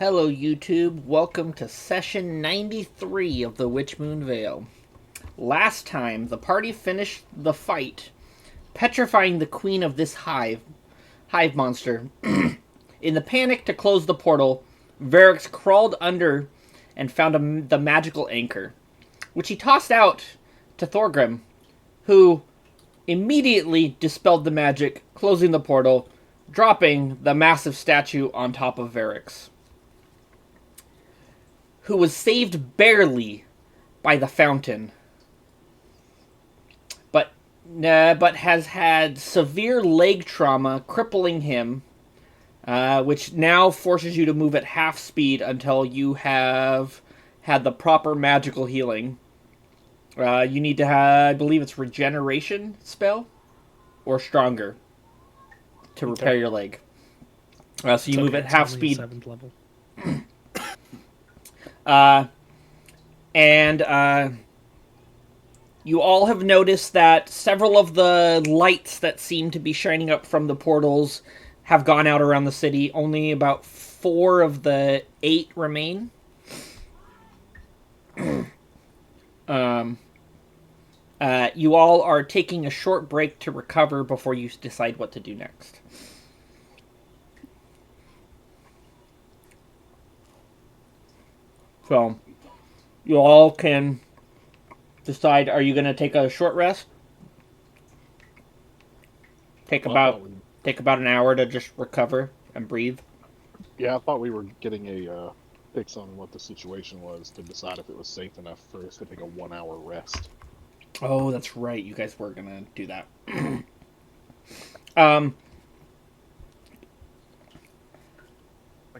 Hello, YouTube. Welcome to session 93 of the Witch Moon Vale. Last time, the party finished the fight, petrifying the queen of this hive monster. In the panic to close the portal, Varix crawled under and found the magical anchor, which he tossed out to Thorgrim, who immediately dispelled the magic, closing the portal, dropping the massive statue on top of Varix, who was saved barely by the fountain, but has had severe leg trauma, crippling him, which now forces you to move at half speed until you have had the proper magical healing. You need to have, I believe it's regeneration spell, or stronger, to repair your leg. So you move at half speed. 7th level. And you all have noticed that several of the lights that seem to be shining up from the portals have gone out around the city. Only about 4 of the 8 remain. You all are taking a short break to recover before you decide what to do next. So, you all can decide, are you going to take a short rest? Take about an hour to just recover and breathe. Yeah, I thought we were getting a fix on what the situation was to decide if it was safe enough for us to take a 1 hour rest. Oh, that's right. You guys were going to do that. I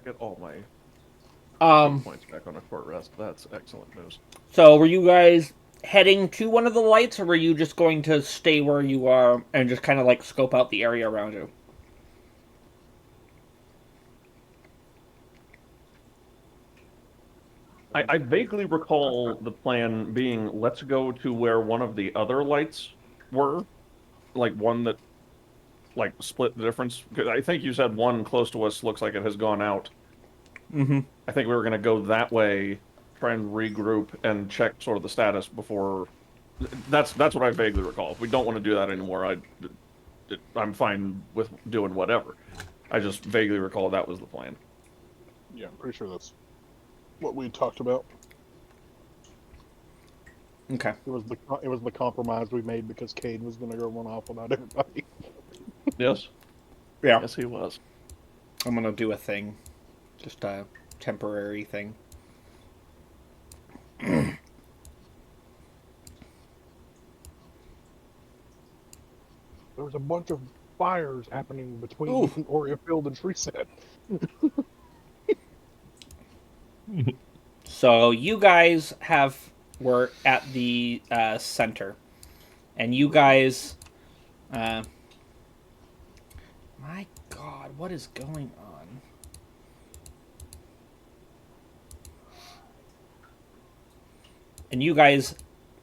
get all my points back on a short rest. That's excellent news. So, were you guys heading to one of the lights, or were you just going to stay where you are and just kind of like scope out the area around you? I vaguely recall the plan being, let's go to where one of the other lights were, like one that like split the difference. Because I think you said one close to us looks like it has gone out. Mm-hmm. I think we were going to go that way, try and regroup and check sort of the status before. That's what I vaguely recall. If we don't want to do that anymore, I'm fine with doing whatever. I just vaguely recall that was the plan. Yeah, I'm pretty sure that's what we talked about. Okay. It was the compromise we made because Cade was going to go run off without everybody. Yes. Yeah. Yes, he was. I'm going to do a thing. Just a temporary thing. There was a bunch of fires happening between Oriofield and Treeset. So you guys were at the center, and you guys, my God, what is going on? And you guys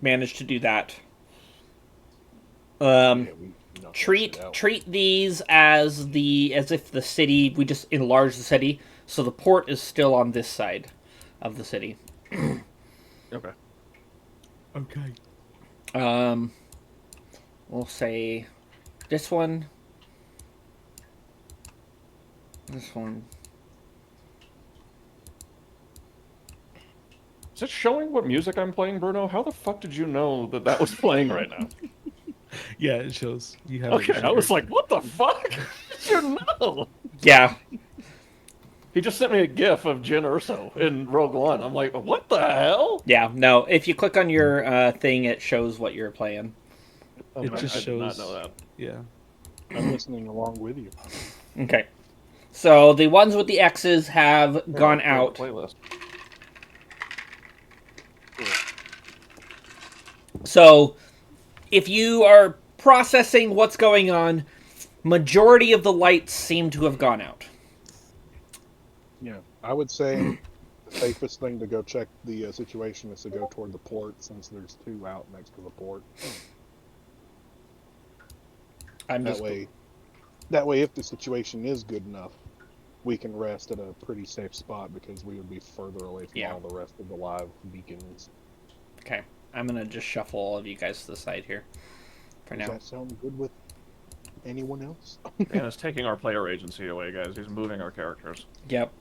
managed to do that. Treat these as if the city, we just enlarged the city, so the port is still on this side of the city. Okay. We'll say this one. This one. Is it showing what music I'm playing, Bruno? How the fuck did you know that that was playing right now? Yeah, it shows. You have Okay, I was like, what the fuck? How did you know? Yeah. He just sent me a gif of Jin Urso in Rogue One. I'm like, what the hell? Yeah, no. If you click on your thing, it shows what you're playing. It just I shows. did not know that. Yeah. I'm listening along with you. Okay. So the ones with the X's have gone out. Playlist. So if you are processing what's going on, majority of the lights seem to have gone out. Yeah, I would say the safest thing to go check the situation is to go toward the port, since there's 2 out next to the port. That way, if the situation is good enough, we can rest at a pretty safe spot because we would be further away from Yeah. all the rest of the live beacons. Okay, I'm gonna just shuffle all of you guys to the side here for Does now. that sound good with anyone else? And it's taking our player agency away, guys. He's moving our characters. Yep.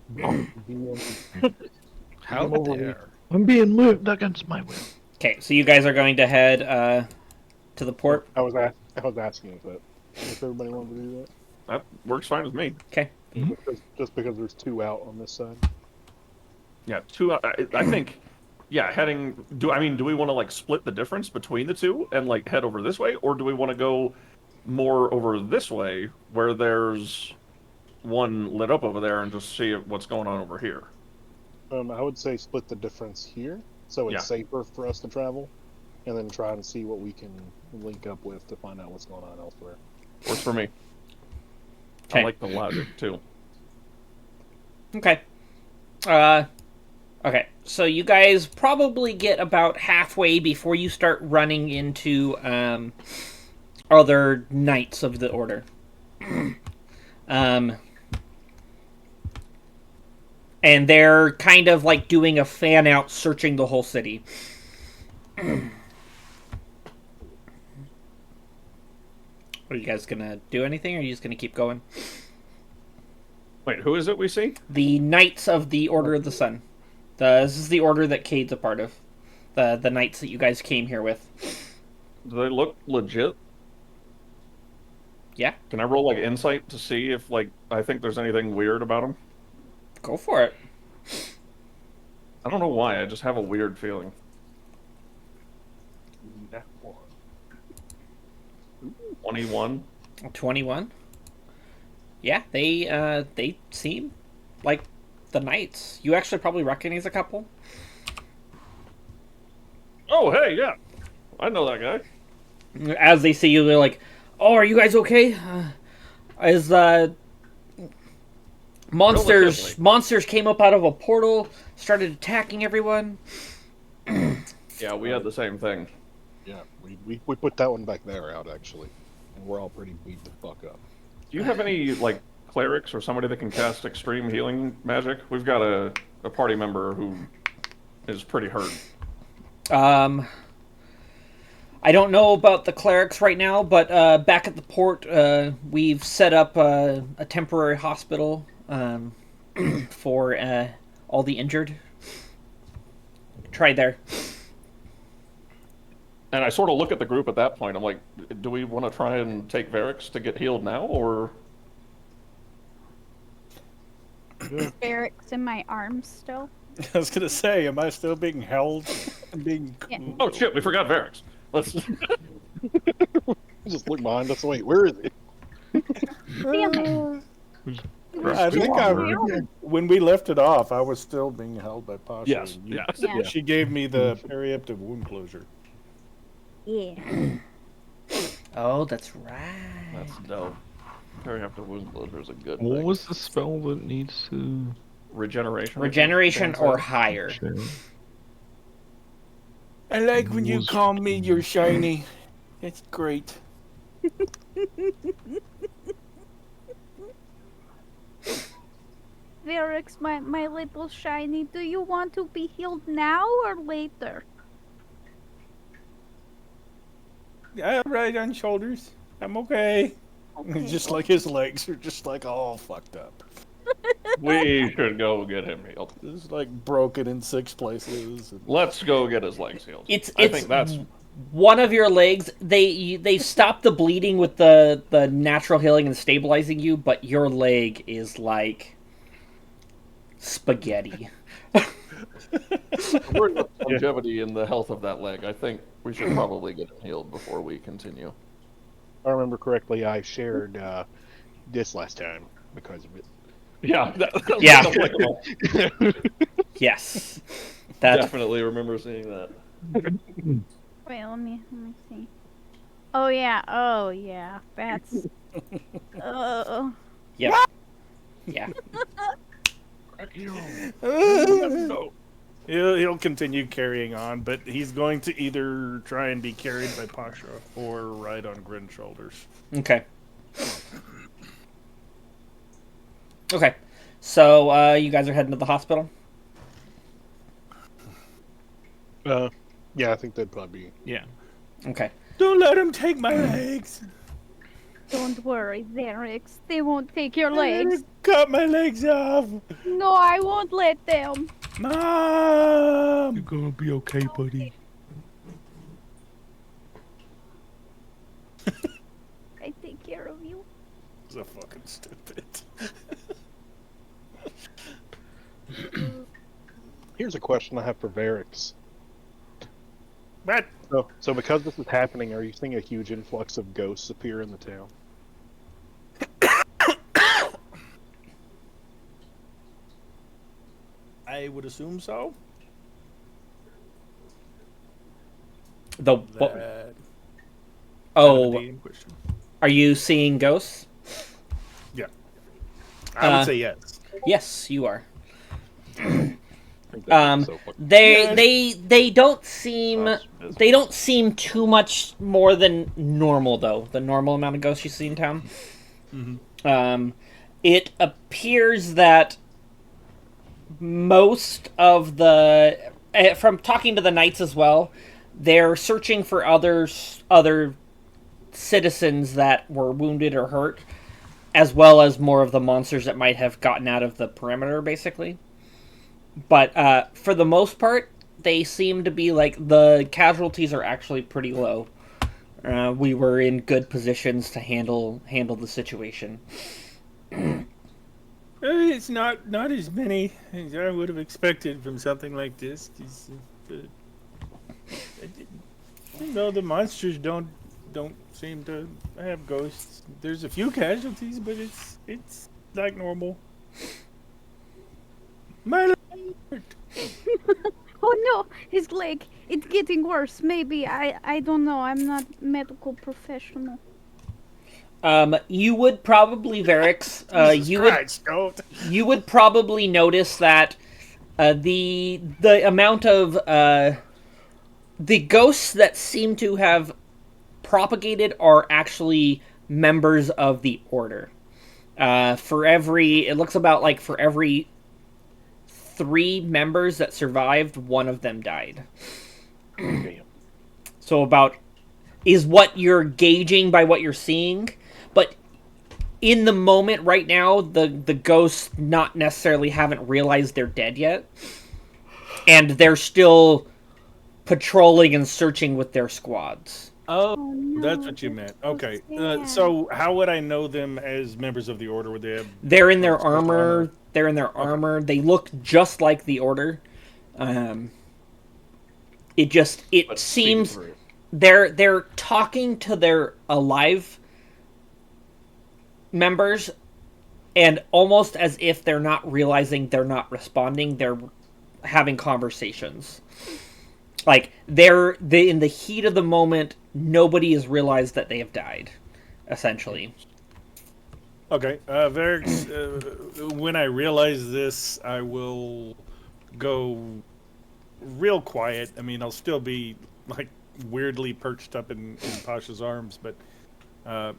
How Come over dare? I'm being moved against my will. Okay, so you guys are going to head to the port. I was asking if everybody wanted to do that. That works fine with me. Okay. Just because there's 2 out on this side. Yeah, two. I think. Yeah, heading. Do we want to like split the difference between the two and like head over this way, or do we want to go more over this way where there's one lit up over there and just see what's going on over here? I would say split the difference here, so it's Yeah. safer for us to travel, and then try and see what we can link up with to find out what's going on elsewhere. Works for me. Okay. I like the logic too. Okay. Okay. So you guys probably get about halfway before you start running into other knights of the order. And they're kind of like doing a fan out, searching the whole city. Are you guys gonna do anything, or are you just gonna keep going? Wait, who is it we see? The Knights of the Order of the Sun. This is the order that Cade's a part of. The knights that you guys came here with. Do they look legit? Yeah, Can I roll like insight to see if like I think there's anything weird about them? go for it. I don't know why. I just have a weird feeling. That one. 21. 21. Yeah, they seem like the knights. You actually probably recognize a couple. Oh, hey, yeah. I know that guy. As they see you, they're like, "Oh, are you guys okay? Monsters Relatively. monsters came up out of a portal, started attacking everyone." Yeah, we had the same thing. Yeah, we put that one back there out actually, and we're all pretty beat the fuck up. Do you have any like clerics or somebody that can cast extreme healing magic? We've got a party member who is pretty hurt. I don't know about the clerics right now, but back at the port, we've set up a temporary hospital for all the injured. Try there. And I sort of look at the group at that point. I'm like, do we want to try and take Varix to get healed now, or Eric's in my arms still. I was gonna say, am I still being held? Being Yeah. oh shit, we forgot Varix. Let's. Just look behind us. Wait, where is it? Damn it. I think when we left it off, I was still being held by Pasha. Yes, and you- yeah. Yeah. She gave me the periaptive wound closure. Yeah. Oh, that's right. That's dope. Periaptive wound closure is a good What thing. was the spell that needs to Regeneration? Regeneration or higher. share? I like when you Was- call me your shiny. It's great. Varix, my little shiny, do you want to be healed now or later? Yeah, right on shoulders. I'm okay. Just like his legs are just like all fucked up. We should go get him healed. It's like broken in 6 places. And... Let's go get his legs healed. It's I think that's one of your legs. They stop the bleeding with the natural healing and stabilizing you, but your leg is like spaghetti. we're the longevity in the health of that leg. I think we should probably get him healed before we continue. If I remember correctly, I shared this last time because of it. Yeah, Yeah. applicable. Yes, that's Definitely remember seeing that. Wait, let me see. Oh yeah, that's. Oh. yeah. He'll continue carrying on, but he's going to either try and be carried by Pasha or ride on Grin's shoulders. Okay. Okay. So you guys are heading to the hospital. Yeah, I think that'd probably be. Yeah. Okay. Don't let him take my legs. Don't worry, Xerix. They won't take your They're gonna legs. cut my legs off. No, I won't let them. Mom. gonna be okay, buddy. I take care of you. So fucking stupid. Here's a question I have for Varix. What? So because this is happening, are you seeing a huge influx of ghosts appear in the town? I would assume so. The That oh, would be in question. are you seeing ghosts? Yeah. I would Uh, say yes. Yes, you are. I think that'd be so fucking- They don't seem That's visible. they don't seem too much more than normal though. The normal amount of ghosts you see in town. It appears that most of the from talking to the knights as well, they're searching for other citizens that were wounded or hurt, as well as more of the monsters that might have gotten out of the perimeter, basically. But for the most part, they seem to be like the casualties are actually pretty low. We were in good positions to handle the situation. It's not as many as I would have expected from something like this. The monsters don't seem to have ghosts. There's a few casualties, but it's like normal. My leg. Oh no, his leg. It's getting worse. Maybe I don't know. I'm not medical professional. You would probably, Varix, Jesus you would Christ, don't. you would probably notice that the amount of the ghosts that seem to have propagated are actually members of the order. It looks about like for every 3 members that survived, one of them died. Damn. So about is what you're gauging by what you're seeing, but in the moment right now, the ghosts not necessarily haven't realized they're dead yet, and they're still patrolling and searching with their squads. Oh, no, that's what you meant. Okay. sad. So how would I know them as members of the order? Would they have? They're in their Special armor. They're in their armor. They look just like the order. It But seems speaking through. they're talking to their alive members, and almost as if they're not realizing they're not responding, they're having conversations. Like they in the heat of the moment, nobody has realized that they have died, essentially. Okay, Varix, when I realize this, I will go real quiet. I mean, I'll still be like weirdly perched up in Pasha's arms, but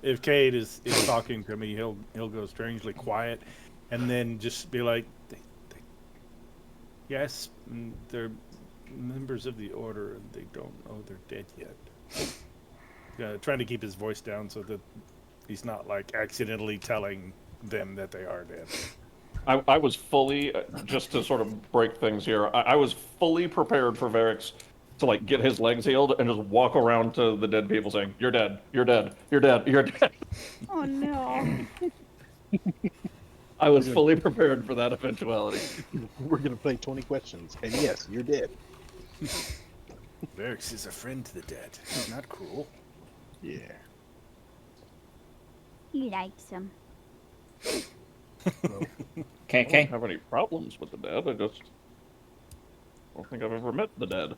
if Cade is talking to me, he'll go strangely quiet, and then just be like, "Yes, they're members of the order, and they don't know they're dead yet." Trying to keep his voice down so that he's not like accidentally telling them that they are dead. I was fully, just to sort of break things here, I was fully prepared for Varix to like get his legs healed and just walk around to the dead people saying, "You're dead, you're dead, you're dead, you're dead." Oh no. I was fully prepared for that eventuality. We're gonna play 20 questions, and yes, you're dead. Varix is a friend to the dead. He's not cruel. Yeah. He likes him. Okay, I don't okay. have any problems with the dead. I just don't think I've ever met the dead.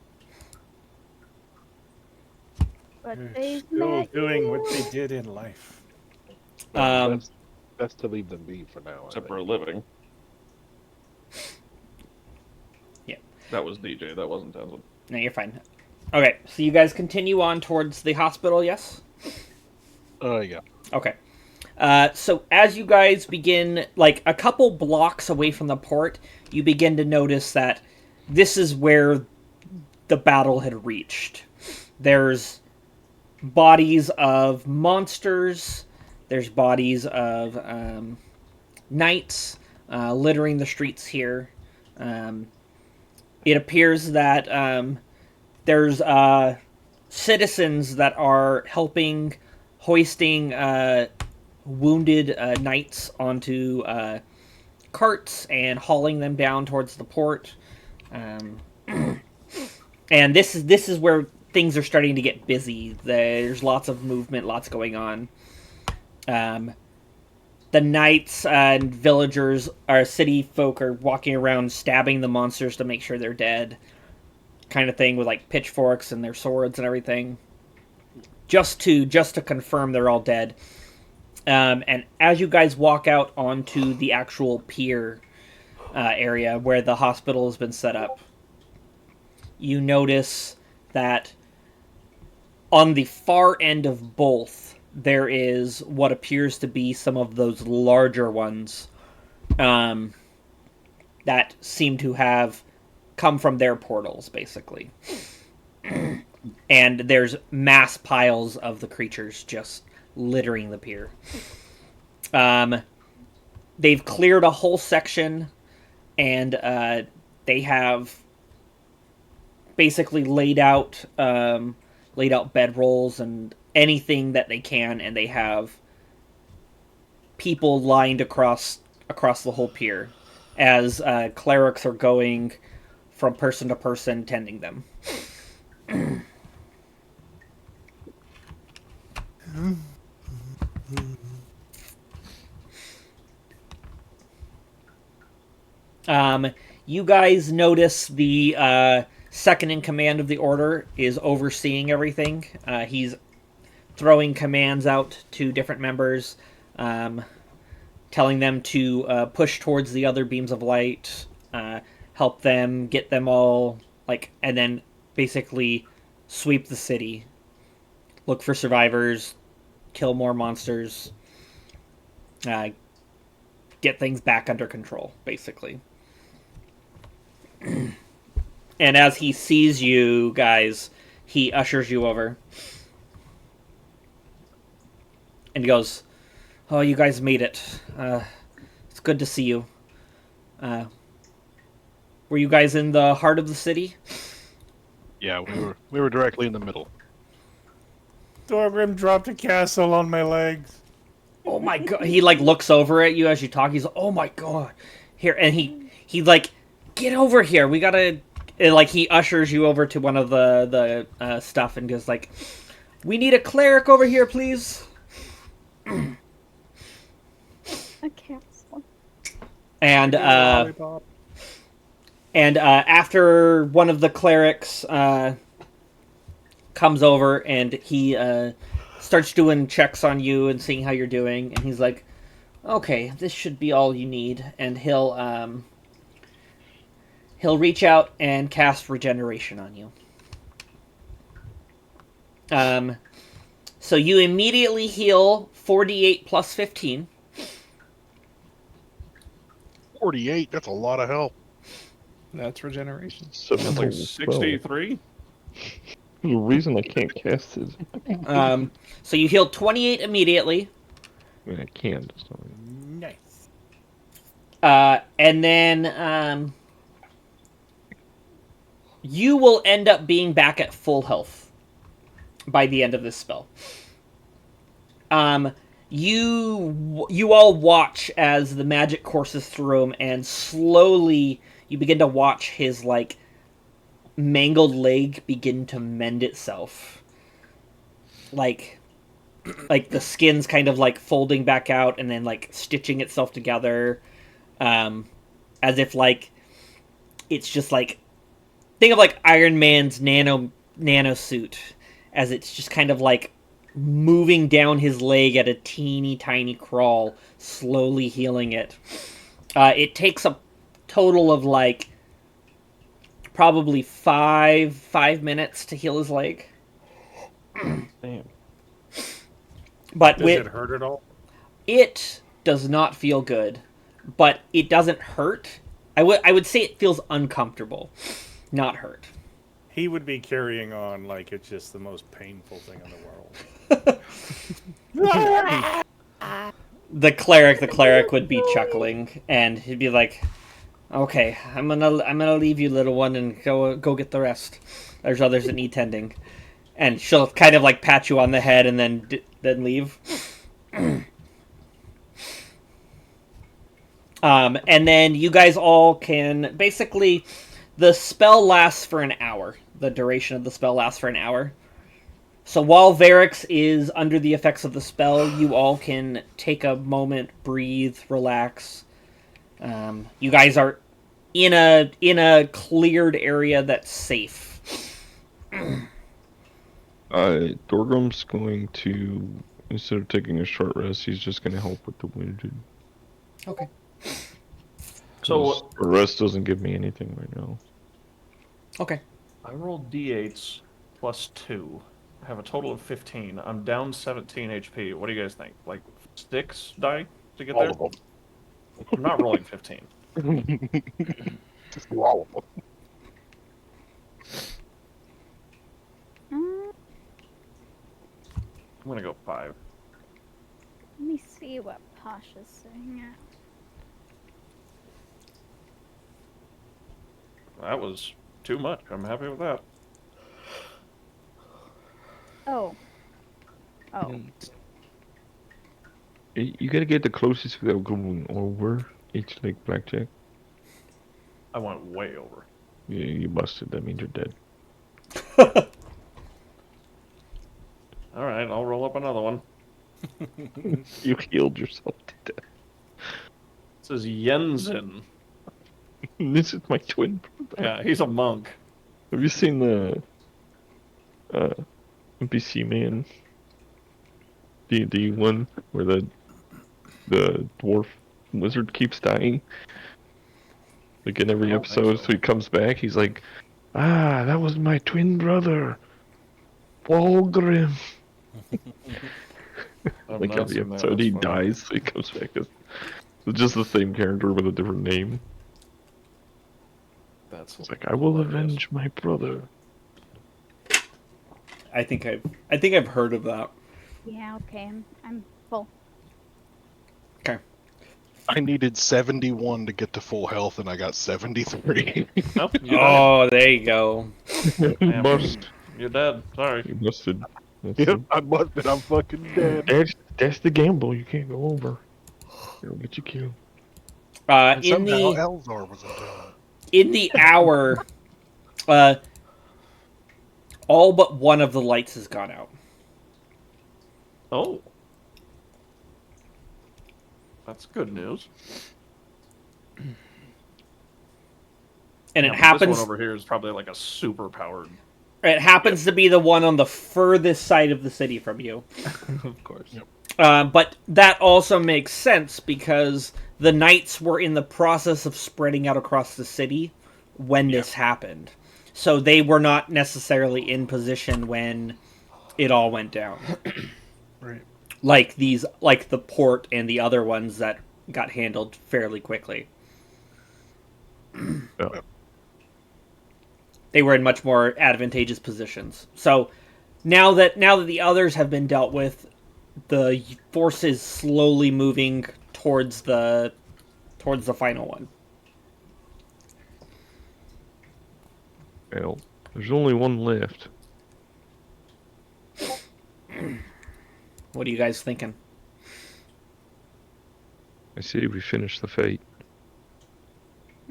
But they've Still met doing you. what they did in life. Best to leave them be for now. I Except think. for a living. Yeah. That was DJ, that wasn't Tenzin. No, you're fine. Okay, so you guys continue on towards the hospital, yes? Yeah. Okay. So as you guys begin, like a couple blocks away from the port, you begin to notice that this is where the battle had reached. There's bodies of monsters. There's bodies of knights littering the streets here. It appears that there's citizens that are helping hoisting wounded knights onto carts and hauling them down towards the port. And this is where things are starting to get busy. There's lots of movement, lots going on. The knights and villagers, or city folk, are walking around stabbing the monsters to make sure they're dead, kind of thing, with like pitchforks and their swords and everything, just to confirm they're all dead. And as you guys walk out onto the actual pier area where the hospital has been set up, you notice that on the far end of both, there is what appears to be some of those larger ones that seem to have come from their portals, basically. And there's mass piles of the creatures just littering the pier. They've cleared a whole section, and they have basically laid out bedrolls and anything that they can, and they have people lined across the whole pier as clerics are going from person to person tending them. You guys notice the second in command of the order is overseeing everything. He's throwing commands out to different members, telling them to push towards the other beams of light, help them, get them all, and then basically sweep the city, look for survivors, kill more monsters, get things back under control, basically. And as he sees you guys, he ushers you over. And he goes, "Oh, you guys made it. It's good to see you. Were you guys in the heart of the city?" Yeah, we were directly in the middle. Thorgrim dropped a castle on my legs. Oh my god. He looks over at you as you talk. He's like, "Oh my god." Here, and he "Get over here. We gotta," he ushers you over to one of the stuff and goes "We need a cleric over here, please." A castle. And after one of the clerics comes over and he starts doing checks on you and seeing how you're doing, and he's like, "Okay, this should be all you need," and he'll reach out and cast regeneration on you. So you immediately heal 48 plus 15. 48, that's a lot of help. That's regeneration. So It's like 63. The reason I can't cast it. So you heal 28 immediately. I mean, I can. So. Nice. And then you will end up being back at full health by the end of this spell. You all watch as the magic courses through him, and slowly you begin to watch his mangled leg begin to mend itself. Like the skin's kind of folding back out and then stitching itself together, as if it's just think of Iron Man's nano suit, as it's just kind of moving down his leg at a teeny tiny crawl, slowly healing it. It takes a total of probably five minutes to heal his leg. Damn. But Does it hurt at all? It does not feel good, but it doesn't hurt. I would say it feels uncomfortable, not hurt. He would be carrying on like it's just the most painful thing in the world. The cleric would be chuckling, and he'd be like, "Okay, I'm gonna leave you, little one, and go get the rest. There's others that need tending." And she'll kind of like pat you on the head and then leave. And then you guys all can basically, the spell lasts for an hour. The duration of the spell lasts for an hour. So while Varix is under the effects of the spell, you all can take a moment, breathe, relax. You guys are in a cleared area that's safe. Dorgrim's going to, instead of taking a short rest, he's just going to help with the wounded. Okay. So a rest doesn't give me anything right now. Okay. I rolled d8s plus 2. I have a total of 15. I'm down 17 HP. What do you guys think? Like 6 die to get All there? of them. I'm not rolling 15. Just do all of them. I'm gonna go 5. Let me see what Pasha's saying at. That was too much. I'm happy with that. Oh. Oh. You gotta get the closest without going over. It's like blackjack. I went way over. Yeah, you busted. That means you're dead. Alright, I'll roll up another one. You healed yourself to death. It says Yenzin. This is my twin brother. Yeah, he's a monk. Have you seen the NPC man? D&D one where the dwarf wizard keeps dying? Like in every I don't think episode, so. so he comes back, he's like, "Ah, that was my twin brother, Walgrim." I've Like not every seen that. episode That's he funny. dies, so he comes back as it's just the same character with a different name. That's It's like, I will hilarious. avenge my brother. I think I've heard of that. Yeah, okay. I'm full. Okay. I needed 71 to get to full health, and I got 73. Nope, you died. Oh, there you go. You Damn. must. You're dead. Sorry. You busted. That's, Yep, I busted. I'm fucking dead. that's the gamble. You can't go over. It'll get you killed. And In somehow the Elzar was in town. in the hour, all but one of the lights has gone out. Oh. That's good news. And Yeah, it but happens. This one over here is probably like a super powered. It happens to be the one on the furthest side of the city from you. Of course. Yep. But that also makes sense because the knights were in the process of spreading out across the city when this happened. So they were not necessarily in position when it all went down. Right. Like the port and the other ones that got handled fairly quickly. Yeah. They were in much more advantageous positions. So now that the others have been dealt with, the force is slowly moving towards the final one. Well, there's only one left. What are you guys thinking? I say we finish the fight.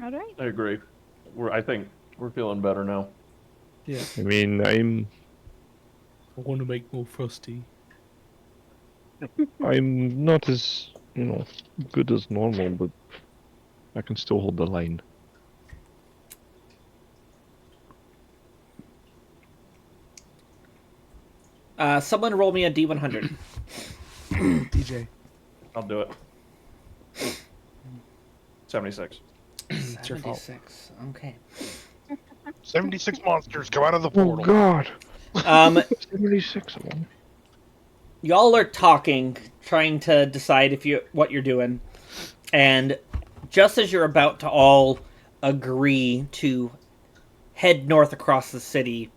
All right. I agree. I think we're feeling better now. Yeah. I mean, I want to make more frosty. I'm not as, good as normal, but I can still hold the line. Someone roll me a D100. DJ. I'll do it. 76. It's your fault. 76. Okay. 76 monsters come out of the Oh portal. God! Um, 76 of them. y'all are talking, trying to decide what you're doing, and just as you're about to all agree to head north across the city,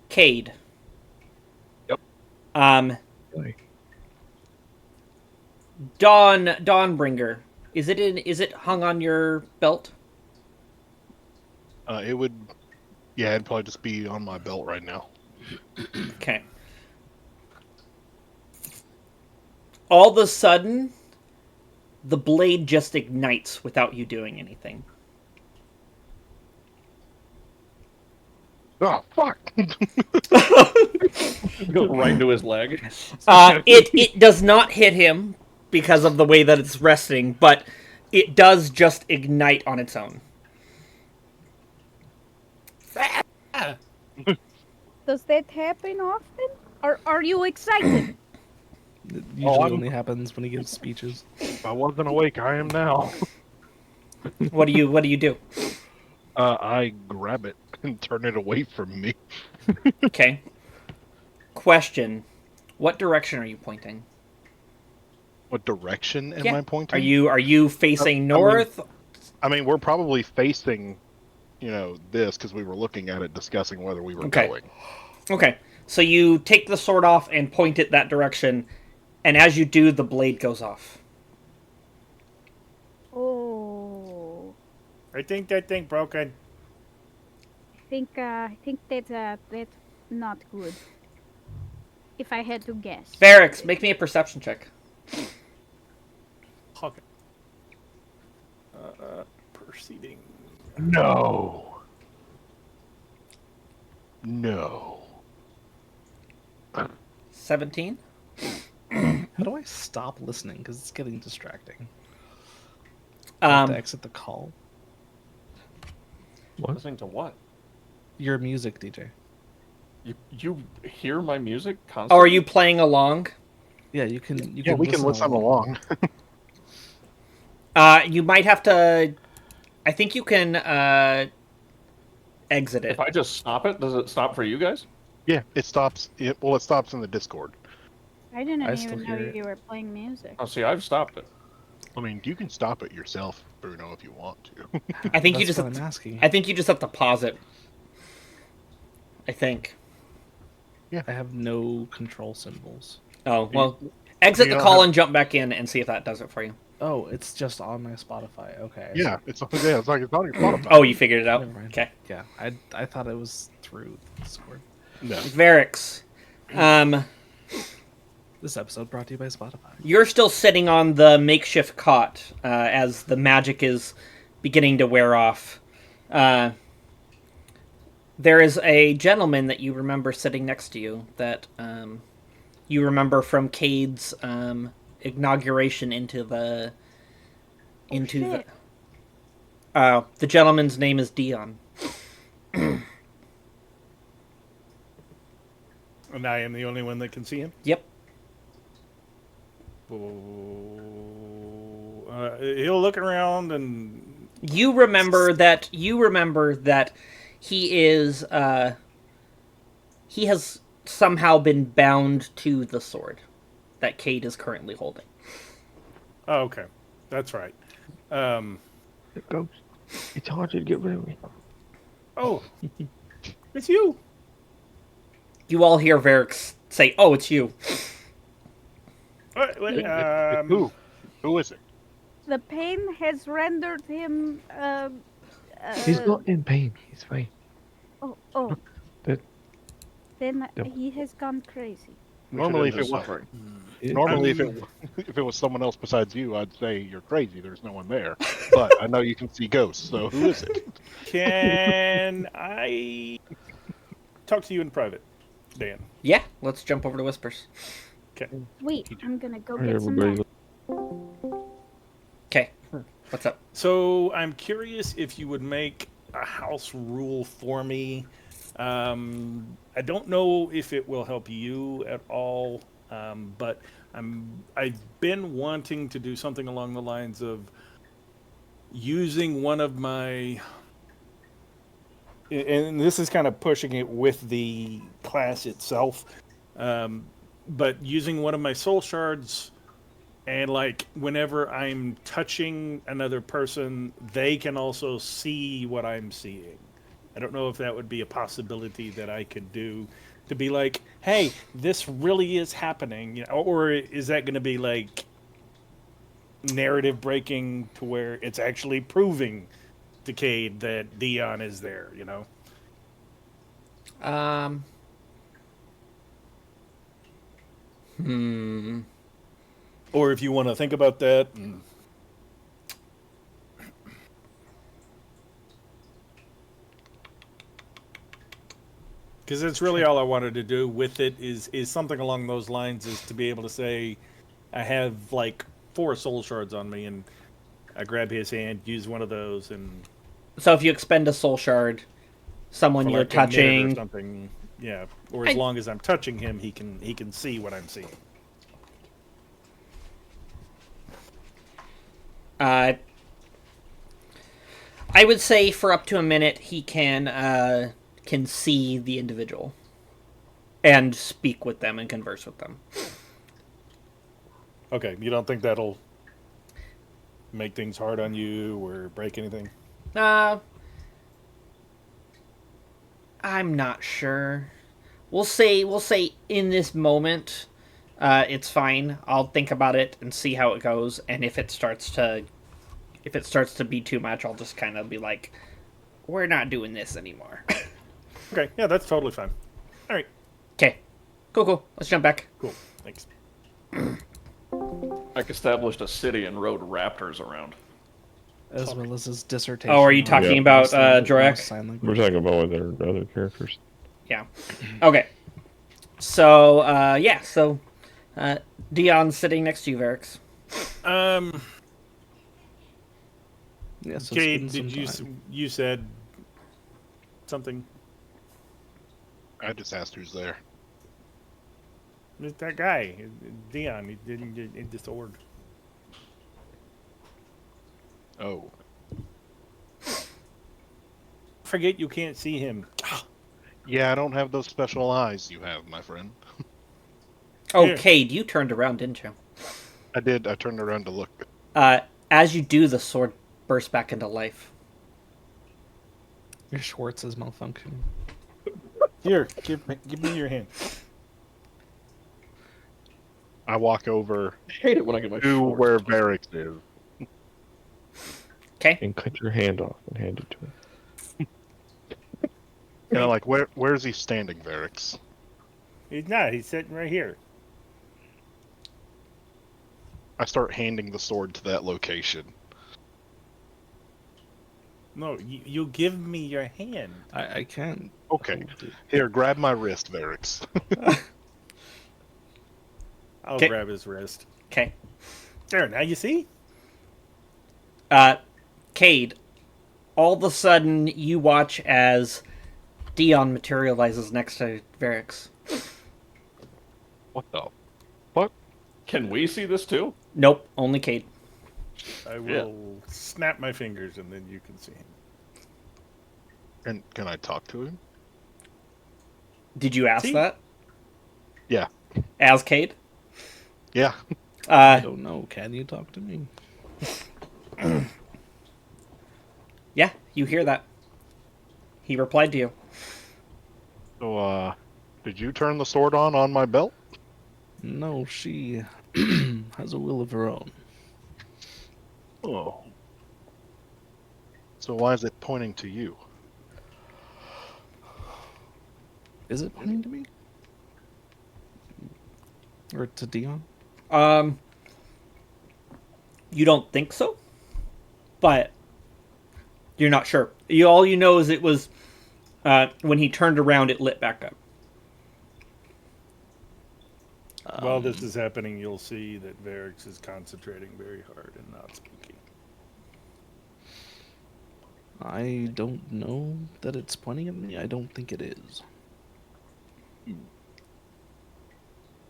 Cade. Yep. Like, Dawnbringer. Is it hung on your belt? It would, yeah, it'd probably just be on my belt right now. Okay. All of a sudden, the blade just ignites without you doing anything. Oh, fuck! Go right into his leg. It does not hit him because of the way that it's resting, but it does just ignite on its own. Does that happen often? Or are you excited? It usually I'm- only happens when he gives speeches. If I wasn't awake, I am now. What do you do? I grab it and turn it away from me. Okay. Question: what direction are you pointing? What direction am Yeah. I pointing? Are you facing north? I mean, we're probably facing, this because we were looking at it, discussing whether we were Okay. going. Okay. So you take the sword off and point it that direction, and as you do, the blade goes off. Oh, I think that thing broken. I think that's not good. If I had to guess. Varix, make me a perception check. Okay. Proceeding. No. No. 17. How do I stop listening? Because it's getting distracting. I have to exit the call. what? Listening to what? Your music, DJ. You hear my music Oh, constantly? are you playing along? Yeah, you can. You Yeah, can we can listen along. You might have to. I think you can exit it. If I just stop it, does it stop for you guys? Yeah, it stops. It stops in the Discord. I didn't I still even know hear it. you were playing music. Oh, see, I've stopped it. I mean, you can stop it yourself, Bruno, if you want to. I think you That's just what have I'm to, asking. I think you just have to pause it. I think. I have no control symbols. Oh well, exit you the don't call have- and jump back in and see if that does it for you. Oh, it's just on my Spotify. Okay. I Yeah, see. it's like it's on your Spotify. Oh, you figured it out. Never mind. Okay, Yeah, I thought it was through Discord. No. Varix. This episode brought to you by Spotify. You're still sitting on the makeshift cot as the magic is beginning to wear off. There is a gentleman that you remember sitting next to you that you remember from Cade's inauguration into the shit. the gentleman's name is Dion. And I am the only one that can see him. Yep. He'll look around and You remember that he is he has somehow been bound to the sword that Cade is currently holding. oh, okay, that's right. It goes. It's hard to get rid of me. Oh, it's you. You all hear Varix say, "Oh, it's you." Who is it? The pain has rendered him. He's not in pain. He's fine. Oh. That- Then Yep. he has gone crazy. Normally, Should if end it his was suffering. if it was someone else besides you, I'd say you're crazy. There's no one there. But I know you can see ghosts. So who is it? Can I talk to you in private, Dan? Yeah, let's jump over to Whispers. Wait, I'm gonna go Hey, get some. everybody. Okay, what's up? So I'm curious if you would make a house rule for me. I don't know if it will help you at all, but I've been wanting to do something along the lines of using one of my, and this is kind of pushing it with the class itself. But using one of my soul shards, and like whenever I'm touching another person, they can also see what I'm seeing. I don't know if that would be a possibility that I could do to be like, hey, this really is happening, you know, or is that going to be like narrative breaking to where it's actually proving to Cade that Dion is there, you know? Um. Hmm. Or if you want to think about that. Because that's really all I wanted to do with it is something along those lines, is to be able to say, I have like 4 soul shards on me, and I grab his hand, use one of those, and So if you expend a soul shard, someone for you're like a minute or touching, something, yeah. Or as long as I'm touching him, he can see what I'm seeing. I would say for up to a minute he can see the individual and speak with them and converse with them. Okay, you don't think that'll make things hard on you or break anything? Uh, I'm not sure. We'll say in this moment, it's fine. I'll think about it and see how it goes. And if it starts to be too much, I'll just kind of be like, we're not doing this anymore. Okay, yeah, that's totally fine. All right, Okay, cool. Let's jump back. cool, thanks. Ike established a city and rode raptors around. As well as his dissertation. Oh, are you on talking Yeah. about sign Jorak? language. We're talking about with our other characters. Yeah. Okay. So Dion's sitting next to you, Varix. Yeah, so Cade, spend some did time. you said something? I just asked who's there. It's that guy, Dion. He didn't get in sword. Oh, Forget you can't see him. yeah, I don't have those special eyes you have, my friend. Oh, Here. Cade, you turned around, didn't you? I did. I turned around to look. As you do, the sword bursts back into life. Your Schwartz is malfunctioning. Here, give me your hand. I walk over I hate it when I get my to shorts where twisted. Varix is. Okay. And cut your hand off and hand it to him. And I'm like, where's he standing, Varix? He's not. He's sitting right here. I start handing the sword to that location. No, you give me your hand. I can't. Okay. hold it. Here, grab my wrist, Varix. I'll 'Kay. grab his wrist. Okay. There, now you see? Cade, all of a sudden you watch as Dion materializes next to Varix. What the? Can we see this too? Nope, only Cade. I will snap my fingers and then you can see him. And can I talk to him? Did you ask See? that? Yeah. As Cade? Yeah. I don't know. Can you talk to me? Yeah, you hear that. He replied to you. So, did you turn the sword on my belt? No, she has a will of her own. Oh. So why is it pointing to you? Is it pointing to me? Or to Dion? You don't think so? But you're not sure. All you know is it was when he turned around, it lit back up. While this is happening, you'll see that Varix is concentrating very hard and not speaking. I don't know that it's pointing at me. I don't think it is.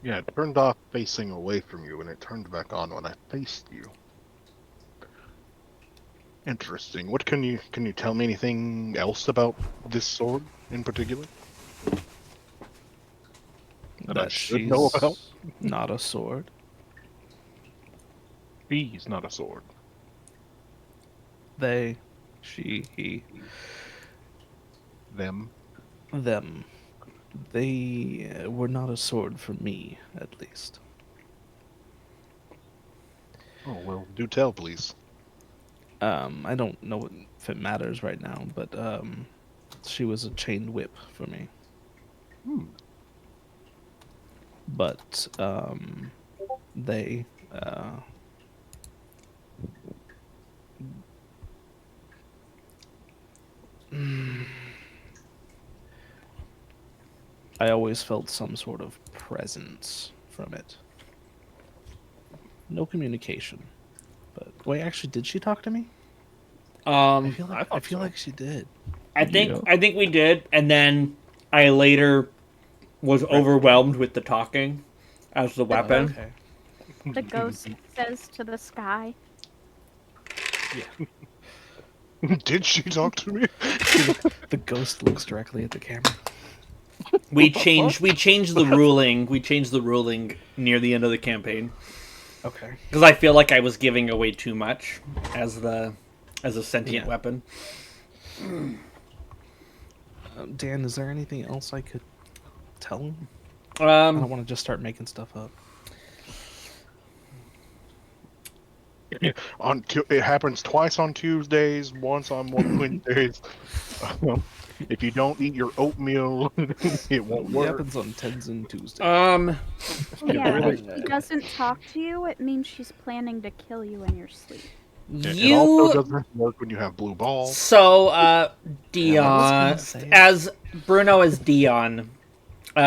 Yeah, it turned off facing away from you, and it turned back on when I faced you. Interesting. What can you tell me anything else about this sword in particular? That I that should she's know about. not a sword. She's not a sword. They, she, he, Them. them. They were not a sword for me, at least. Oh, well, do tell, please. I don't know if it matters right now, but she was a chained whip for me. Hmm. But they I always felt some sort of presence from it. No communication. But wait, actually, did she talk to me? I feel like I thought so. like she did. I think Yeah. I think we did, and then I later was overwhelmed with the talking as the weapon. Okay. The ghost says to the sky. Did she talk to me? The ghost looks directly at the camera. We changed the ruling. We changed the ruling near the end of the campaign Okay. because I feel like I was giving away too much as a sentient Yeah. weapon. Dan, is there anything else I could tell him? I don't Um, want to just start making stuff up. It happens twice on Tuesdays, once on Wednesdays. If you don't eat your oatmeal, it won't It work. happens on Tens and Tuesdays. Yeah, really- if she doesn't talk to you, it means she's planning to kill you in your sleep. It also you doesn't work when you have blue balls. so I was Dion gonna say it. as Bruno as Dion,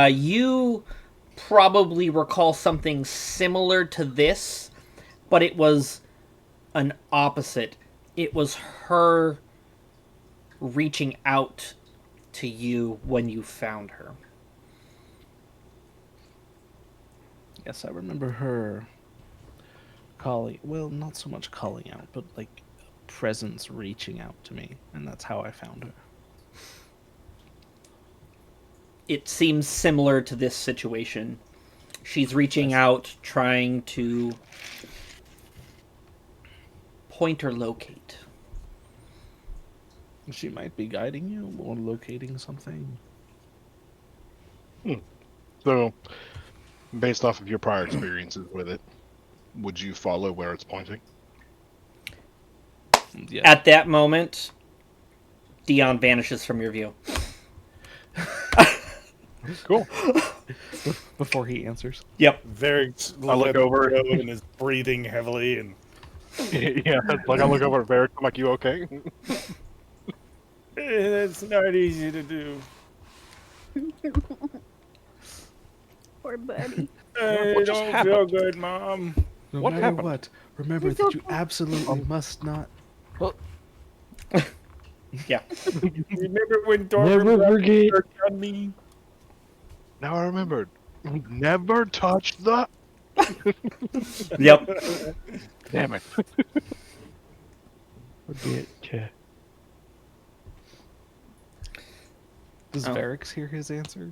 you probably recall something similar to this, but it was an opposite. It was her reaching out to you when you found her. Yes, I remember her calling. Well, not so much calling out, but like a presence reaching out to me, and that's how I found her. It seems similar to this situation. She's reaching out, trying to point or locate. She might be guiding you or locating something. So, based off of your prior experiences with it, would you follow where it's pointing? Yeah. At that moment, Dion vanishes from your view. Cool. Before he answers. Yep. Varric's I look over. and is breathing heavily, and Yeah, like I look over at Varric, I'm like, you okay? it's not easy to do. Poor buddy. I what just don't feel good, Mom. No What matter happened? what, remember It's that you okay. absolutely must not. Yeah. Remember when Never Dorman forget. worked on me? Now I remembered. Never touch the. Yep. Damn it. Forget. Yeah. Does Oh. Varix hear his answer?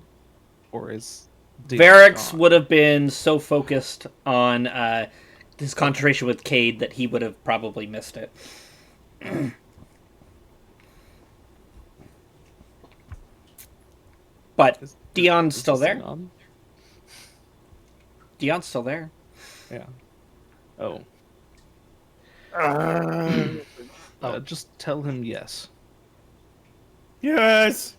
Or is Dion Varix gone? would have been so focused on his concentration with Cade that he would have probably missed it. But Dion's Is still this thing there. on? Dion's still there. Yeah. Oh. Just tell him yes. Yes.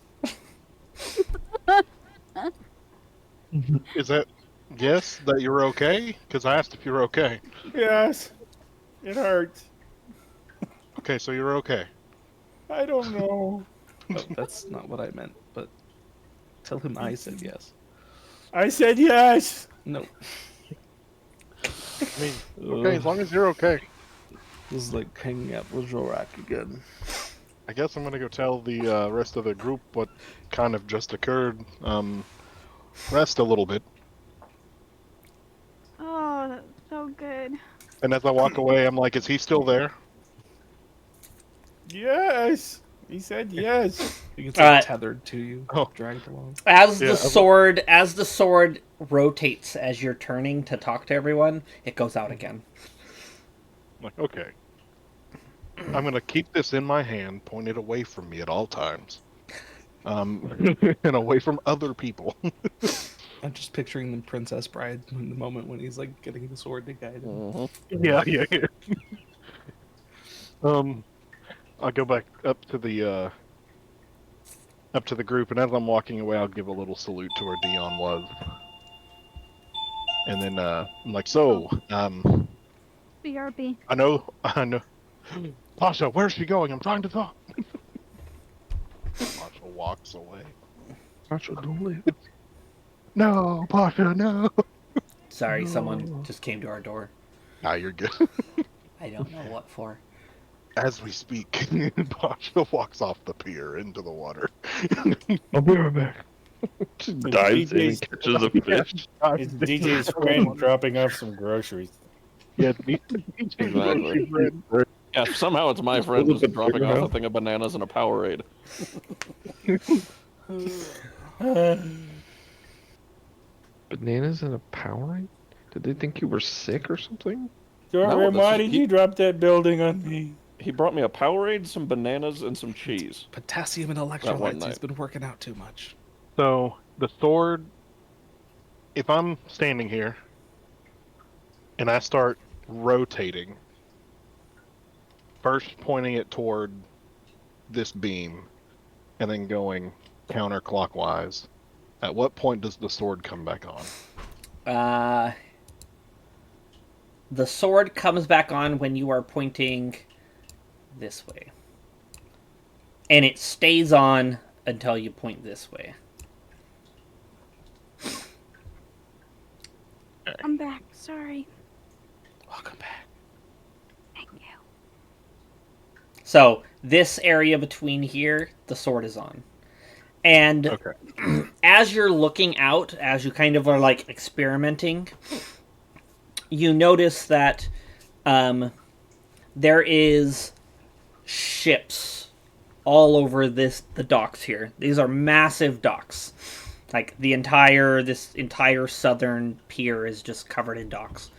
Is that yes that you're okay? Because I asked if you were okay. Yes. It hurts. Okay, so you're okay. I don't know. Oh, that's not what I meant, but tell him I said yes. I said yes. No. I mean, okay, as long as you're okay. This is like hanging out with Zorak again. I guess I'm gonna go tell the rest of the group what kind of just occurred. Rest a little bit, Oh, that's so good. and as I walk away, I'm like, "Is he still there?" Yes. He said yes. He gets like, Uh, tethered to you, Oh. dragged along. As Yeah, the I was- sword rotates as you're turning to talk to everyone, it goes out again. Like, okay. I'm gonna keep this in my hand, pointed away from me at all times. And away from other people. I'm just picturing the Princess Bride in the moment when he's like getting the sword to guide him. Mhm. Yeah. I'll go back up to the group, and as I'm walking away, I'll give a little salute to where Dion was, and then I'm like, so, BRB. I know, Pasha, where's she going? I'm trying to talk. Pasha walks away. Pasha, don't leave. No, Pasha, no. Sorry, someone No. just came to our door. Ah, you're good. I don't know what for. As we speak, Pasha walks off the pier into the water. I'll be right back. Just dives in and DJ's catches a fish. It's DJ's friend dropping off some groceries. Yeah, Exactly. Yeah, somehow it's my friend Was it just the dropping bigger off a house? thing of bananas and a Powerade. Bananas and a Powerade? Did they think you were sick or something? Jordan, this why is- did he- you drop that building on me? He brought me a Powerade, some bananas, and some cheese. Potassium and one electrolytes. He's night. been working out too much. So the sword, if I'm standing here and I start rotating, first pointing it toward this beam and then going counterclockwise, at what point does the sword come back on? The sword comes back on when you are pointing this way. And it stays on until you point this way. I'm back. Sorry. Welcome back. Thank you. So, this area between here, the sword is on. And Okay. as you're looking out, as you kind of are like experimenting, you notice that there is ships all over the docks here. These are massive docks. Like this entire southern pier is just covered in docks.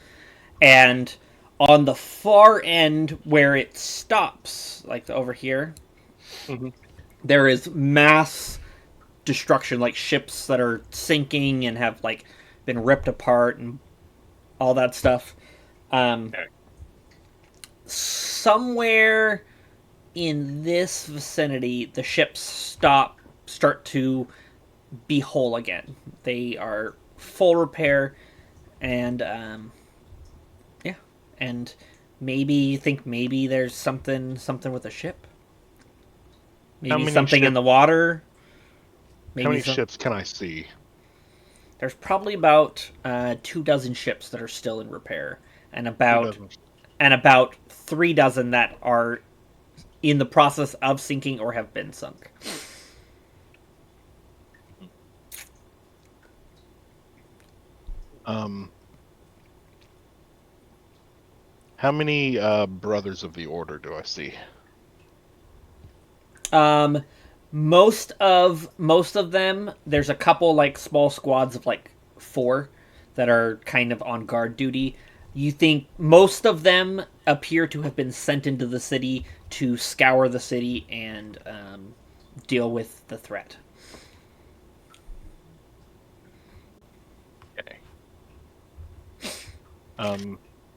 And on the far end where it stops, like over here, Mhm. there is mass destruction, like ships that are sinking and have like been ripped apart and all that stuff. Somewhere in this vicinity, the ships start to be whole again. They are full repair, and yeah, and maybe you think maybe there's something with a ship. Maybe many something in ship- the water. Maybe How many some- ships can I see? There's probably about 24 ships that are still in repair, and Who about doesn't- 3 dozen that are in the process of sinking or have been sunk. How many brothers of the order do I see? Most of them, there's a couple like small squads of like 4 that are kind of on guard duty. You think most of them appear to have been sent into the city to scour the city and deal with the threat. Okay.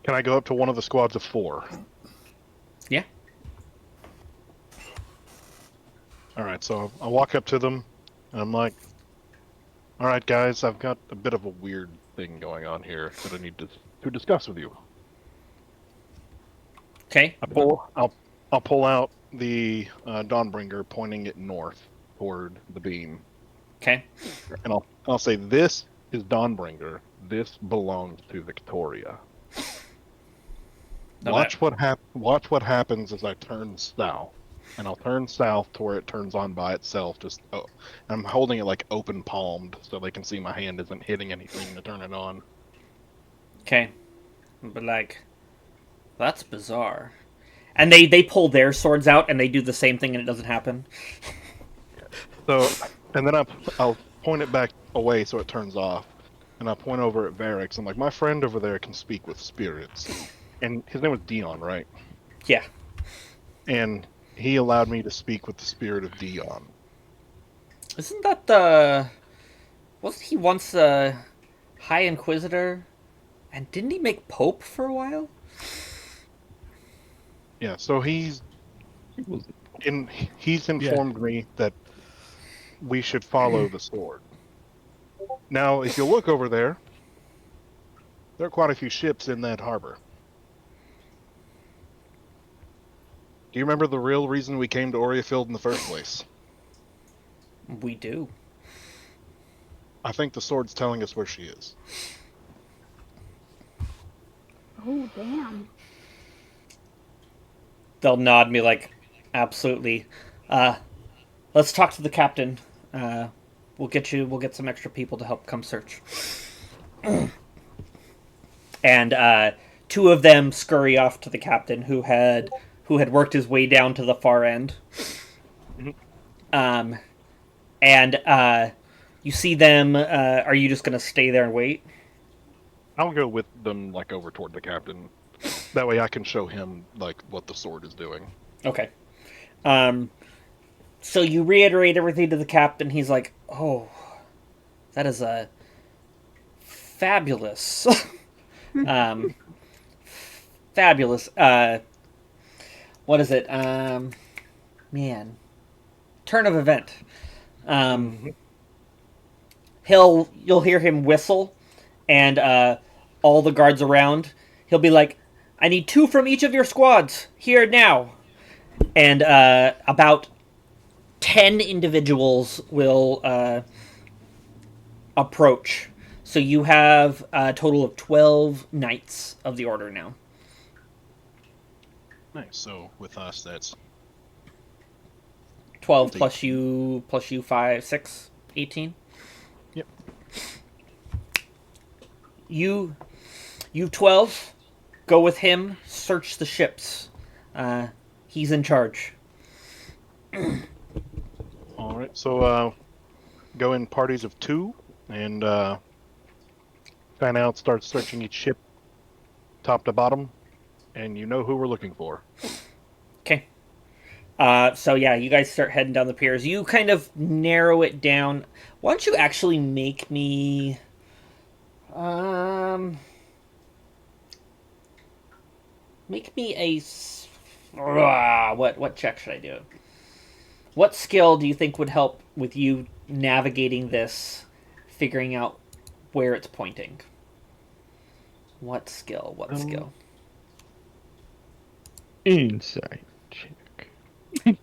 Can I go up to one of the squads of 4? Yeah. All right, so I walk up to them, and I'm like, "All right, guys, I've got a bit of a weird thing going on here that I need to discuss with you." Okay. I'll pull out the Dawnbringer, pointing it north toward the beam, Okay. and I'll say, "This is Dawnbringer. This belongs to Victoria." Now Watch what happens as I turn south, and I'll turn south to where it turns on by itself. I'm holding it like open palmed so they can see my hand isn't hitting anything to turn it on. Okay. But like, that's bizarre. And they pull their swords out and they do the same thing and it doesn't happen. So, and then I'll point it back away so it turns off, and I point over at Varix. I'm like, my friend over there can speak with spirits, and his name was Dion, right? Yeah. And he allowed me to speak with the spirit of Dion. Isn't that the... Wasn't he once a High Inquisitor? And didn't he make Pope for a while? Yeah, so he's informed me that we should follow the sword. Now, if you look over there, there are quite a few ships in that harbor. Do you remember the real reason we came to Oriafield in the first place? We do. I think the sword's telling us where she is. Oh, damn. They'll nod me like, absolutely. Let's talk to the captain. We'll get some extra people to help come search. And two of them scurry off to the captain, who had worked his way down to the far end. Mhm. And you see them. Are you just gonna stay there and wait? I'll go with them, like, over toward the captain. That way I can show him, like, what the sword is doing. Okay. So you reiterate everything to the captain. He's like, "Oh, that is a fabulous, fabulous. What is it? Man, turn of event. You'll hear him whistle, and all the guards around. He'll be like, "I need 2 from each of your squads here now," and about 10 individuals will approach. So you have a total of 12 knights of the order now. Nice. So with us, that's 12 plus you 5, 6, 18. Yep. You 12 go with him, search the ships. He's in charge. all right. So go in parties of 2 and fan out. Start searching each ship, top to bottom, and you know who we're looking for. Okay. So yeah, you guys start heading down the piers. You kind of narrow it down. Why don't you actually make me make me a what check should I do? What skill do you think would help with you navigating this, figuring out where it's pointing? What skill? What skill? Insight check. Yeah,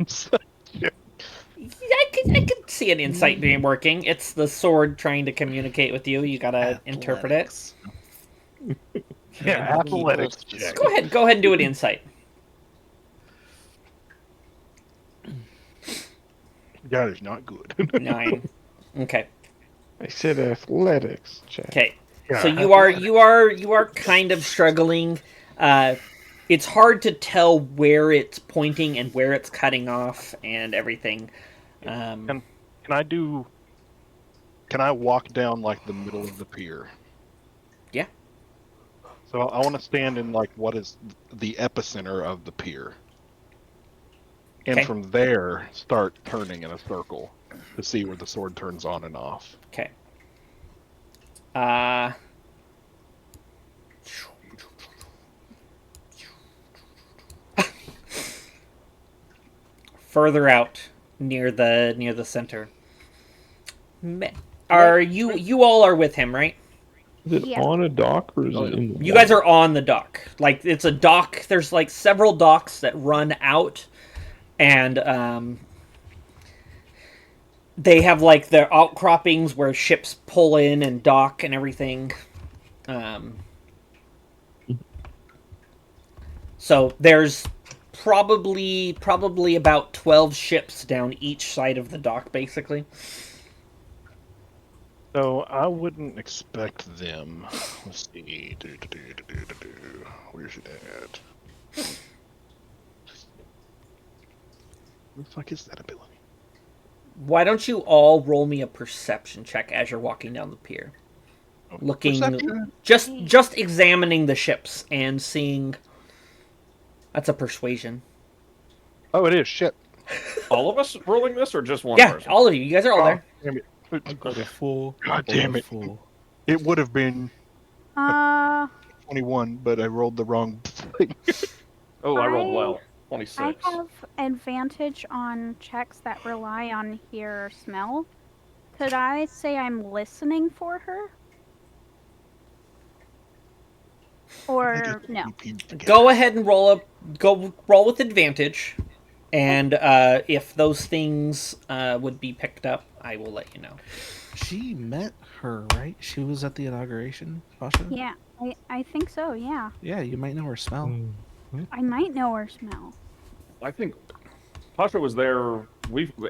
I could see an insight being working. It's the sword trying to communicate with you. You gotta interpret it. Yeah, athletics check. Go ahead and do an insight. That is not good. 9. Okay. I said athletics check. Okay. Yeah, So you are kind of struggling. It's hard to tell where it's pointing and where it's cutting off and everything. Can I walk down like the middle of the pier? Yeah. So I want to stand in like what is the epicenter of the pier. And Okay. from there start turning in a circle to see where the sword turns on and off. Okay. Further out near the center. Are you all are with him, right? Is it Yeah. on a dock or is it in the You guys are on the dock. Like, it's a dock. There's like several docks that run out, and they have like their outcroppings where ships pull in and dock and everything. So there's probably about 12 ships down each side of the dock, basically. So I wouldn't expect them. Let's see. Where's it at? the fuck is that ability? Why don't you all roll me a perception check as you're walking down the pier? Oh, Looking, perception. just examining the ships and seeing. That's a persuasion. Oh, it is shit. All of us rolling this, or just one Yeah, person? all of you. You guys are all there. Damn it. I got a full. God or damn a it. Full. It would have been Uh, 21, but I rolled the wrong thing. Oh, I rolled I- well. I 26. have advantage on checks that rely on hear or smell. Could I say I'm listening for her? Or no? Go ahead and go roll with advantage, and if those things would be picked up, I will let you know. She met her, right? She was at the inauguration, Pasha? Yeah, I think so, yeah. Yeah, you might know her smell. I might know her smell. I think Pasha was there.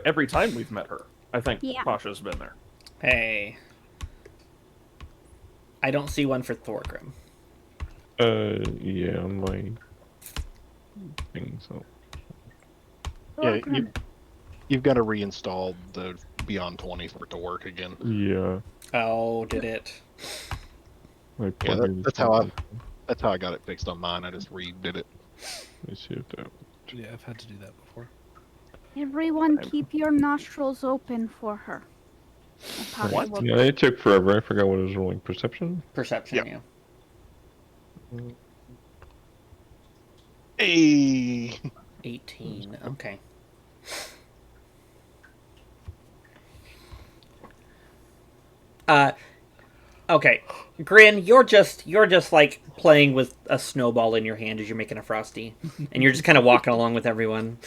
Every time we've met her. I think Yeah. Pasha's been there. Hey, I don't see one for Thorgrim. Yeah, my thing. So Yeah, Thorgrim. you've got to reinstall the Beyond 20 for it to work again. yeah, Oh, did it? my Yeah, plugin that's how That's how I got it fixed on mine. I just redid it. Let me see if that. Yeah, I've had to do that before. Everyone keep your nostrils open for her. What? Possible. Yeah, it took forever. I forgot what I was rolling. Perception. Perception, Yep. yeah. Hey. 18. Okay. Okay. Grin, you're just like playing with a snowball in your hand as you're making a frosty, and you're just kind of walking along with everyone.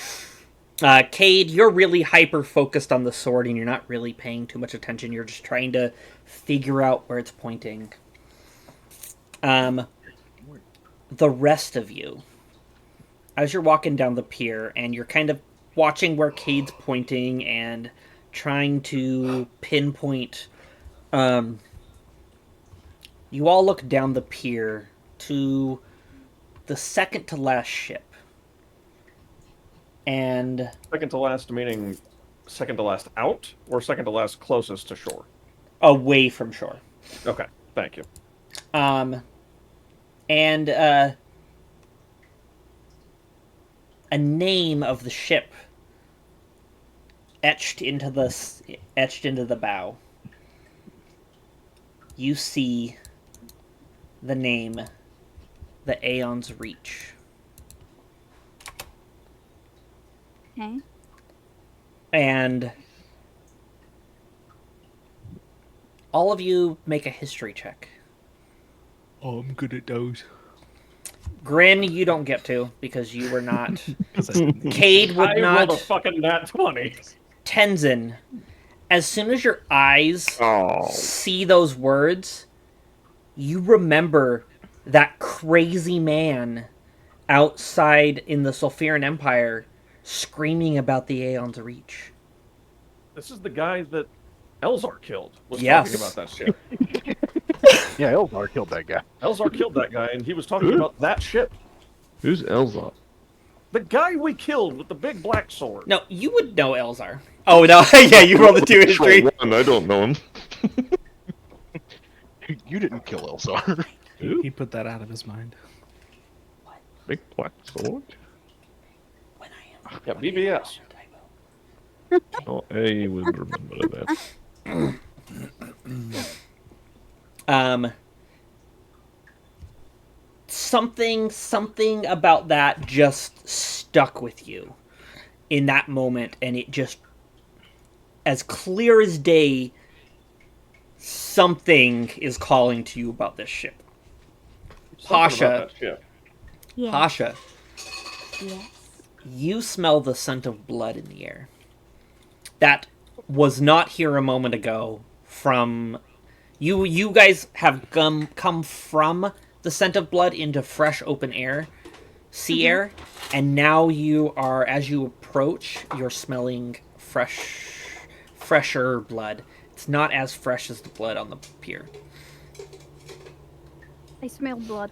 Cade, you're really hyper focused on the sword, and you're not really paying too much attention. You're just trying to figure out where it's pointing. The rest of you, as you're walking down the pier, and you're kind of watching where Cade's pointing and trying to pinpoint. You all look down the pier to the second to last ship. And Second to last meaning second to last out, or second to last closest to shore? away from shore. Okay, thank you. And a name of the ship etched into the bow. You see the name, the Aeon's Reach. Okay. And all of you make a history check. Oh, I'm good at those. Grin, you don't get to because you were not. 'Cause I didn't- Cade would I not. rolled a fucking nat 20. Tenzin, as soon as your eyes see those words, you remember that crazy man outside in the Sulfuran Empire screaming about the Aeon's Reach. This is the guy that Elzar killed. Was Yes. talking about that ship. Yeah, Elzar killed that guy. Elzar killed that guy, and he was talking about that ship. Who's Elzot? The guy we killed with the big black sword. No, you would know Elzar. Oh, no, yeah, you rolled a 2 history. One, I don't know him. You didn't kill Elzar. He put that out of his mind. Big black sword. When I am. Yeah, BBS. Oh, I would remember that. Something about that just stuck with you in that moment, and it just, as clear as day, something is calling to you about this ship. Something Pasha. about that ship. Yeah. Pasha, Yes. you smell the scent of blood in the air. That was not here a moment ago. From you guys have come from the scent of blood into fresh open air, sea air, and now you are, as you approach, you're smelling fresher blood. It's not as fresh as the blood on the pier. I smell blood.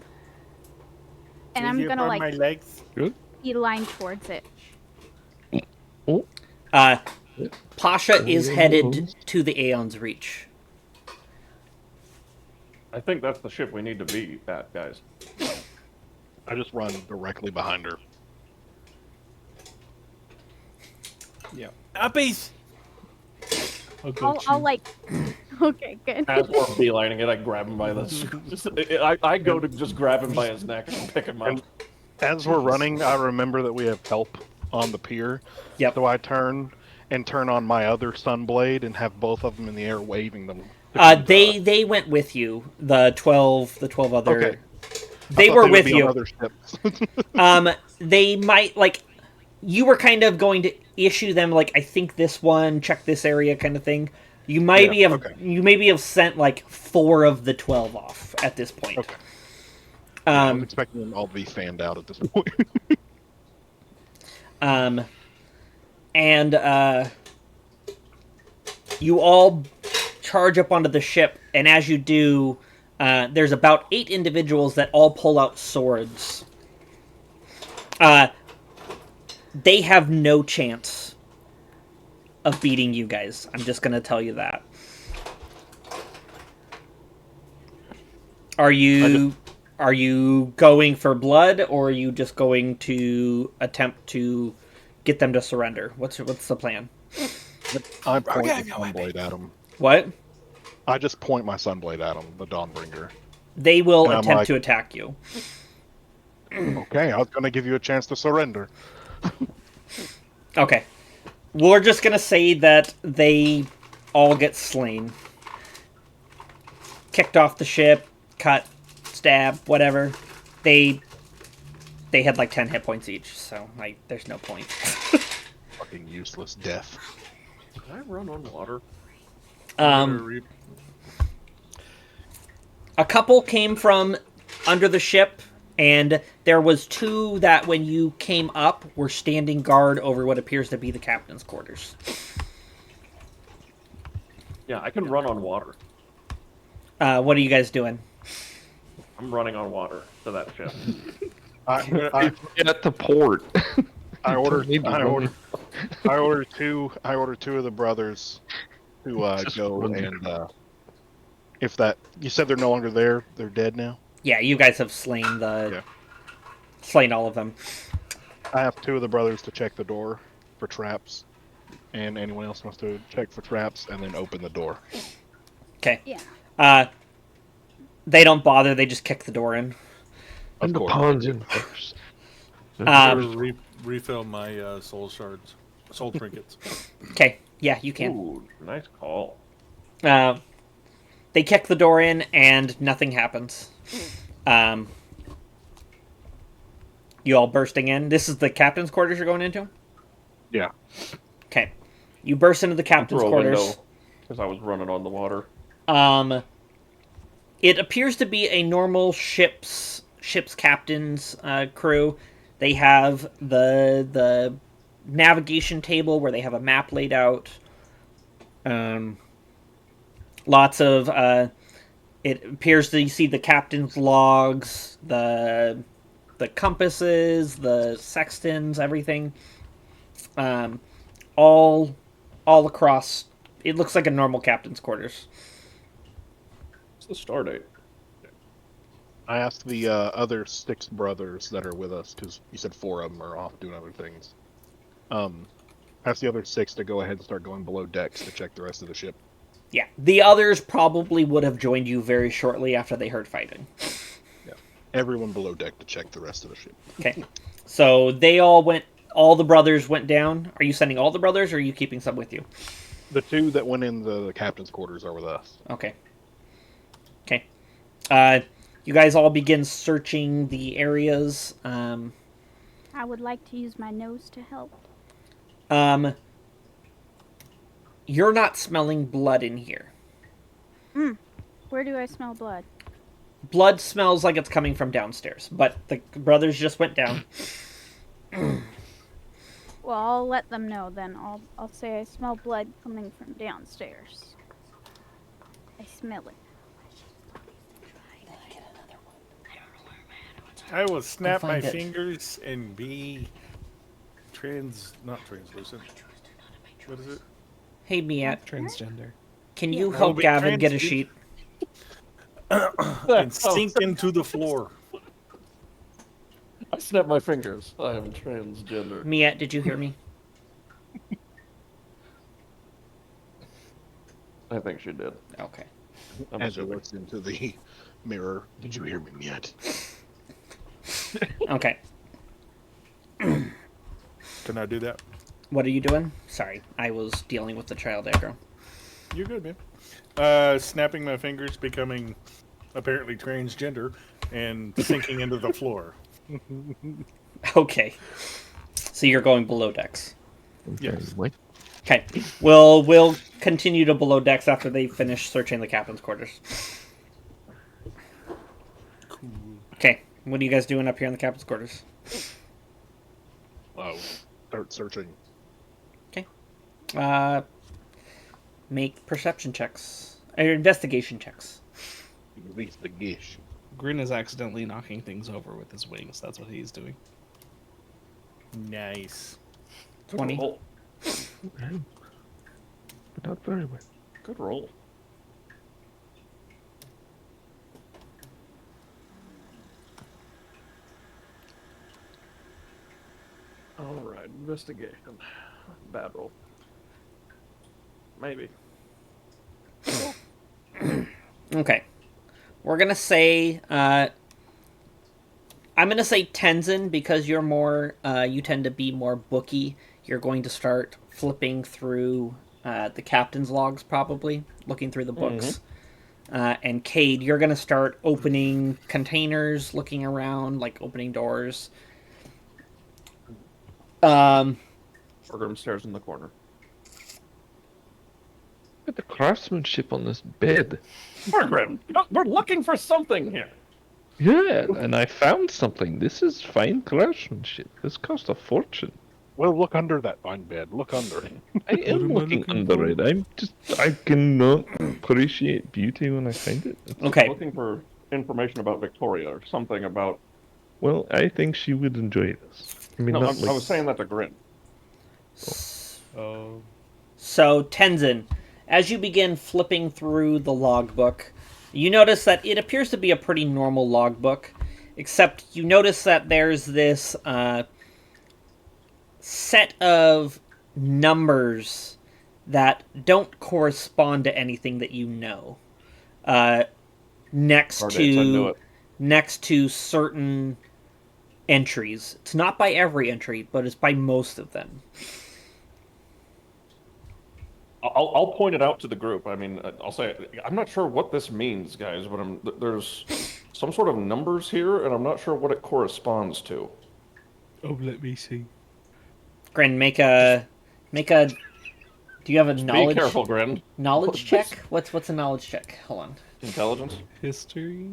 And Will I'm you gonna burn my like legs. Good. beeline towards it. Oh, Pasha is headed to the Aeon's Reach. I think that's the ship we need to be at, guys. I just run directly behind her. Yeah. Uppies! I'll like. Okay, good. As we're beelining it, I grab him by the. I go to just grab him by his neck and pick him up. And as we're running, I remember that we have help on the pier. Yep. So I turn on my other sunblade and have both of them in the air waving them. They went with you. The 12 other. Okay. They I thought were would with be you. on other ships. They might like. You were kind of going to issue them like, I think this one, check this area, kind of thing. You maybe have sent like 4 of the 12 off at this point. Okay. I was expecting them all to be fanned out at this point. And you all charge up onto the ship, and as you do, there's about 8 individuals that all pull out swords. They have no chance of beating you guys. I'm just gonna tell you that. Are you going for blood, or are you just going to attempt to get them to surrender? What's the plan? I point the sunblade at them. What? I just point my sunblade at them, the Dawnbringer. They will And I'm attempt like, to attack you. Okay, I was going to give you a chance to surrender. Okay. We're just gonna say that they all get slain. Kicked off the ship, cut, stab, whatever. They had like 10 hit points each, so like there's no point. Fucking useless death. Can I run on water? A couple came from under the ship, and there was 2 that when you came up were standing guard over what appears to be the captain's quarters. Yeah, I can run on water. What are you guys doing? I'm running on water to that ship. I At the port. I ordered two of the brothers to go and if that you said they're no longer there, they're dead now. Yeah, you guys have slain slain all of them. I have 2 of the brothers to check the door for traps, and anyone else wants to check for traps and then open the door. Okay. Yeah. They don't bother. They just kick the door in. And the pawns in first. Refill my soul trinkets. Okay. Yeah, you can. Ooh, nice call. They kick the door in, and nothing happens. You all bursting in. This is the captain's quarters you're going into? Yeah. Okay. You burst into the captain's quarters. Because I was running on the water. It appears to be a normal ship's captain's crew. They have the navigation table where they have a map laid out. Lots of it appears that you see the captain's logs, the compasses, the sextants, everything. All across. It looks like a normal captain's quarters. What's the star date? I asked the other 6 brothers that are with us, because you said 4 of them are off doing other things. I asked the other 6 to go ahead and start going below decks to check the rest of the ship. Yeah, the others probably would have joined you very shortly after they heard fighting. Yeah, everyone below deck to check the rest of the ship. Okay, so they all went. All the brothers went down. Are you sending all the brothers, or are you keeping some with you? The 2 that went in the captain's quarters are with us. Okay. Okay. You guys all begin searching the areas. I would like to use my nose to help. You're not smelling blood in here. Where do I smell blood? Blood smells like it's coming from downstairs, but the brothers just went down. Well, I'll let them know then. I'll say I smell blood coming from downstairs. I smell it. I will snap my find it. fingers and be not translucent. What is it? Hey, Miat, Transgender. can you Yeah. help Oh, Gavin get a trans- sheet? And sink into the floor. I snap my fingers. I am transgender. Miat, did you hear me? I think she did. Okay. I'm As he assuming. looks into the mirror, did you hear me yet? Okay. Can I do that? What are you doing? Sorry, I was dealing with the child aggro. You're good, man. Snapping my fingers, becoming apparently transgender, and sinking into the floor. Okay. So you're going below decks. Okay, Yes. what? Okay. We'll continue to below decks after they finish searching the captain's quarters. Cool. Okay. What are you guys doing up here in the captain's quarters? Oh, start searching. Make perception checks. Or investigation checks. Release the gish. Grin is accidentally knocking things over with his wings. That's what he's doing. Nice. 20. Good roll. But not very well. Good roll. All right, investigation. Bad roll. Maybe. Okay. We're gonna say I'm gonna say Tenzin because you're more you tend to be more booky. You're going to start flipping through the captain's logs, probably looking through the books. And Cade, you're gonna start opening containers, looking around, like opening doors. Orgrim stares in the corner. Look at the craftsmanship on this bed. Orgrim, we're looking for something here. Yeah, and I found something. This is fine craftsmanship. This cost a fortune. Well, look under that fine bed. Look under. I am am I looking looking under for? it. I cannot appreciate beauty when I find it. Okay. Looking for information about Victoria or something about. Well, I think she would enjoy this. I mean, No, not I like was saying that to Grin. Oh. So, Tenzin, as you begin flipping through the logbook, you notice that it appears to be a pretty normal logbook, except you notice that there's this set of numbers that don't correspond to anything that you know. Next Bardates, I knew to it. next to certain entries. It's not by every entry, but it's by most of them. I'll point it out to the group. I mean, I'll say I'm not sure what this means, guys, but there's some sort of numbers here, and I'm not sure what it corresponds to. Oh, let me see. Grin, make a. Do you have a knowledge Be careful, Grin. knowledge check? What's a knowledge check? Hold Intelligence. History.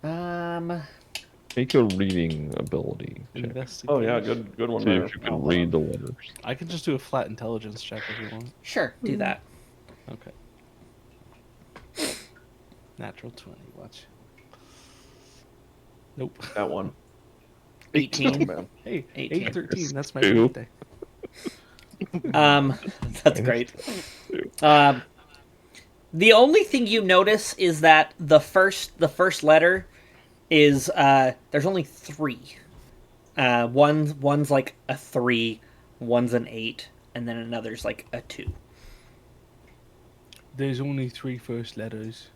on. make a reading ability check. Investigation. Oh yeah, good one See there. if you can read the letters. I can just do a flat intelligence check if you want. Sure, do that. Okay. Natural 20. Watch. Nope. That one. 18. Man. Hey, 18. 813. That's my Ew. birthday. That's great. The only thing you notice is that the first letter is there's only 3. One's like a 3, one's an 8, and then another's like a 2. There's only 3 first letters.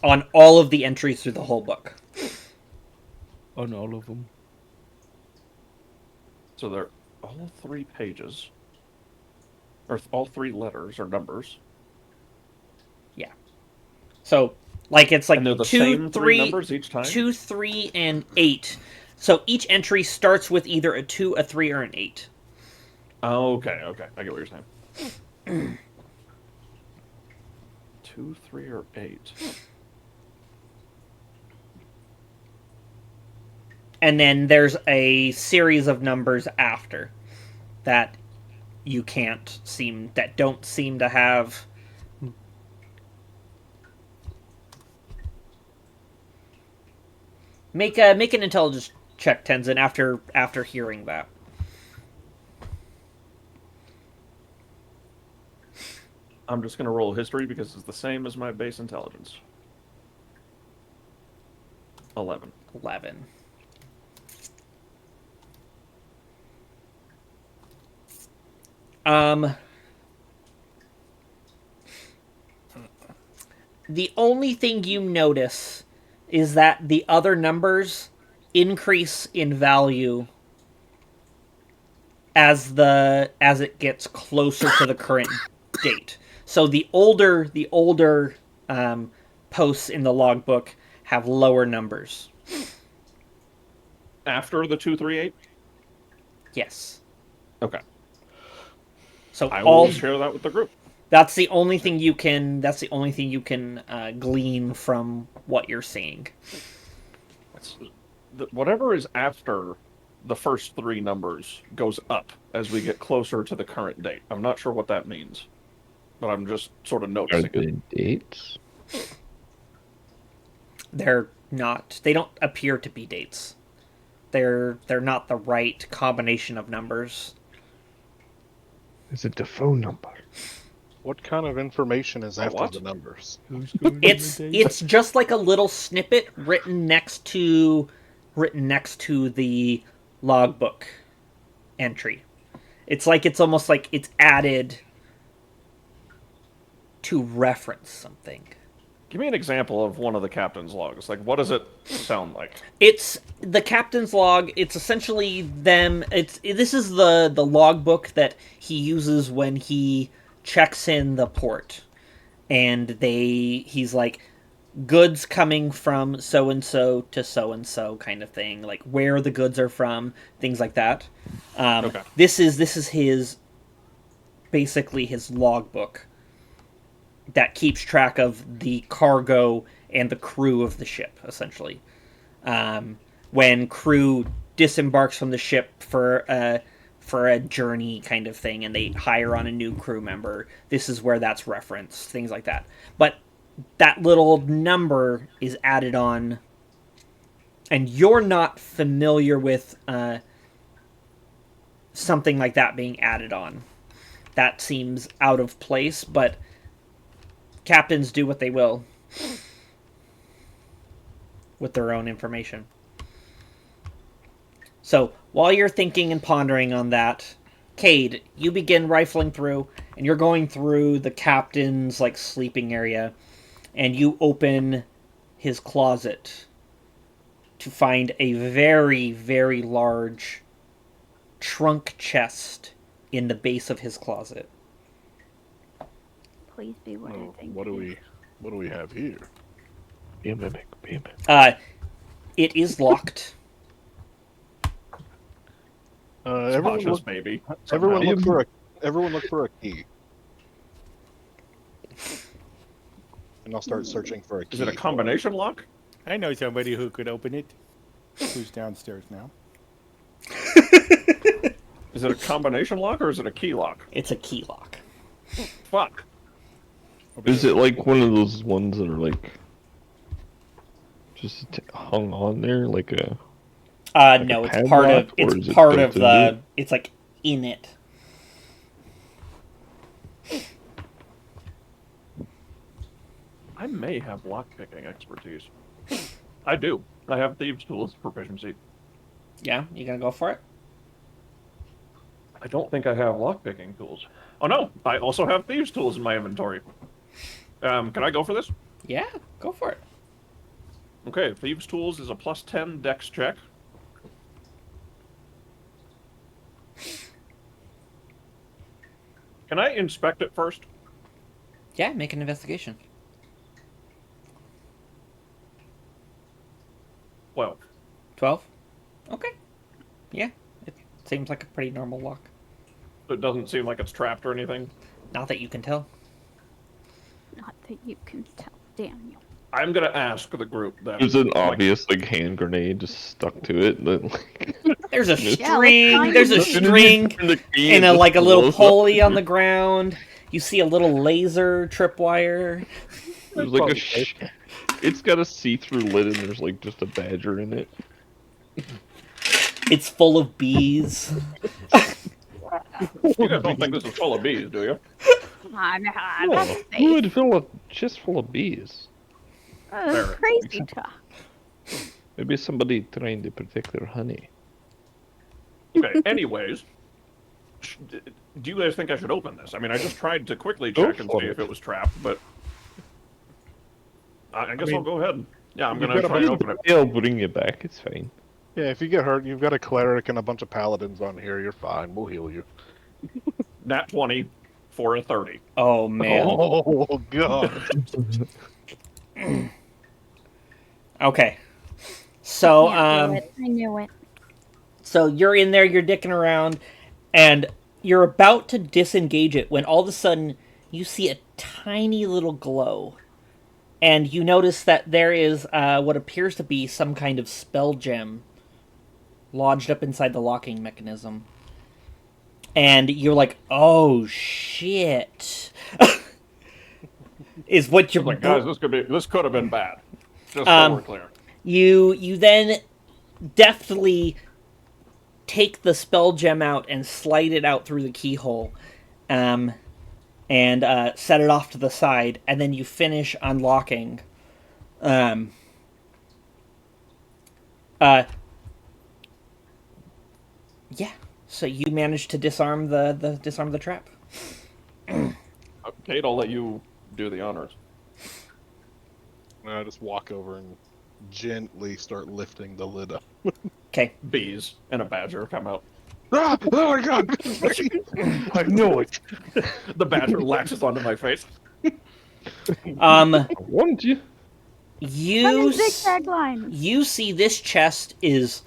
On all of the entries through the whole book. On all of them. So they're all 3 pages, or all 3 letters or numbers. So like it's like And they're the 2, same 3 3, numbers each time. 2, 3, and 8. So each entry starts with either a 2, a 3, or an 8. Oh, okay. I get what you're saying. 2, 3, or 8. And then there's a series of numbers after that don't seem to have make an intelligence check, Tenzin, after hearing that. I'm just gonna roll history because it's the same as my base intelligence. 11. 11. The only thing you notice is that the other numbers increase in value as it gets closer to the current date. So the older posts in the logbook have lower numbers. After the 238? Yes. Okay. So I all will share that with the group. that's the only thing you can glean from what you're seeing. Whatever is after the first 3 numbers goes up as we get closer to the current date. I'm not sure what that means, but I'm just sort of Are noticing it. the dates? They're not. They don't appear to be dates. They're not the right combination of numbers. Is it the phone number? What kind of information is after what? the numbers? It's just like a little snippet written next to the logbook entry. It's almost like it's added to reference something. Give me an example of one of the captain's logs. Like, what does it sound like? It's the captain's log. It's essentially them. This is the logbook that he uses when he checks in the port, and he's like, goods coming from so and so to so and so kind of thing, like where the goods are from, things like that. Okay. This is his basically his logbook that keeps track of the cargo and the crew of the ship, essentially. When crew disembarks from the ship for a journey kind of thing, and they hire on a new crew member, this is where that's referenced, things like that. But that little number is added on, and you're not familiar with something like that being added on. That seems out of place, but captains do what they will with their own information. So, while you're thinking and pondering on that, Cade, you begin rifling through, and you're going through the captain's sleeping area, and you open his closet to find a very, very large trunk chest in the base of his closet. Please be what I think. What do we have here? Be a mimic. Be a mimic. It is locked. Everyone Cautious, look, maybe. everyone Somehow. look for a key. And I'll start searching for a key. Is it a combination lock? I know somebody who could open it. Who's downstairs now? Is it a combination lock or is it a key lock? It's a key lock. Fuck. Is it like one of those ones that are just hung on there like a? No, a it's part of padlock, or is it part built of into the. it? It's in it. I may have lockpicking expertise. I do. I have thieves' tools proficiency. Yeah, you gonna go for it? I don't think I have lockpicking tools. Oh no, I also have thieves' tools in my inventory. Can I go for this? Yeah, go for it. Okay, thieves' tools is a +10 dex check. Can I inspect it first? Yeah, make an investigation. 12. 12? Okay. Yeah, it seems like a pretty normal lock. It doesn't seem like it's trapped or anything. Not that you can tell. Not that you can tell, Daniel. I'm gonna ask the group then. There's an obvious hand grenade just stuck to it. There's a Yeah, string. let's There's a find string and a little pulley on the ground. You see a little laser tripwire. There's like it's got a see-through lid and there's just a badger in it. It's full of bees. You guys don't think this is full of bees, do you? No, That's who safe. would fill a chest full of bees? Fair. Crazy talk. Maybe somebody trying to protect their honey. Okay. Anyways, do you guys think I should open this? I mean, I just tried to quickly Go check and for see it. if it was trapped, but I guess mean, I'll go ahead. Yeah, I'm you've gonna got a try and bunch open it. They'll bring you back. It's fine. Yeah, if you get hurt, you've got a cleric and a bunch of paladins on here. You're fine. We'll heal you. Nat 20 for a 30. Oh man. Oh god. Okay. So Can't do it. I knew it. so you're in there, you're dicking around, and you're about to disengage it when all of a sudden you see a tiny little glow. And you notice that there is what appears to be some kind of spell gem lodged up inside the locking mechanism. And you're like, oh shit. Is what you're Like, guys, this could have been bad. Just so we're clear. You then deftly take the spell gem out and slide it out through the keyhole, and set it off to the side, and then you finish unlocking. Yeah. So you managed to disarm the trap. Kate, I'll let you do the honors. And I just walk over and gently start lifting the lid up. Okay. Bees and a badger come out. Ah! Oh my god! I knew it. The badger latches onto my face. I warned you. You Zigzag lines. you see this chest is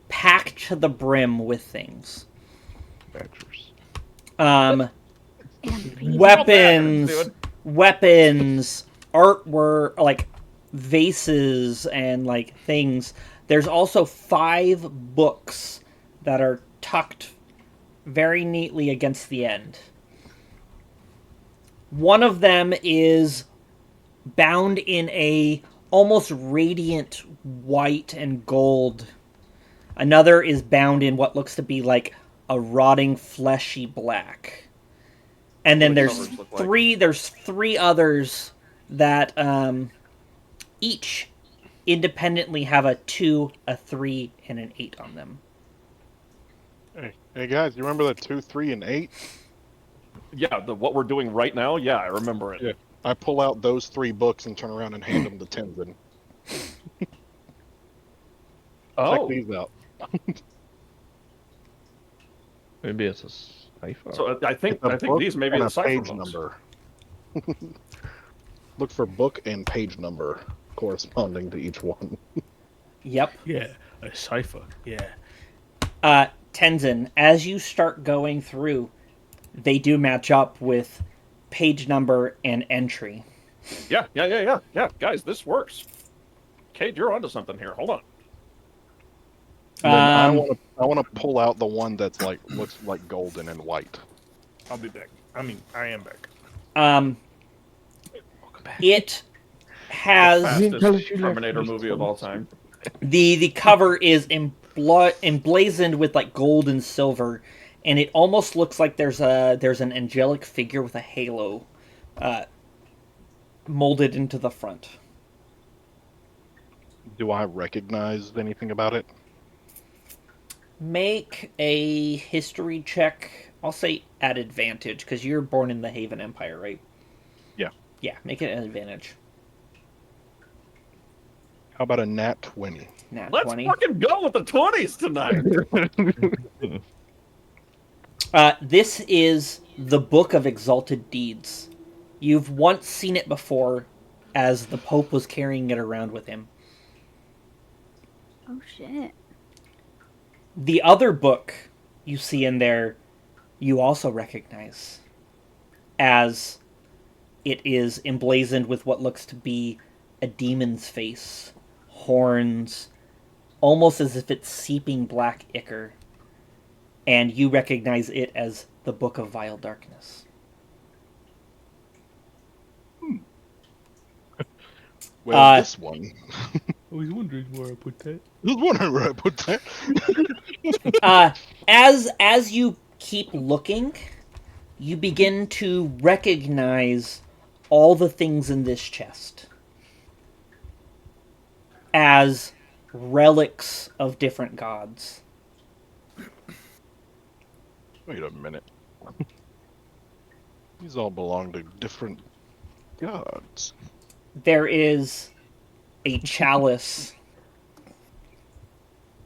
packed to the brim with things. Badgers. And people. Weapons, Badgers, dude. weapons, artwork, like vases and like things. There's also 5 books that are tucked very neatly against the end. One of them is bound in a almost radiant white and gold. Another is bound in what looks to be like a rotting fleshy black. And then What do the there's covers look like? three others that each independently have a 2, a 3, and an 8 on them. Hey guys, you remember that 2, 3, and 8? Yeah, what we're doing right now. Yeah, I remember it. Yeah. I pull out those 3 books and turn around and hand them to Tenzin. Oh, Check these out. Maybe it's a cipher. so I think It's a book these may be and the a cipher page books. number. Look for book and page number corresponding to each one. Yep. Yeah, a cipher. Yeah. Tenzin, as you start going through, they do match up with page number and entry. Yeah. Guys, this works. Kate, you're onto something here. Hold on. Then I Um, want to pull out the one that's like looks like golden and white. I'll be back. I am back. Um, Welcome back. it has Fastest Terminator movie of all time. the cover is emblazoned with like gold and silver, and it almost looks like there's an angelic figure with a halo, molded into the front. Do I recognize anything about it? Make a history check. I'll say at advantage because you're born in the Haven Empire, right? Yeah. Yeah, make it an advantage. How about a nat 20? Nat Let's 20. fucking go with the 20s tonight. This is the Book of Exalted Deeds. You've once seen it before, as the Pope was carrying it around with him. Oh shit. The other book you see in there, you also recognize, as it is emblazoned with what looks to be a demon's face, horns, almost as if it's seeping black ichor, and you recognize it as the Book of Vile Darkness. Well, this one. I was wondering where I put that. I was wondering where I put that. As you keep looking, you begin to recognize all the things in this chest as relics of different gods. Wait a minute. These all belong to different gods. There is a chalice.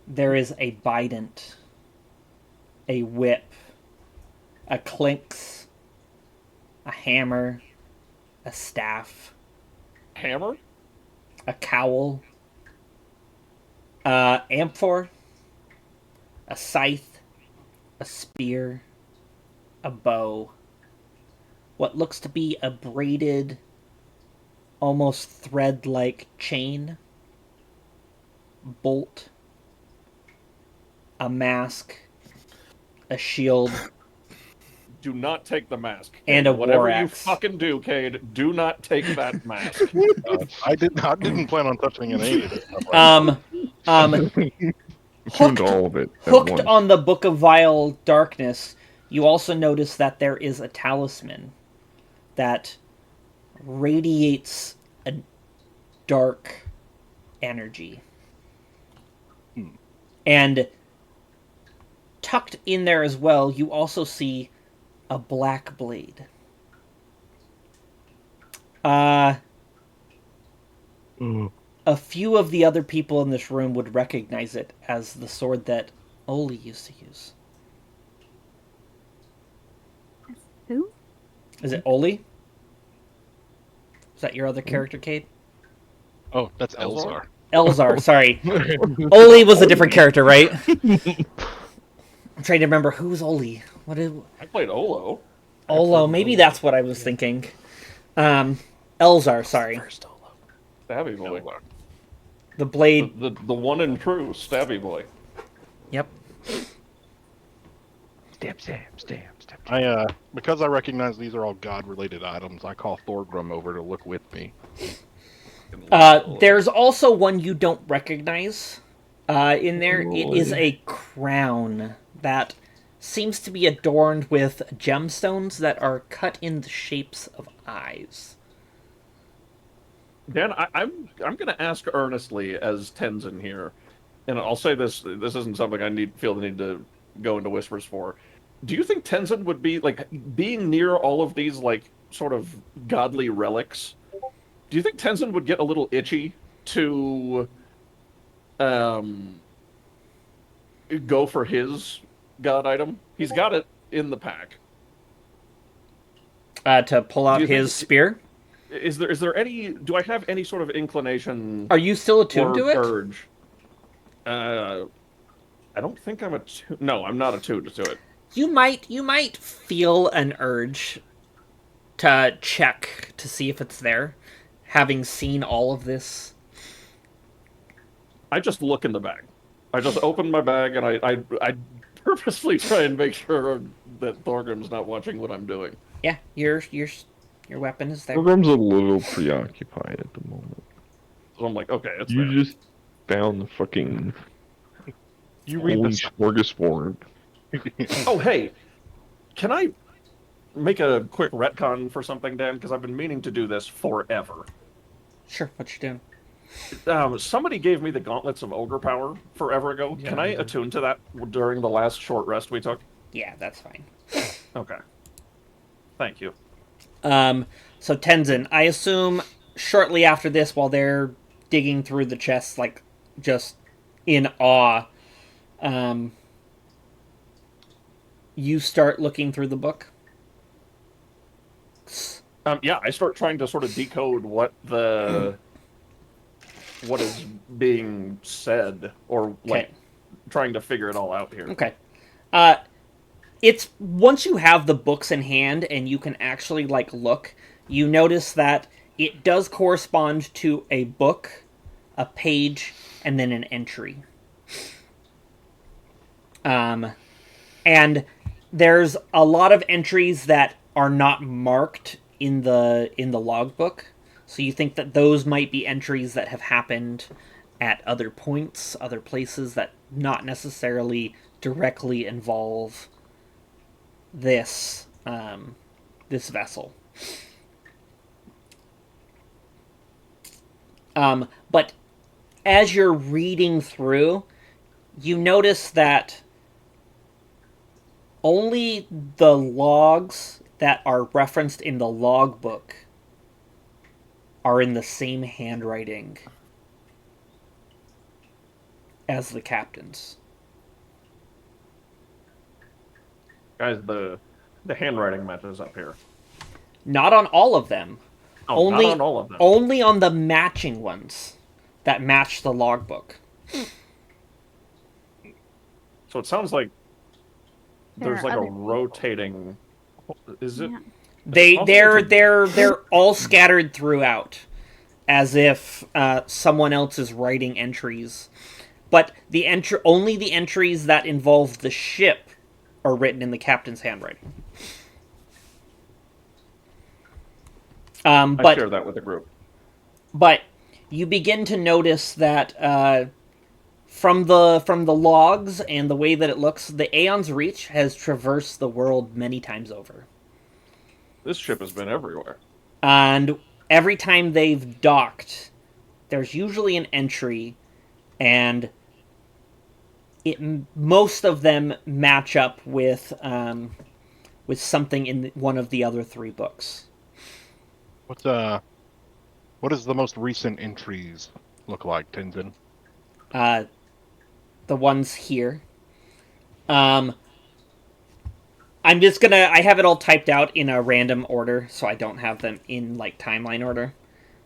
There is a bident, a whip, a clinks, a hammer, a staff, Hammer? a cowl, amphor, a scythe, a spear, a bow, what looks to be a braided, almost thread-like chain, bolt, a mask, a shield, Do not take the mask. and Cade. a Whatever war you axe. fucking do, Cade, do not take that mask. I didn't plan on touching any of this stuff. Tuned Hooked, all of it at hooked once. on the Book of Vile Darkness, you also notice that there is a talisman that radiates a dark energy. And tucked in there as well, you also see a black blade. A few of the other people in this room would recognize it as the sword that Oli used to use. Who? Is it Oli? Is that your other character, Cade? Oh, that's Elzar? Elzar. Elzar, sorry. Oli was a different character, right? I'm trying to remember who's Oli. What is I played Olo. Olo? Maybe that's what I was thinking. Elzar, sorry. Stabby boy. The blade. The one and true Stabby boy. Yep. I because I recognize these are all god-related items, I call Thorgrim over to look with me. There's also one you don't recognize in there. It is a crown that seems to be adorned with gemstones that are cut in the shapes of eyes. Dan, I'm going to ask earnestly as Tenzin here, and I'll say this: this isn't something I feel the need to go into whispers for. Do you think Tenzin would be like being near all of these like sort of godly relics? Do you think Tenzin would get a little itchy to go for his god item? He's got it in the pack. To pull out Do you think- his spear. Is there any? Do I have any sort of inclination? Are you still attuned or to it? urge? I don't think I'm attuned. No, I'm not attuned to it. You might feel an urge to check to see if it's there, having seen all of this. I just look in the bag. I just open my bag and I purposely try and make sure that Thorgrim's not watching what I'm doing. Yeah, your weapon is there. Program's a little preoccupied at the moment. So I'm like, okay, it's You there. just found the fucking You read holy this. smorgasbord. Oh, hey, can I make a quick retcon for something, Dan? Because I've been meaning to do this forever. Sure, what you doing? Somebody gave me the Gauntlets of Ogre Power forever ago. Yeah, Can I I did. attune to that during the last short rest we took? Yeah, that's fine. Okay. Thank you. So Tenzin, I assume shortly after this, while they're digging through the chests, like, just in awe, you start looking through the book? Yeah, I start trying to sort of decode what is being said, or like Okay. trying to figure it all out here. Okay. It's once you have the books in hand and you can actually like look, you notice that it does correspond to a book, a page, and then an entry. And there's a lot of entries that are not marked in the logbook, so you think that those might be entries that have happened at other points, other places that not necessarily directly involve this this vessel. But as you're reading through, you notice that only the logs that are referenced in the logbook are in the same handwriting as the captain's. Guys, the handwriting matches up here. Not on all of them. Oh, Only, not on all of them. only on the matching ones that match the logbook. So it sounds like There there's are like a other people. rotating. Is it? Yeah. They're all scattered throughout, as if someone else is writing entries. But only the entries that involve the ship are written in the captain's handwriting. I But share that with the group. but you begin to notice that from the logs and the way that it looks, the Aeon's Reach has traversed the world many times over. This ship has been everywhere. And every time they've docked, there's usually an entry, and most of them match up with something in one of the other three books. What does the most recent entries look like, Tenzin? The ones here. I'm just gonna. I have it all typed out in a random order, so I don't have them in like timeline order.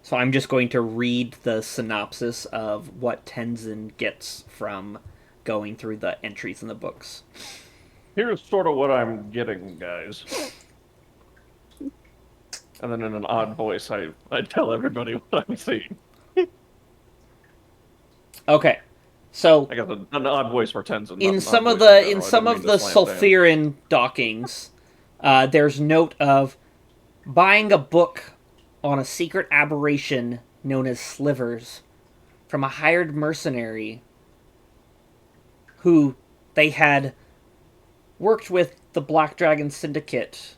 So I'm just going to read the synopsis of what Tenzin gets from going through the entries in the books. Here's sort of what I'm getting, guys. And then in an odd voice, I tell everybody what I'm seeing. Okay, so I got an odd voice for Tenzin. in not some an of odd voice the general. in I some didn't of mean the to slam Dan. Sulfuran dockings, there's note of buying a book on a secret aberration known as Slivers from a hired mercenary who they had worked with the Black Dragon Syndicate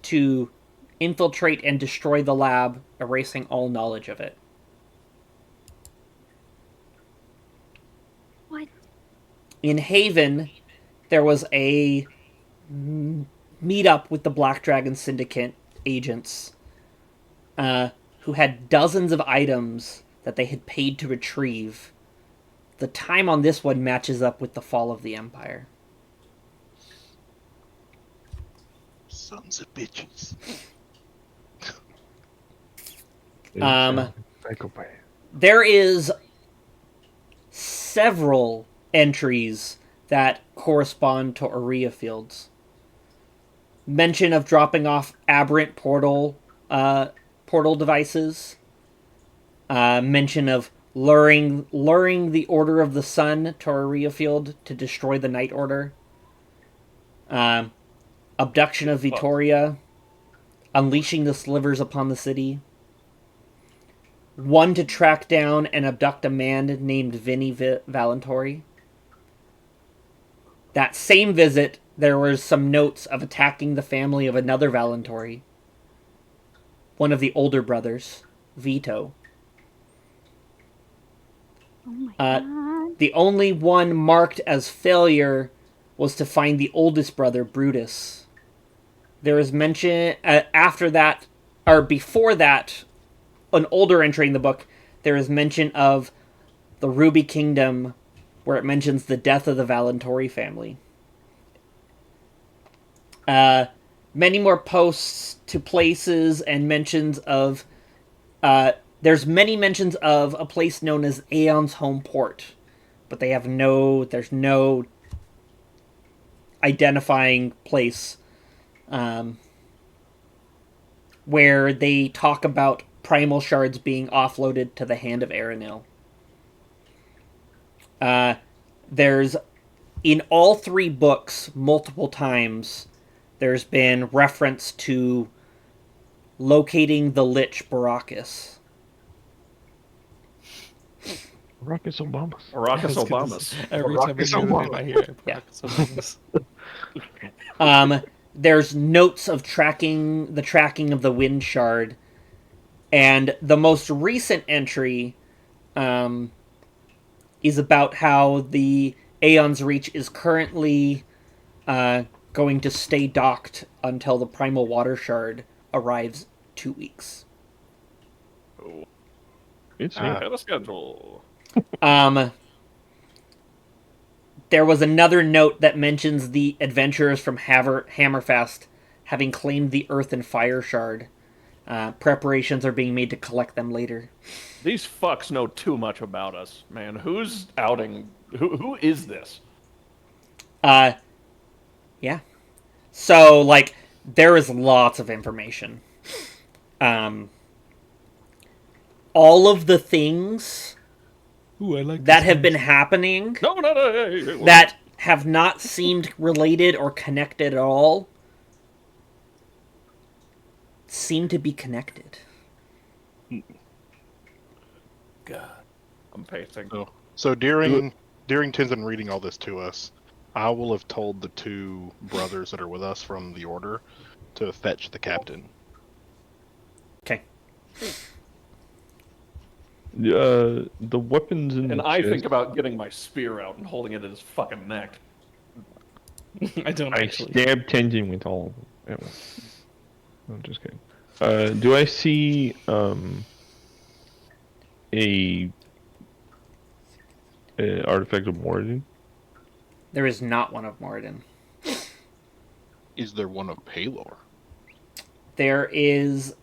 to infiltrate and destroy the lab, erasing all knowledge of it. What? In Haven, there was a meetup with the Black Dragon Syndicate agents who had dozens of items that they had paid to retrieve. The time on this one matches up with the fall of the Empire. Sons of bitches. There is several entries that correspond to Aurea Fields. Mention of dropping off aberrant portal devices. Mention of luring the Order of the Sun to Aurea Field to destroy the Night Order. Abduction of Vittoria. Unleashing the Slivers upon the city. One to track down and abduct a man named Vinny Valentori. That same visit, there were some notes of attacking the family of another Valentori. One of the older brothers, Vito. Oh my god. The only one marked as failure was to find the oldest brother, Brutus. There is mention after that, or before that, an older entry in the book, there is mention of the Ruby Kingdom, where it mentions the death of the Valentori family. Many more posts to places and mentions of... there's many mentions of a place known as Aeon's home port, but they have there's no identifying place where they talk about primal shards being offloaded to the hand of Aranil. There's, in all three books, multiple times, there's been reference to locating the Lich Baracus. Baracus Obama. Baracus I was gonna Obamas. Every time I Baracus hear the name, Obama. I hear it. Yeah. Baracus Obamas. there's notes of the tracking of the wind shard, and the most recent entry is about how the Aeon's Reach is currently going to stay docked until the Primal Water Shard arrives 2 weeks. Oh, It's Ah. ahead of schedule. There was another note that mentions the adventurers from Hammerfest having claimed the Earth and Fire Shard. Preparations are being made to collect them later. These fucks know too much about us, man. Who's outing? Who is this? Yeah. So, like, there is lots of information. All of the things Ooh, I like that have been happening No. Hey, that have not seemed related or connected at all seem to be connected. God, I'm pacing. So during Tenzin reading all this to us, I will have told the two brothers that are with us from the Order to fetch the captain. Okay. The weapons in And the I chest. think about getting my spear out and holding it at his fucking neck. I don't I actually. stabbed Tenzin with all of them at once. I'm just kidding. Do I see a artifact of Moradin? There is not one of Moradin. Is there one of Palor? There is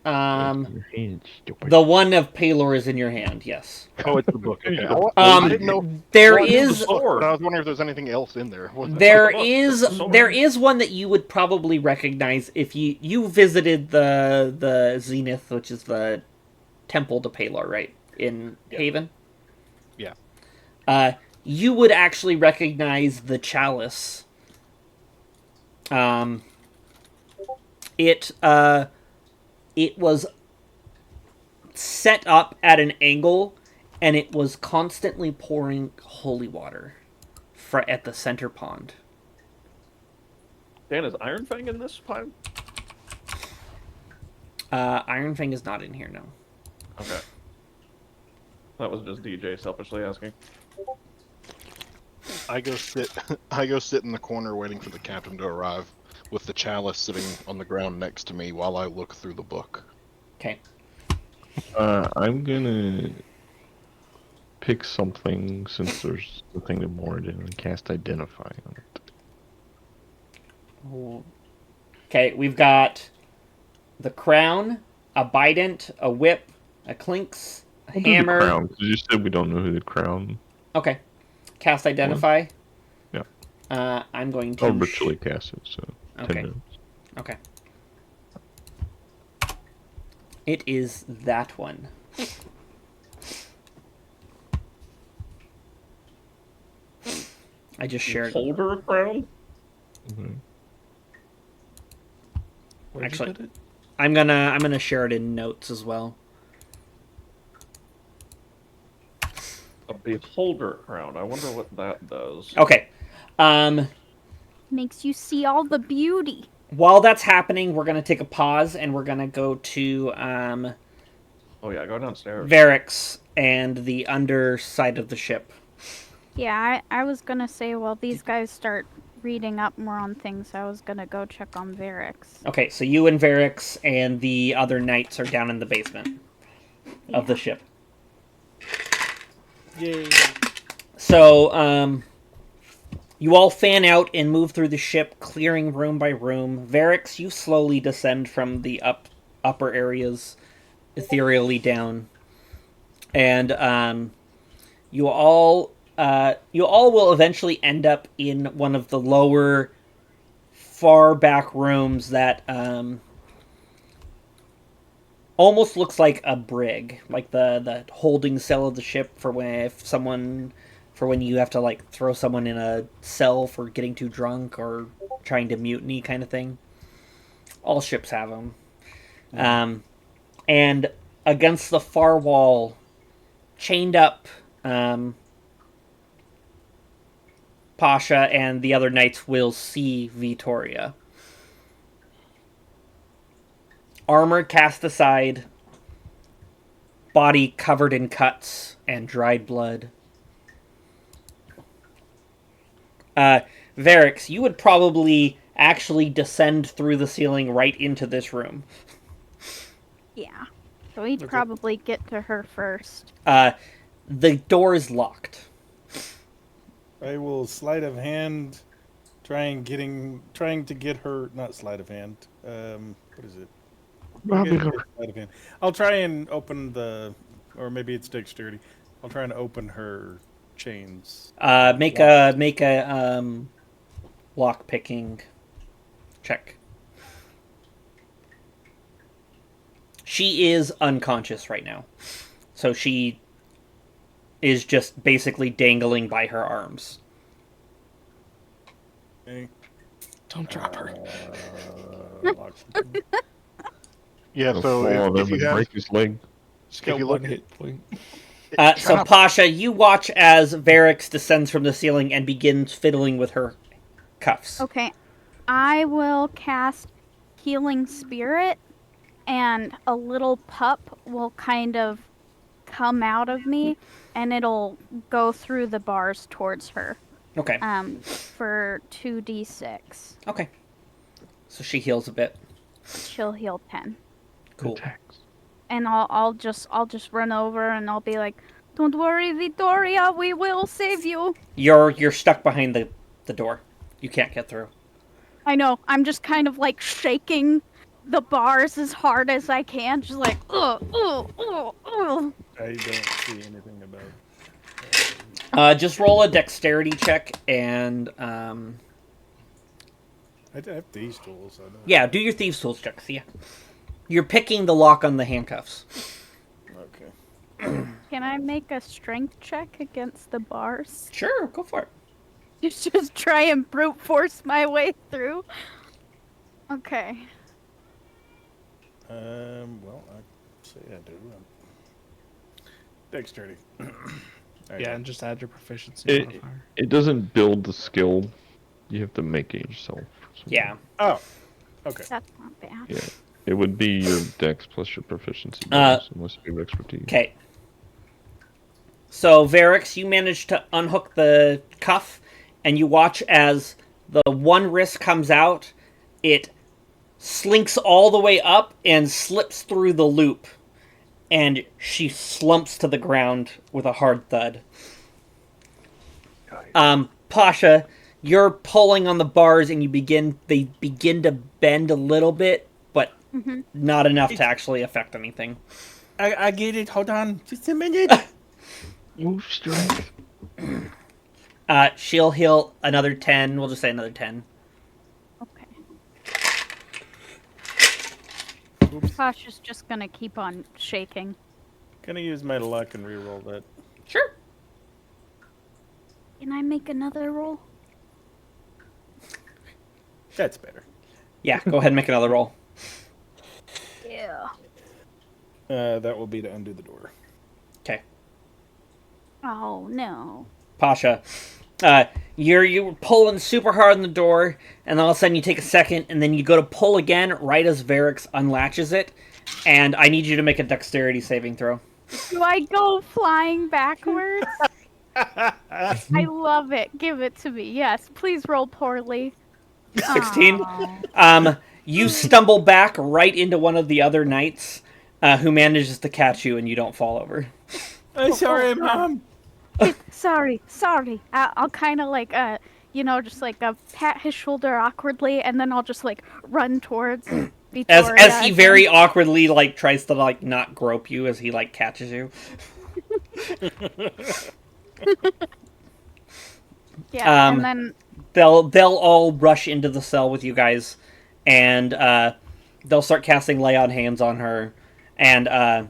Your hand, stupid. the one of Palor is in your hand, yes. Oh, it's the book. Okay. Um, I didn't know. There Well, I knew the is book, sword. but I was wondering if there's anything else in there. there Look, is it's the there sword. is one that you would probably recognize if you visited the Zenith, which is the temple to Palor, right? In Haven. Yeah. You would actually recognize the chalice. It was set up at an angle, and it was constantly pouring holy water at the center pond. Dan, is Iron Fang in this pile? Iron Fang is not in here, no. Okay. That was just DJ selfishly asking. I go sit. I go sit in the corner waiting for the captain to arrive, with the chalice sitting on the ground next to me while I look through the book. Okay. I'm gonna pick something since there's something to Moradin and cast Identify on it. Okay, we've got the crown, a bident, a whip, a clinks, a We'll do the hammer. crown, 'cause you said we don't know who the crown. Okay. Cast Identify. Yeah. I'm going to... I'll virtually cast it, so 10 Okay. minutes. Okay. It is that one. I just shared. Holder crown? Mhm. Where'd Actually- you put it? I'm gonna share it in notes as well. A beholder crown. I wonder what that does. Okay. Makes you see all the beauty. While that's happening, we're gonna take a pause and we're gonna go to Oh yeah, go downstairs. Varix and the underside of the ship. Yeah, I was gonna say while these guys start reading up more on things, I was gonna go check on Varix. Okay, so you and Varix and the other knights are down in the basement of the ship. Yay! So, you all fan out and move through the ship, clearing room by room. Varix, you slowly descend from the upper areas, ethereally down, and you all will eventually end up in one of the lower, far back rooms that almost looks like a brig, like the holding cell of the ship for when you have to like throw someone in a cell for getting too drunk or trying to mutiny kind of thing. All ships have them. And against the far wall, chained up, Pasha and the other knights will see Vittoria. armor cast aside, body covered in cuts and dried blood. Varix, you would probably actually descend through the ceiling right into this room. Yeah. So we'd probably get to her first. The door is locked. I will sleight of hand, trying to get her. Not sleight of hand. What is it? Sleight of hand. I'll try and open or maybe it's dexterity. I'll try and open her chains. Make a lock picking check. She is unconscious right now, so she is just basically dangling by her arms. Okay. Don't drop her. Yeah, The so fall of if him you and have, break his leg. Just if got you one look hit point. So Pasha, you watch as Varix descends from the ceiling and begins fiddling with her cuffs. Okay. I will cast Healing Spirit, and a little pup will kind of come out of me, and it'll go through the bars towards her. Okay. For 2d6. Okay. So she heals a bit. She'll heal 10. Cool. Attacks. And I'll just run over and I'll be like, "Don't worry, Vittoria, we will save you." You're stuck behind the door. You can't get through. I know. I'm just kind of like shaking the bars as hard as I can, just like, ugh, ugh, ugh, ugh. I don't see anything about. Just roll a dexterity check and I have these tools. I don't. yeah, do your thieves tools checks. Yeah, you're picking the lock on the handcuffs. Okay. Can I make a strength check against the bars? Sure, go for it. Just try and brute force my way through. Okay. Well, I say I do. Dexterity. Yeah, and just add your proficiency modifier. It doesn't build the skill. You have to make it yourself. So, Yeah. Oh. Okay. That's not bad. Yeah. It would be your dex plus your proficiency bonus, unless you have expertise. Okay. So Varix, you manage to unhook the cuff, and you watch as the one wrist comes out. It slinks all the way up and slips through the loop, and she slumps to the ground with a hard thud. Pasha, you're pulling on the bars, and they begin to bend a little bit, but not enough to actually affect anything. I get it. Hold on, just a minute. Move strength. She'll heal another 10. We'll just say another 10. Okay. Pasha's just gonna keep on shaking. Can I use my luck and re-roll that? Sure. Can I make another roll? That's better. Yeah, go ahead and make another roll. Yeah. That will be to undo the door. Okay. Oh no. Pasha, you're pulling super hard on the door, and all of a sudden you take a second, and then you go to pull again right as Varix unlatches it, and I need you to make a dexterity saving throw. Do I go flying backwards? I love it. Give it to me. Yes. Please roll poorly. 16. Aw. You stumble back right into one of the other knights, who manages to catch you, and you don't fall over. I'm sorry, Mom. Sorry. I'll kind of like, just like pat his shoulder awkwardly, and then I'll just like run towards Victoria. As he very awkwardly like tries to like not grope you as he like catches you. Yeah, and then They'll all rush into the cell with you guys, and they'll start casting lay on hands on her, and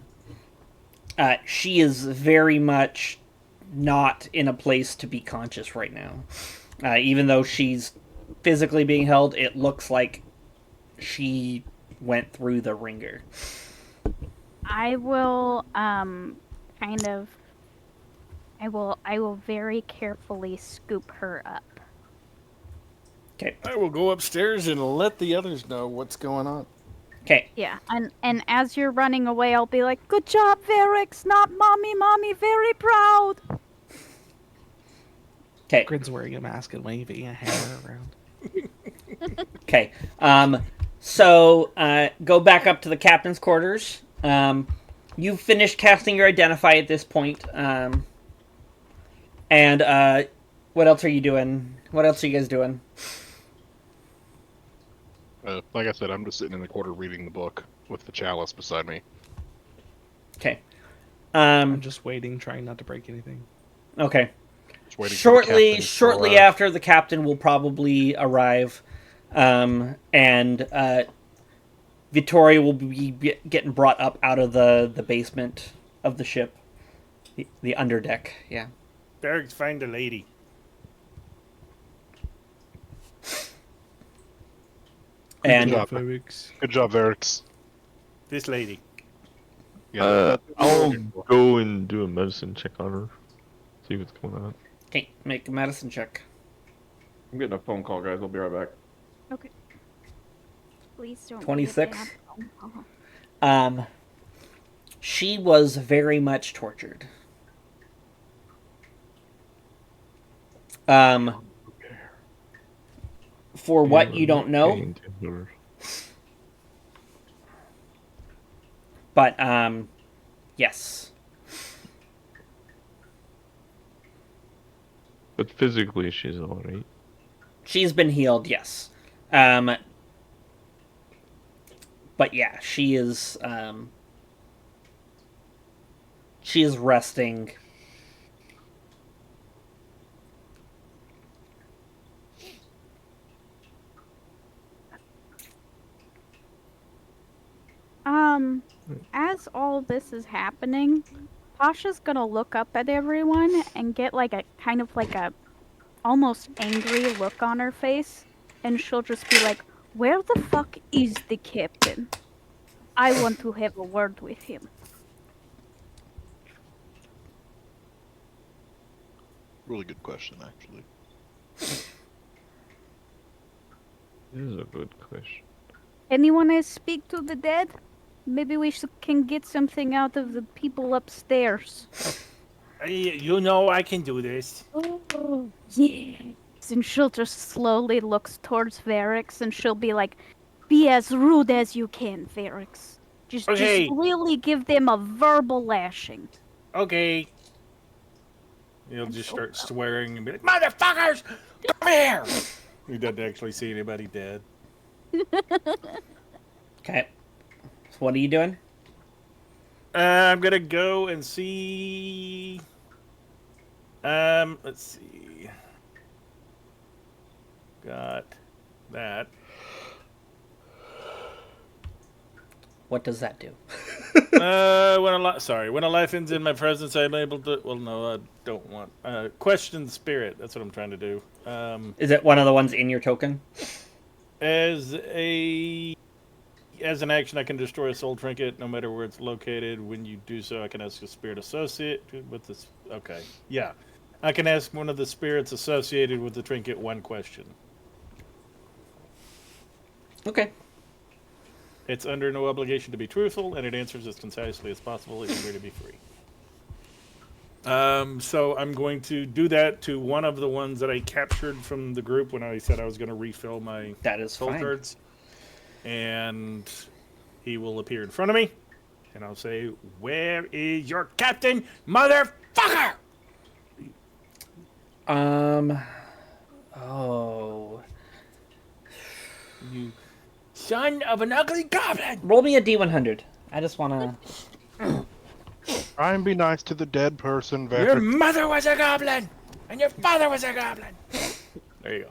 she is very much not in a place to be conscious right now. Even though she's physically being held, it looks like she went through the ringer. I will I will very carefully scoop her up. Okay. I will go upstairs and let the others know what's going on. Okay. Yeah, and as you're running away, I'll be like, "Good job, Varix, not mommy, mommy, very proud." Okay. Grin's wearing a mask and waving a hammer around. Okay. So go back up to the captain's quarters. You've finished casting your identify at this point. And what else are you doing? What else are you guys doing? Like I said, I'm just sitting in the corner reading the book with the chalice beside me. Okay. I'm just waiting, trying not to break anything. Okay. Just waiting for the Shortly, captain to shortly arrive. after the captain will probably arrive, and Vittoria will be getting brought up out of the basement of the ship, the underdeck. Yeah. Berg's find a lady. And job. Good job, Varix. This lady. Yeah, I'll go and do a medicine check on her. See what's going on. okay, make a medicine check. I'm getting a phone call, guys. I'll be right back. Okay. Please don't. 26? Uh-huh. She was very much tortured. For what you don't know, but yes. But physically, she's alright. She's been healed, yes. But yeah, she is resting. As all this is happening, Pasha's gonna look up at everyone and get like a kind of like a almost angry look on her face, and she'll just be like, "Where the fuck is the captain? I want to have a word with him." Really good question, actually. This is a good question. Anyone else speak to the dead? Maybe we can get something out of the people upstairs. You know I can do this. Oh, yes. And she'll just slowly looks towards Varix, and she'll be like, "Be as rude as you can, Varix. Just really give them a verbal lashing." Okay. He'll just start swearing and be like, "Motherfuckers, come here!" He doesn't actually see anybody dead. Okay. So what are you doing? I'm gonna go and see. Let's see. Got that. What does that do? When a life ends in my presence, I'm able to. Well, no, I don't want. Question the spirit. That's what I'm trying to do. Is it one of the ones in your token? As an action, I can destroy a soul trinket, no matter where it's located. When you do so, I can ask a spirit associate with this. Okay, yeah, I can ask one of the spirits associated with the trinket one question. Okay. It's under no obligation to be truthful, and it answers as concisely as possible in order to be free. So I'm going to do that to one of the ones that I captured from the group when I said I was going to refill my soul cards. And he will appear in front of me, and I'll say, "Where is your captain, motherfucker?" Oh. You son of an ugly goblin! Roll me a D100. I just want to... Try and be nice to the dead person, Varix. Your mother was a goblin, and your father was a goblin. There you go.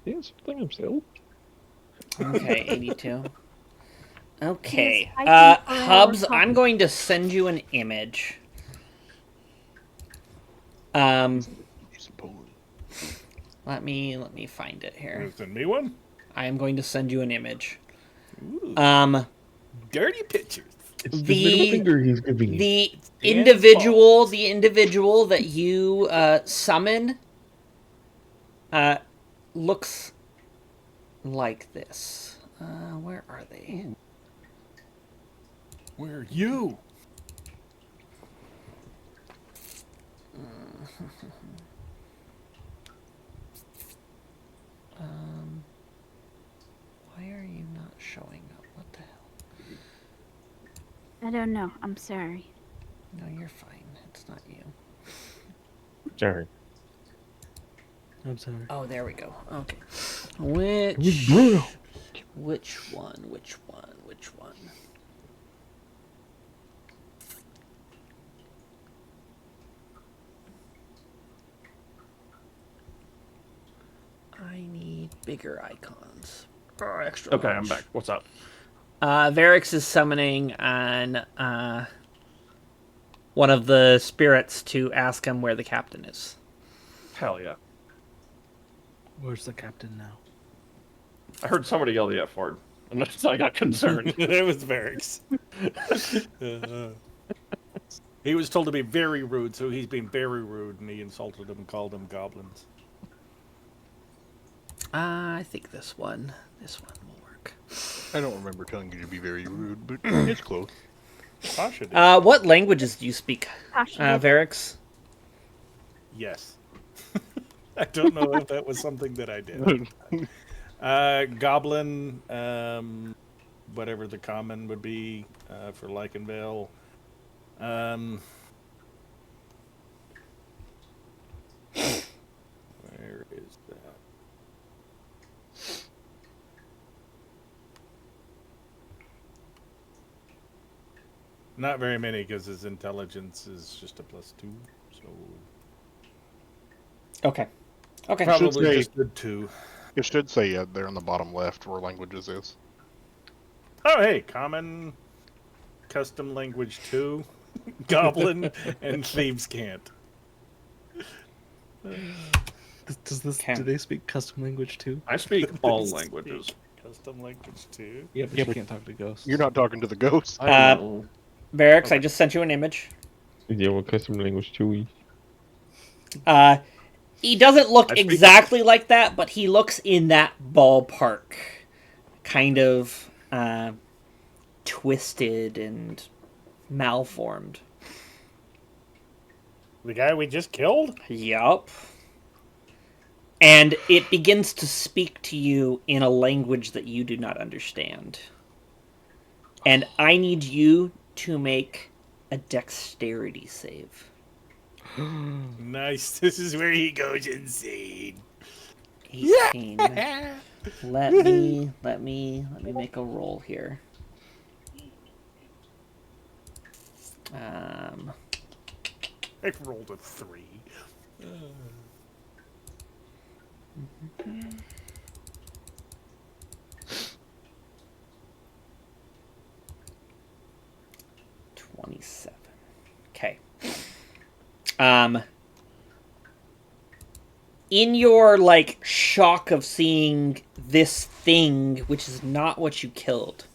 Yes, something himself. Okay, 82. Okay. Yes, I think Hubs, I'm going to send you an image. Let me find it here. Send me one. I am going to send you an image. Ooh. Dirty pictures. It's the middle finger he's giving you. The individual that you summon looks like this. Where are they? Where are you? Why are you not showing up? What the hell? I don't know. I'm sorry. No, you're fine. It's not you. Sorry. I'm sorry. Oh, there we go. Okay. It was brutal. Which one? Which one? Which one? I need bigger icons. Or extra Okay, I'm large. back. What's up? Varix is summoning on one of the spirits to ask him where the captain is. Hell yeah. Where's the captain now? I heard somebody yell the F word, and that's I got concerned. It was Varix. He was told to be very rude, so he's been very rude, and he insulted them and called them goblins. I think this one will work. I don't remember telling you to be very rude, but it's close. Sasha did. What languages do you speak, Tasha did. Varix? Yes. I don't know if that was something that I did. Goblin, whatever the common would be for Lycanvale. Where is that? Not very many, because his intelligence is just a +2. So Okay. Okay. probably say- just a 2. It should say there on the bottom left where languages is. Oh, hey, common, custom language 2, goblin, and thieves can't. Does this? Okay. Do they speak custom language too? I speak all languages. Custom language 2. Yeah, but you can't talk to ghosts. You're not talking to the ghost. I know. Varix, I just sent you an image. Yeah, what custom language do we? He doesn't look I speak- exactly like that, but he looks in that ballpark. Kind of twisted and malformed. The guy we just killed? Yup. And it begins to speak to you in a language that you do not understand. And I need you to make a dexterity save. Nice. This is where he goes insane. 18. Let me make a roll here. I rolled a 3. 27. Okay. In your shock of seeing this thing, which is not what you killed,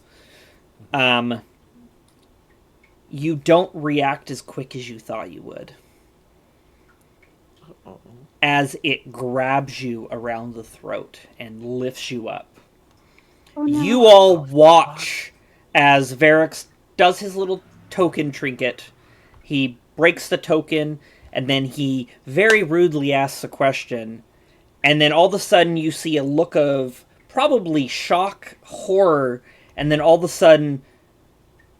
you don't react as quick as you thought you would. As it grabs you around the throat and lifts you up. Oh, no. You all watch as Varix does his little token trinket. He breaks the token, and then he very rudely asks a question. And then all of a sudden you see a look of probably shock, horror, and then all of a sudden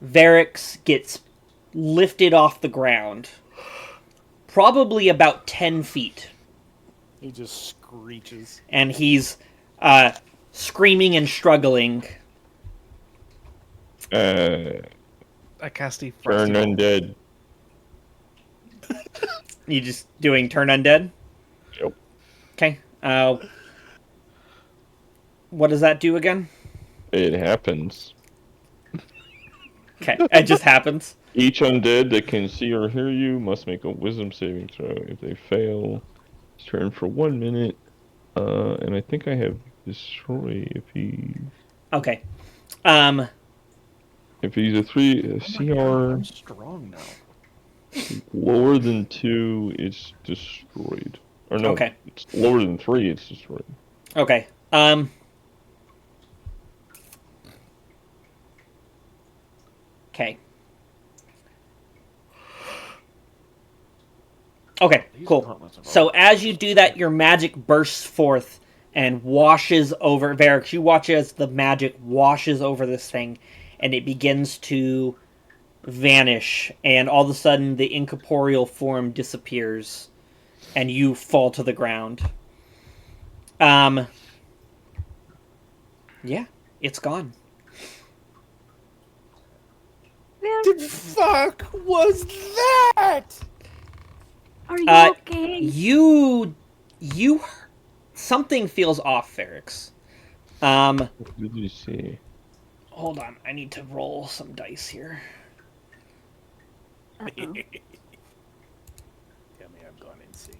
Varix gets lifted off the ground. Probably about 10 feet. He just screeches. And he's screaming and struggling. Turn I cast a undead. You just doing turn undead? Yep. Okay. What does that do again? It happens. Okay, it just happens. Each undead that can see or hear you must make a wisdom saving throw. If they fail, it's turn for 1 minute. And I think I have destroy if he Okay. if he's a CR I'm strong now. lower than 2, it's destroyed. Or no, Okay. it's lower than 3, it's destroyed. Okay. Okay. Okay, These cool. gauntlets are So all- as you do that, your magic bursts forth and washes over Varix. You watch as the magic washes over this thing, and it begins to vanish, and all of a sudden the incorporeal form disappears, and you fall to the ground. Yeah, it's gone. The fuck was that? Are you okay? You something feels off, Varix. What did you see? Hold on, I need to roll some dice here. Uh-oh. Tell me I've gone insane.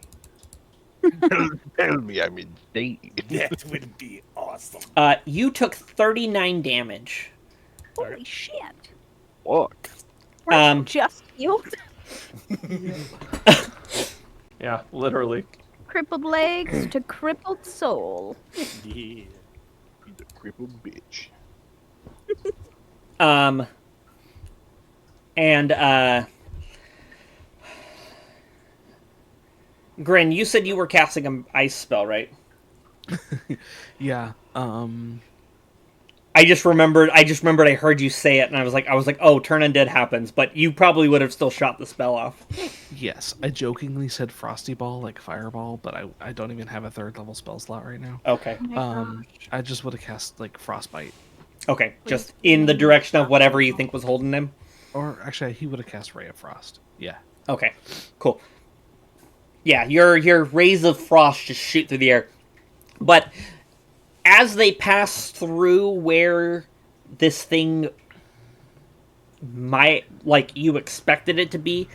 Tell me I'm insane. That would be awesome. You took 39 damage. Holy shit. Fuck. We're just healed. Yeah, literally. Crippled legs to crippled soul. Yeah. He's a crippled bitch. Grin, you said you were casting an ice spell, right? Yeah. I just remembered I heard you say it, and I was like, oh, turn undead happens, but you probably would have still shot the spell off. Yes, I jokingly said Frosty Ball, like Fireball, but I don't even have a 3rd level spell slot right now. Okay. Oh my gosh. I just would have cast like Frostbite, Okay, just in the direction of whatever you think was holding him. or actually he would have cast Ray of Frost. Yeah. Okay, cool. Yeah, your rays of frost just shoot through the air. But as they pass through where this thing might, like you expected it to be,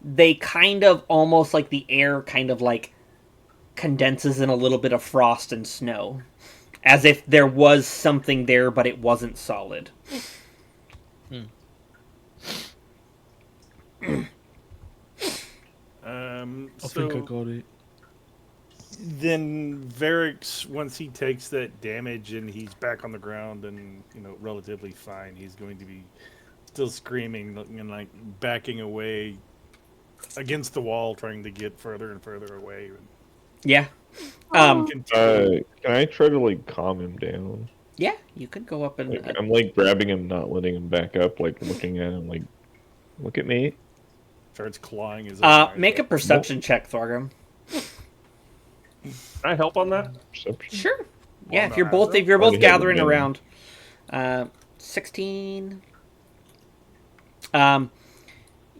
they kind of almost like the air kind of like condenses in a little bit of frost and snow. As if there was something there, but it wasn't solid. I So think I got it. then Varix, once he takes that damage and he's back on the ground and relatively fine, he's going to be still screaming and like backing away against the wall, trying to get further and further away. Yeah. Continue. Can I try to like calm him down? Yeah, you could go up and... Like, I'm like grabbing him, not letting him back up, like looking at him, like, look at me. Starts clawing his. make a perception check, Thorgrim. Can I help on that? Perception. Sure. Yeah, no, if you're both Already gathering haven't around. 16. Nat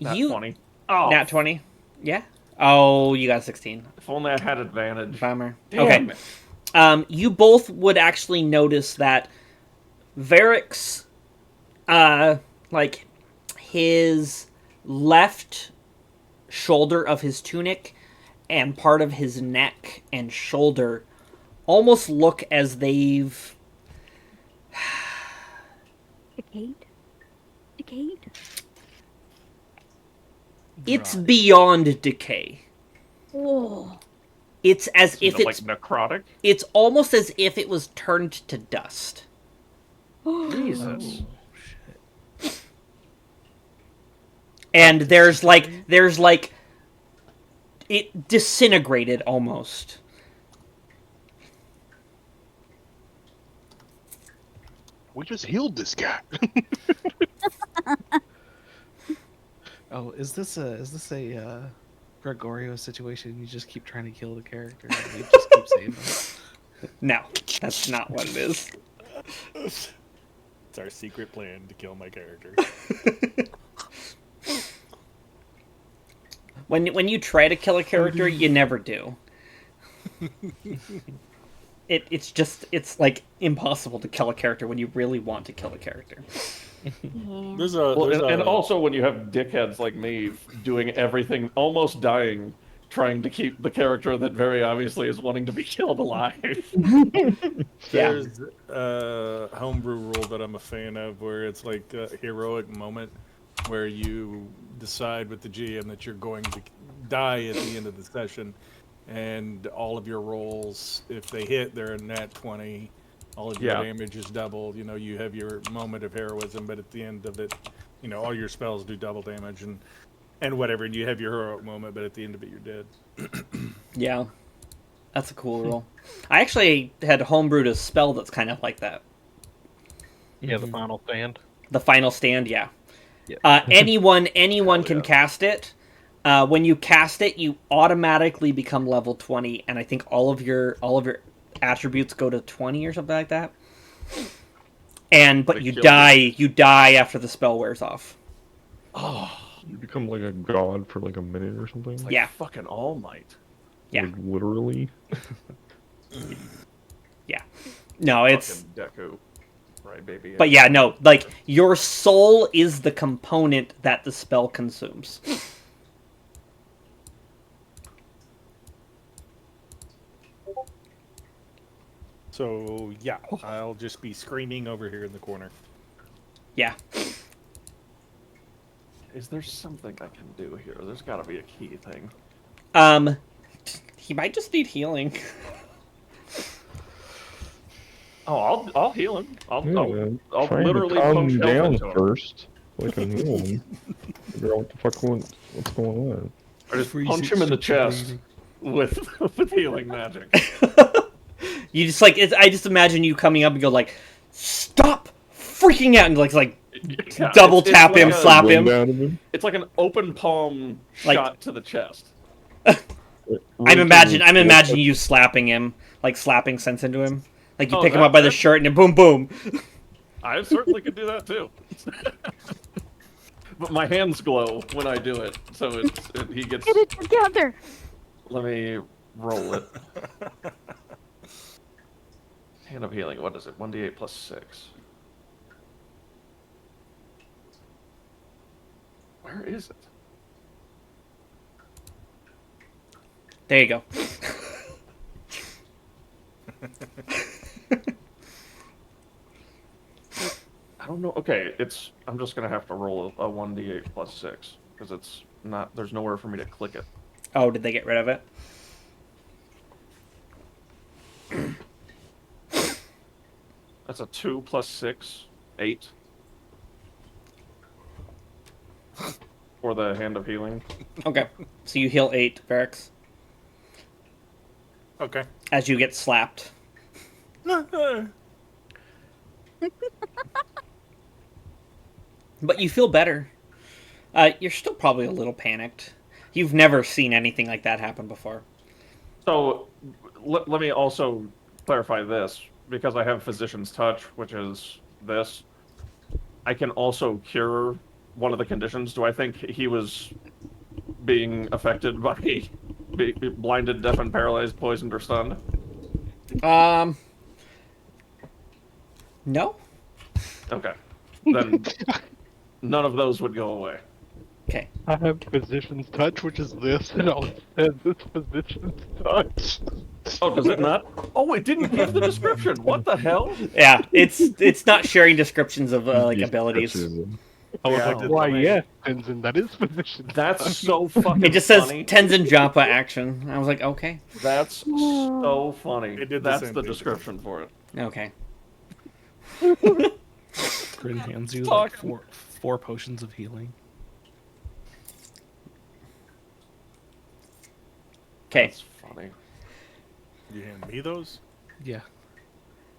You 20. Oh, nat 20. Yeah. Oh, you got 16. if only I had advantage. Bummer. Damn Okay. it. You both would actually notice that Varix, like his left shoulder of his tunic and part of his neck and shoulder almost look as they've Decayed? Decayed? it's beyond decay. Whoa. It's as if like it's necrotic. it's almost as if it was turned to dust. Jesus. And there's like it disintegrated almost. We just healed this guy. Oh, is this a Gregorio situation? You just keep trying to kill the character. And you just keep saying that. No, that's not what it is. It's our secret plan to kill my character. When you try to kill a character, you never do. It's like impossible to kill a character when you really want to kill a character. Yeah. There's Well, there's and also when you have dickheads like me doing everything, almost dying, trying to keep the character that very obviously is wanting to be killed alive. There's a homebrew rule that I'm a fan of where it's like a heroic moment where you decide with the GM that you're going to die at the end of the session, and all of your rolls, if they hit, they're a nat 20. All of your damage is doubled. You have your moment of heroism, but at the end of it, all your spells do double damage. And and whatever, and you have your heroic moment, but at the end of it, you're dead. Yeah. That's a cool rule. I actually had homebrewed a spell that's kind of like that. Yeah, the final stand. The final stand, yeah. Yeah. Anyone Hell can yeah. cast it. When you cast it, you automatically become level 20, and I think all of your attributes go to 20 or something like that. But They you killed die after the spell wears off. Oh, You become like a god for like a minute or something. like Yeah. fucking All Might. Yeah. Like literally. Yeah. No, it's Fucking Deku. Right, baby. but yeah, no, like your soul is the component that the spell consumes. So yeah, I'll just be screaming over here in the corner. Yeah. Is there something I can do here? There's got to be a key thing. He might just need healing. Oh, I'll heal him. I'll Trying to literally calm punch him health down into him. first, so I can heal him. Figure out what the fuck what's going on. I just Freeze punch it, him in the stop chest with healing magic. You just like I just imagine you coming up and go like, "Stop freaking out!" and like Yeah, double it's tap like him, a- slap him. Wind out of him. It's like an open palm Like- shot to the chest. I'm imagining you slapping him, like slapping sense into him. Like you Oh, pick him that- up by the that- shirt and then boom, boom. I certainly could do that too. But my hands glow when I do it, so he gets. Get it together. Let me roll it. Hand of healing. What is it? 1d8 plus 6. Where is it? There you go. I don't know. Okay, I'm just gonna have to roll a 1d8 plus 6 because it's not. There's nowhere for me to click it. Oh, did they get rid of it? That's a 2 plus 6, 8. For the hand of healing. Okay, so you heal 8, Varix, Okay. as you get slapped. But you feel better. You're still probably a little panicked. You've never seen anything like that happen before. So let me also clarify this because I have Physician's Touch, which is this. I can also cure one of the conditions. Do I think he was being affected by being blinded, deaf, and paralyzed, poisoned, or stunned? No? Okay. Then none of those would go away. Okay. I have physician's touch, which is this, and I'll says this physician's touch. Oh, does it not? Oh, it didn't give the description. What the hell? Yeah, it's not sharing descriptions of like These abilities. touches. I was Yeah, like, I did why, the yes, Tenzin, that is physician's That's so fucking It just says funny. Tenzin Joppa action. I was like, okay. That's so funny. It did the That's same the thing. description for it. Okay. Grin hands you Talk. like four potions of healing. Okay. That's funny. You hand me those? Yeah.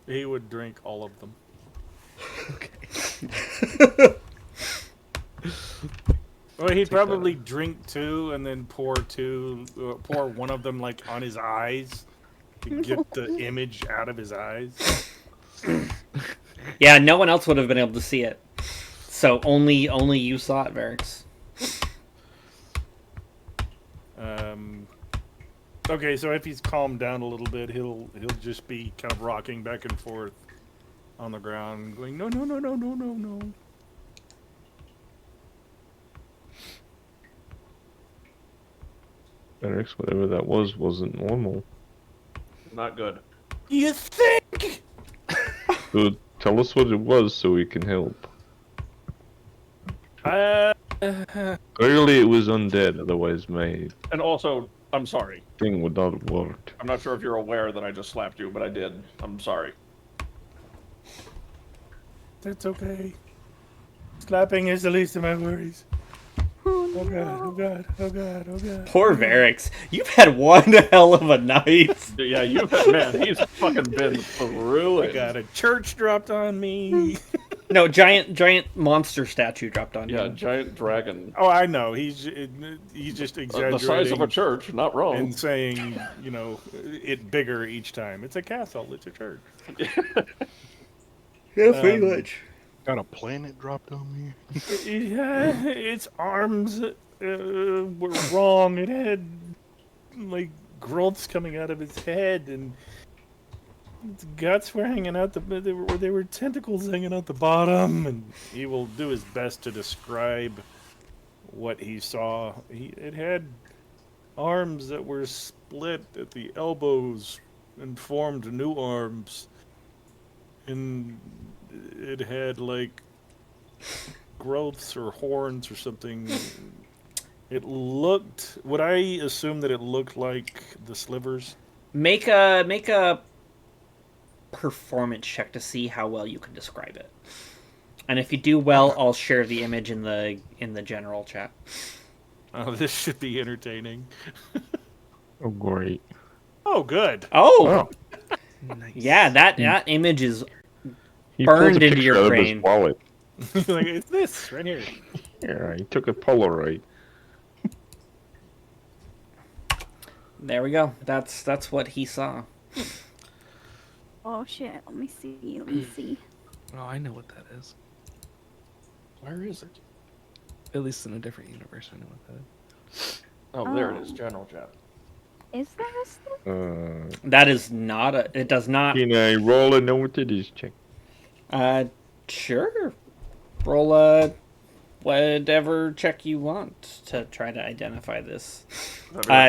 He would drink all of them. Well, he'd probably drink two and then pour one of them like on his eyes to get the image out of his eyes. Yeah, no one else would have been able to see it. So only you saw it, Varix. Okay, so if he's calmed down a little bit, he'll just be kind of rocking back and forth on the ground, going no. Varix, whatever that was, wasn't normal. Not good. You think? So tell us what it was so we can help. Clearly it was undead, otherwise my And also, I'm sorry. thing would not have worked. I'm not sure if you're aware that I just slapped you, but I did. I'm sorry. That's okay. Slapping is the least of my worries. Oh Oh god, oh god, oh god, oh god. Poor Varix. You've had one hell of a night. Yeah, man, he's fucking been through I it. got a church dropped on me. No, giant monster statue dropped on Yeah, you. giant dragon. Oh, I know. He's just exaggerating. The size of a church, not wrong. And saying, it bigger each time. It's a castle. It's a church. Yeah, pretty much. Got a planet dropped on me. Yeah, its arms were wrong. It had like growths coming out of its head, and its guts were hanging out. There were tentacles hanging out the bottom, and he will do his best to describe what he saw. It had arms that were split at the elbows and formed new arms, and it had like growths or horns or something. It looked. Would I assume that it looked like the slivers? Make a performance check to see how well you can describe it. And if you do well, I'll share the image in the general chat. Oh, this should be entertaining. Oh, great. Oh, good. Oh, Nice. yeah, that image is He Burned pulled a into your picture out of brain. his wallet. Like, it's this right here. Yeah, he took a Polaroid. there we go. That's what he saw. Oh shit! Let me see. Let me see. Oh, I know what that is. Where is it? At least in a different universe, I know what that is. Oh, there it is. General chat. Is there a slip? That is not a. It does not. Can I roll a know what it is check? Sure. Roll a whatever check you want to try to identify this.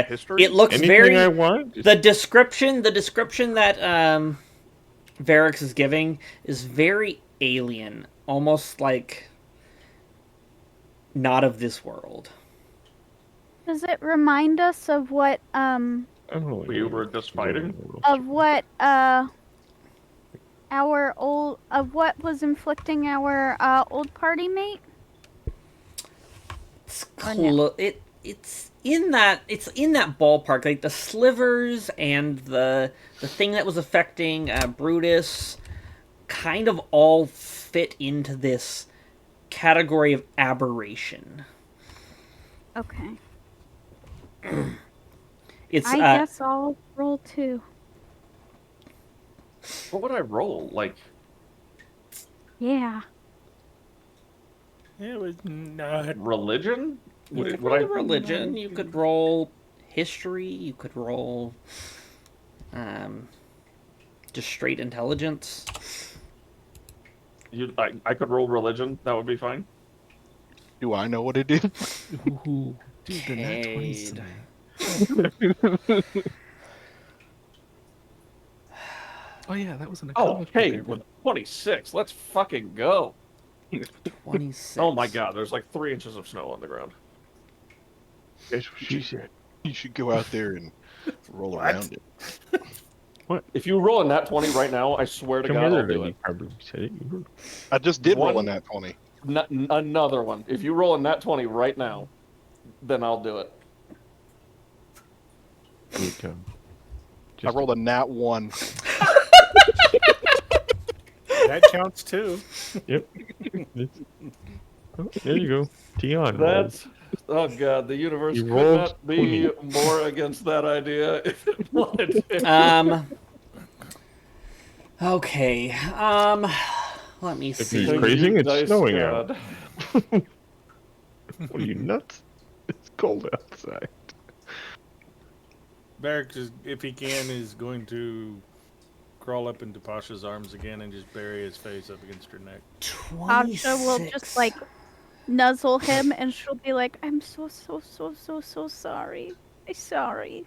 History? It looks Anything very. I want? The description that Varix is giving is very alien, almost like not of this world. Does it remind us of what I don't know. We were just fighting? what was inflicting our old party mate? It's in that ballpark, like the slivers and the thing that was affecting Brutus, kind of all fit into this category of aberration. Okay. It's I guess I'll roll 2. What would I roll? Like, Yeah. It was not. religion? you could roll religion, you could roll history, you could roll just straight intelligence. I could roll religion. That would be fine. Do I know what it is? Ooh, dude, the nat 20s Cade. tonight. Oh yeah, that was in a Oh, comic hey, book. with 26, let's fucking go. 26. Oh my god, there's like 3 inches of snow on the ground. That's what she said. You should go out there and roll around it. If you roll a nat 20 right now, I swear to Come God, here, I'll do lady. it. Probably said it. You heard. I just did roll One- in that 20. Another one. If you roll a nat 20 right now, then I'll do it. You come. I rolled a nat 1. That counts too. Yep. Oh, there you go. Tion. That's... Oh god, the universe You could rolled not be more against that idea if it wanted to. Okay. Let me If see. he's crazy, You it's dice snowing god. out. What are you nuts? It's cold outside. Barrick, if he can, is going to crawl up into Pasha's arms again and just bury his face up against her neck. Asha will just like nuzzle him and she'll be like, I'm so sorry. I'm sorry.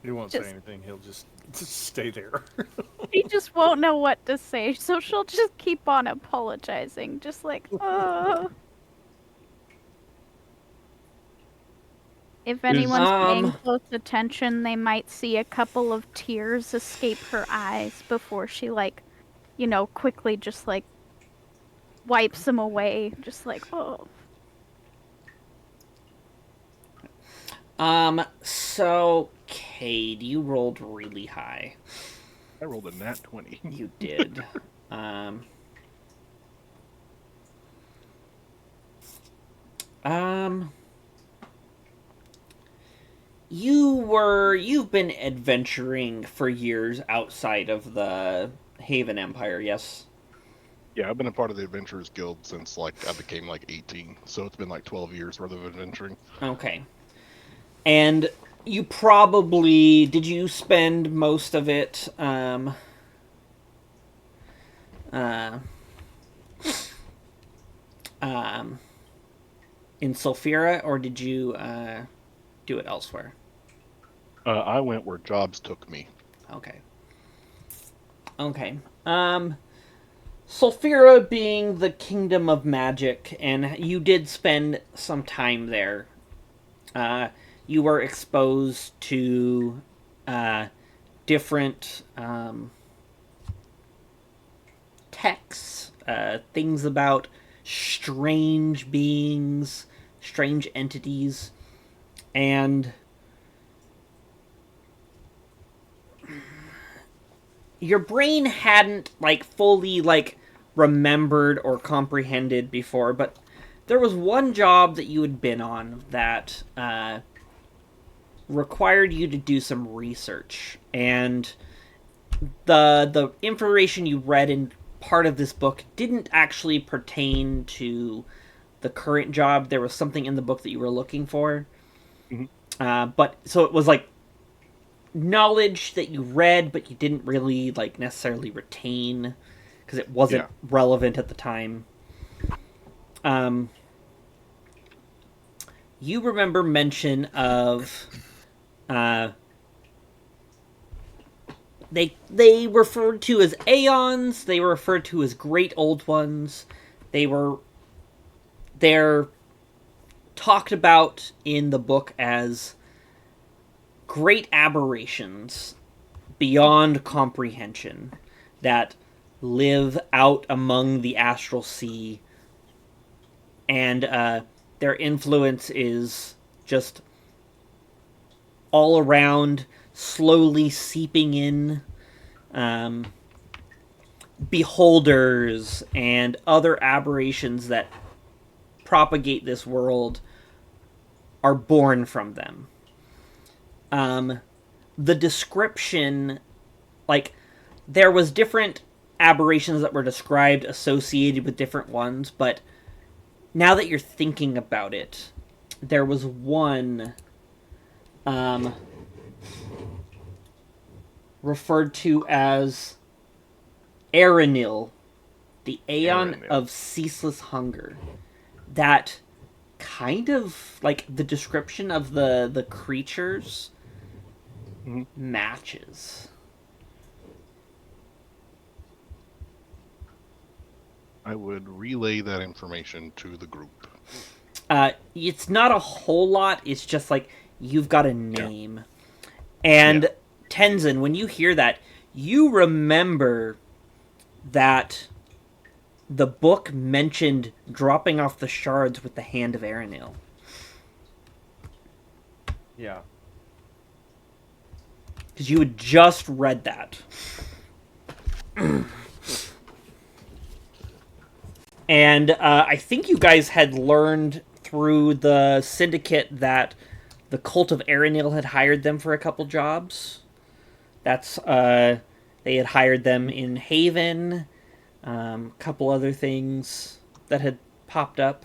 He won't Just- say anything. He'll just stay there. He just won't know what to say, so she'll just keep on apologizing. Just like, If anyone's paying close attention, they might see a couple of tears escape her eyes before she, like, quickly just, like, wipes them away. Just like, oh. So, Cade, you rolled really high. I rolled a nat 20. You did. um, um, you've been adventuring for years outside of the Haven Empire, yes? Yeah, I've been a part of the Adventurers Guild since like I became like 18, so it's been like 12 years worth of adventuring. Okay. And you probably did you spend most of it uh, um, in Sulfira, or did you do it elsewhere? I went where jobs took me. Okay. Okay. Sulfira being the kingdom of magic, and you did spend some time there. Uh, you were exposed to uh, different texts, things about strange beings, strange entities, and your brain hadn't like fully like remembered or comprehended before, but there was one job that you had been on that required you to do some research, and the information you read in part of this book didn't actually pertain to the current job. There was something in the book that you were looking for, Mhm. but so it was like knowledge that you read, but you didn't really like necessarily retain because it wasn't Yeah. relevant at the time. Um, you remember mention of uh, they referred to as aeons. They were referred to as great old ones. They're talked about in the book as great aberrations beyond comprehension that live out among the astral sea, and their influence is just all around, slowly seeping in. Um, Beholders and other aberrations that propagate this world are born from them. Um, the description, like, there was different aberrations that were described associated with different ones, but now that you're thinking about it, there was one um, referred to as Aranil, the Aeon Aaron, yeah. of Ceaseless Hunger. That kind of like the description of the creatures Mhm. matches. I would relay that information to the group. It's not a whole lot. It's just like you've got a name, and Yeah. Tenzin, when you hear that, you remember that the book mentioned dropping off the shards with the hand of Aranil. Yeah. Because you had just read that. And I think you guys had learned through the syndicate that the cult of Aranil had hired them for a couple jobs. That's they had hired them in Haven, a couple other things that had popped up.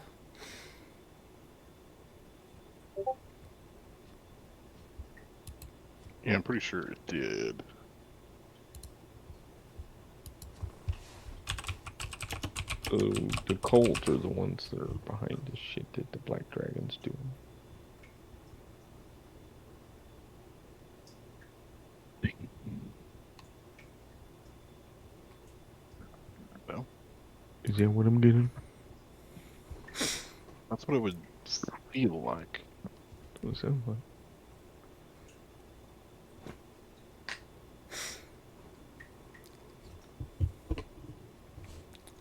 Yeah, I'm pretty sure it did. So the cult are the ones that are behind the shit that the Black Dragon's doing. Well, Is that what I'm getting? that's what it would feel like. What sounds like?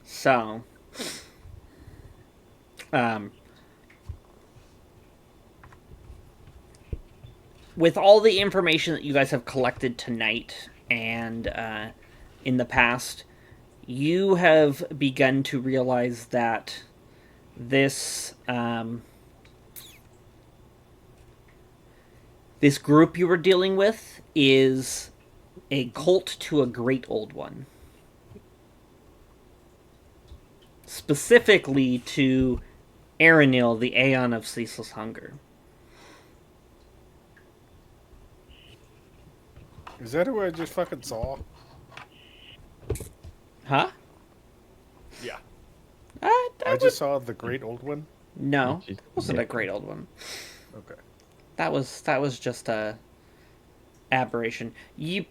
So, um, with all the information that you guys have collected tonight and in the past, you have begun to realize that this this group you were dealing with is a cult to a great old one. Specifically to Aranil, the Aeon of Ceaseless Hunger. Is that who I just fucking saw? Huh? Yeah. I I just saw the great old one. No, Just- it wasn't yeah. a great old one. Okay. That was just a aberration. You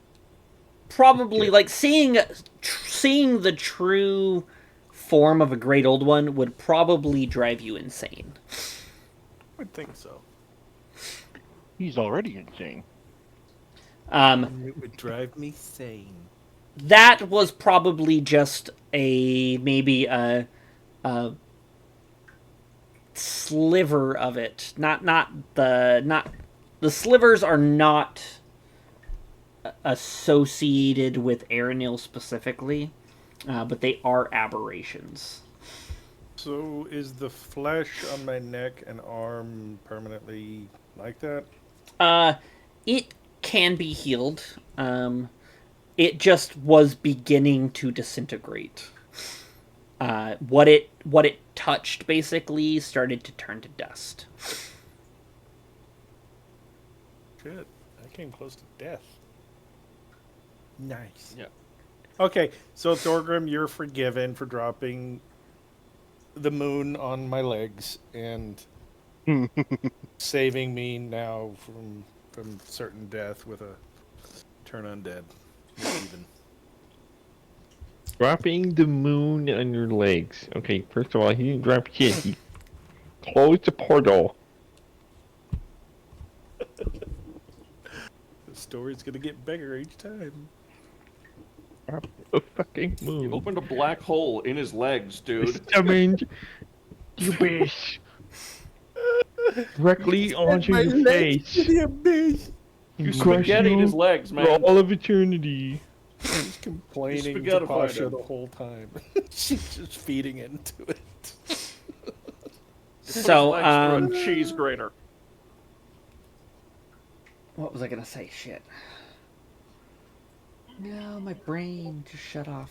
probably Yeah. like seeing the true form of a great old one would probably drive you insane. I would think so. He's already insane. It would drive me sane. That was probably just maybe a sliver of it. Not the slivers are not associated with Aranil specifically, but they are aberrations. So is the flesh on my neck and arm permanently like that? It can be healed. It just was beginning to disintegrate. What it touched basically started to turn to dust. Shit, I came close to death. Nice. Yeah. Okay, so Thorgrim, you're forgiven for dropping the moon on my legs and saving me now from certain death with a turn undead. Not even. Dropping the moon on your legs. Okay, first of all, he didn't drop shit. He closed the portal. The story's gonna get bigger each time. Drop the fucking moon. He opened a black hole in his legs, dude. Summoned the abyss directly onto My your legs to face. the abyss. You Crush spaghettied you his legs, for man. all of eternity. She's complaining to spaghettified Pasha him. the whole time. She's just feeding into it. So, Legs through a cheese grater. what was I gonna say? Shit. No, my brain just shut off.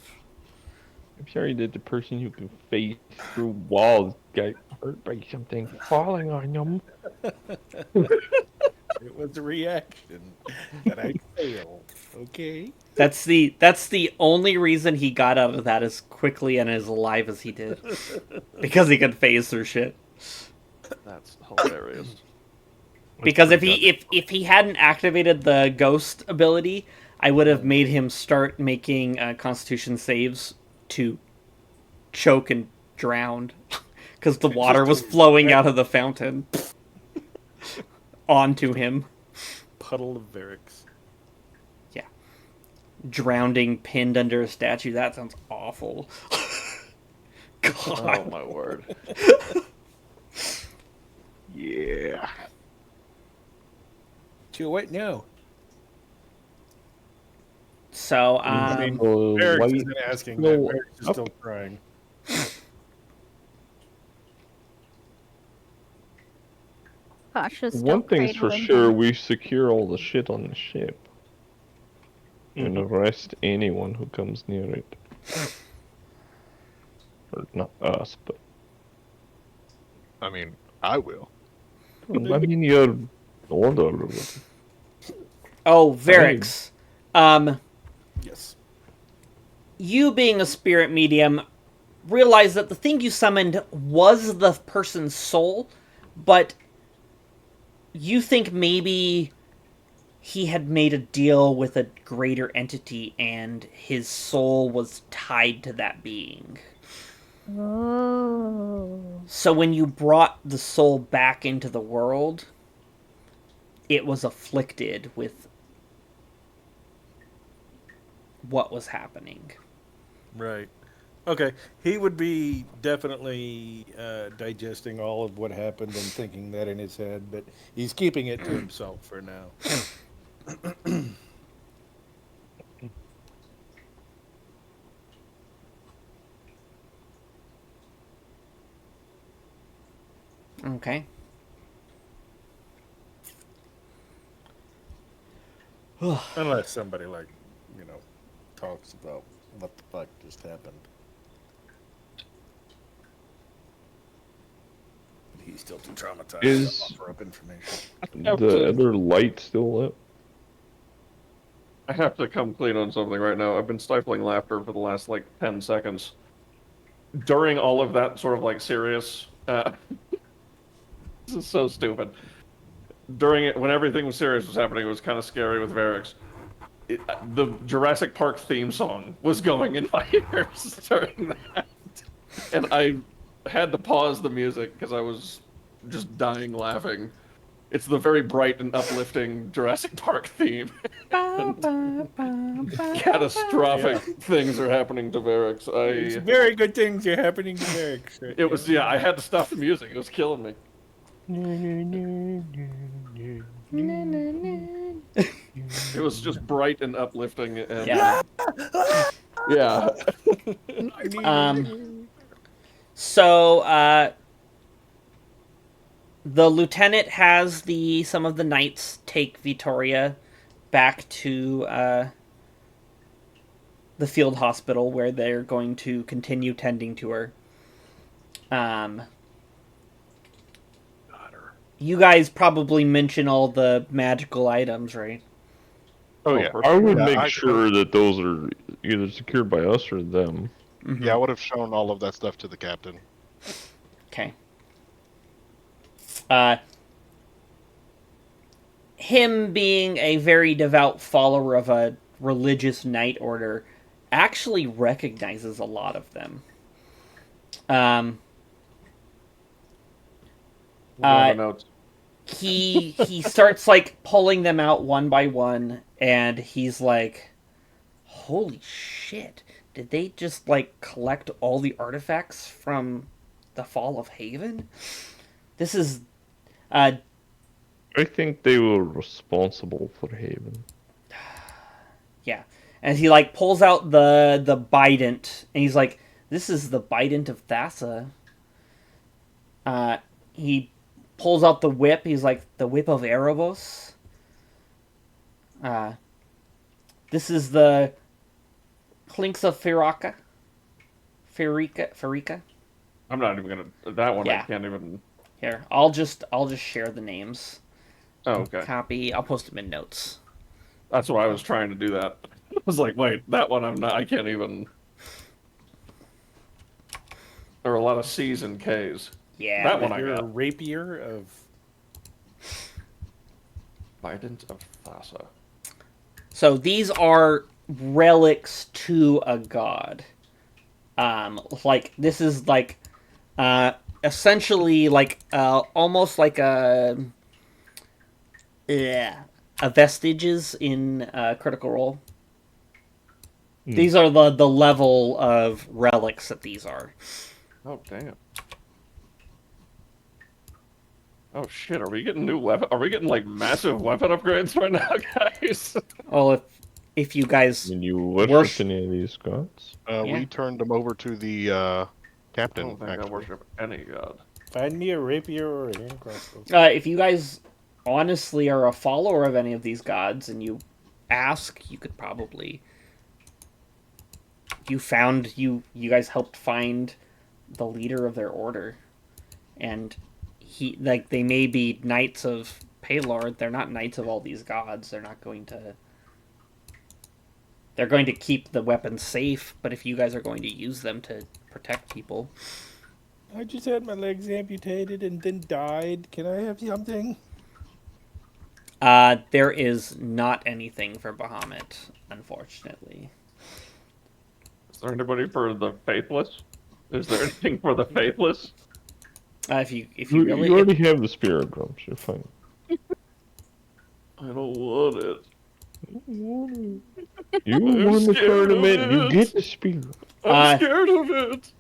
I'm sorry that the person who can face through walls got hurt by something falling on them. It was a reaction that I failed. Okay. That's the only reason he got out of that as quickly and as alive as he did, because he could phase through shit. That's hilarious. Because if he hadn't activated the ghost ability, I would have made him start making Constitution saves to choke and drown, because the water was flowing out of the fountain onto him. Puddle of Varix. Yeah, drowning pinned under a statue. That sounds awful. God. Oh my word. Yeah. To what? No. So, I mean, Oh, Varix white isn't asking no, that. Varix is up. still crying. Pasha's still one thing's for cradling sure, him. we secure all the shit on the ship. And arrest anyone who comes near it. Or not us, but I mean, I will. I mean your order. oh, Varix. Yes. You being a spirit medium, realize that the thing you summoned was the person's soul, but you think maybe he had made a deal with a greater entity and his soul was tied to that being. Oh. So when you brought the soul back into the world, it was afflicted with what was happening. Right. Okay, he would be definitely digesting all of what happened and thinking that in his head, but he's keeping it to himself for now. Okay. Unless somebody, like, you know, talks about what the fuck just happened. He's still too traumatized Is- to offer up information. The other light still lit? I have to come clean on something right now. I've been stifling laughter for the last like 10 seconds. During all of that sort of like serious, this is so stupid. During it, when everything was serious was happening, it was kind of scary with Varix. The Jurassic Park theme song was going in my ears during that, and I had to pause the music because I was just dying laughing. It's the very bright and uplifting Jurassic Park theme. Catastrophic things are happening to Varix. Very good things are happening to Merrick. It was, yeah, I had to stop the music. It was killing me. It was just bright and uplifting, and Yeah. yeah. So, the lieutenant has some of the knights take Vittoria back to the field hospital where they're going to continue tending to her. You guys probably mention all the magical items, right? Oh yeah, I would Yeah, make sure that those are either secured by us or them. Mm-hmm. yeah, I would have shown all of that stuff to the captain. Okay. Him being a very devout follower of a religious knight order actually recognizes a lot of them. What are the notes? He starts like pulling them out one by one, and he's like, holy shit, did they just like collect all the artifacts from the fall of Haven? This is I think they were responsible for Haven. yeah. And he like pulls out the bident, and he's like, this is the bident of Thassa. He pulls out the whip. He's like, the whip of Erebos. This is the Clinks of Firaka. Farika. I'm not even gonna. That one Yeah. I can't even. Here, I'll just share the names. Oh, okay. Copy. I'll post them in notes. That's why I was trying to do that. I was like, wait, that one I'm not. I can't even. There are a lot of C's and K's. Yeah. That one I You're a got. rapier of. Bident of Thassa. So these are relics to a god. Like this is like, essentially like almost like a vestiges in Critical Role. These are the level of relics that these are. Oh damn. Oh shit! Are we getting new weapon? Are we getting like massive weapon upgrades right now, guys? Well, if you guys When you worship Worship- any of these gods? Yeah. We turned them over to the I captain. don't think I Actually. worship any god. Find me a rapier or a hand crossbow. if you guys honestly are a follower of any of these gods and you ask, you could probably you guys helped find the leader of their order, and they may be knights of Paylor. They're not knights of all these gods. They're going to keep the weapons safe, but if you guys are going to use them to protect people, I just had my legs amputated and then died. Can I have something? there is not anything for Bahamut, unfortunately. Is there anybody for the faithless? Is there anything for the faithless? If you You really already have the spirit drums. You're fine. I don't want it. You won the scared of tournament. You it. get the spear. I'm scared of it.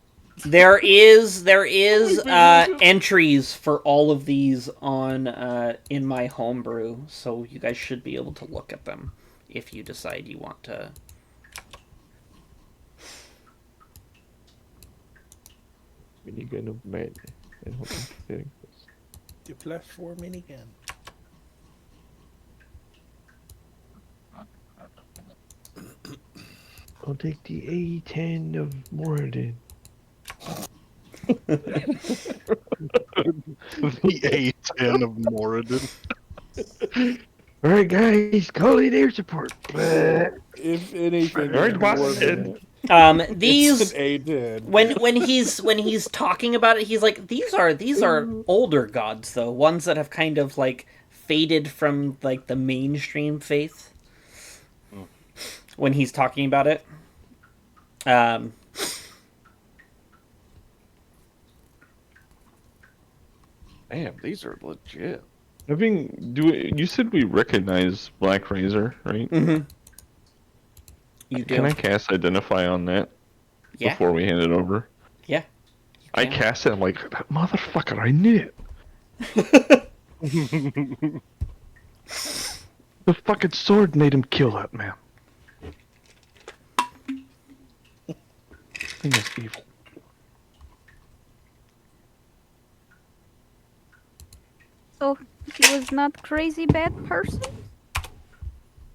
There is Let me entries for all of these on in my homebrew, so you guys should be able to look at them if you decide you want to. Minigun of madness. And hope I'm getting this. The platform minigun. I'll take the A10 of Moradin. The A10 of Moradin. All right, guys, call in air support. If anything, All right, it's boss. more than These it's an A10. when he's talking about it, he's like, these are older gods though, ones that have kind of like faded from like the mainstream faith. When he's talking about it, Damn, these are legit. You said we recognize Black Razor, right? you do. Can I cast Identify on that Yeah, before we hand it over? yeah. I can. cast it. I'm like, that motherfucker. I knew it. The fucking sword made him kill that man. Thing is evil. So he was not crazy bad person?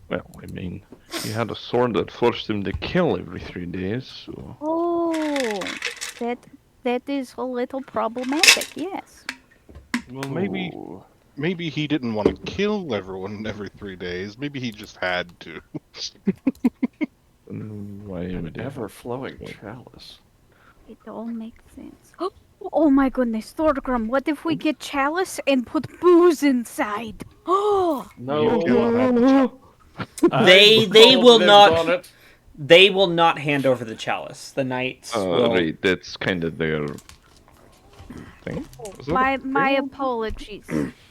Well, I mean, he had a sword that forced him to kill every 3 days, so... Oh, that is a little problematic, yes. Well, Ooh. maybe he didn't want to kill everyone every 3 days. Maybe he just had to. Why An would he? ever-flowing chalice. It all makes sense. Oh my goodness, Thorgrim, what if we get chalice and put booze inside? Oh, No, Kill him. They call will dibs not- on it. They will not hand over the chalice. The knights will. Right, that's kind of their thing. Was that my apologies.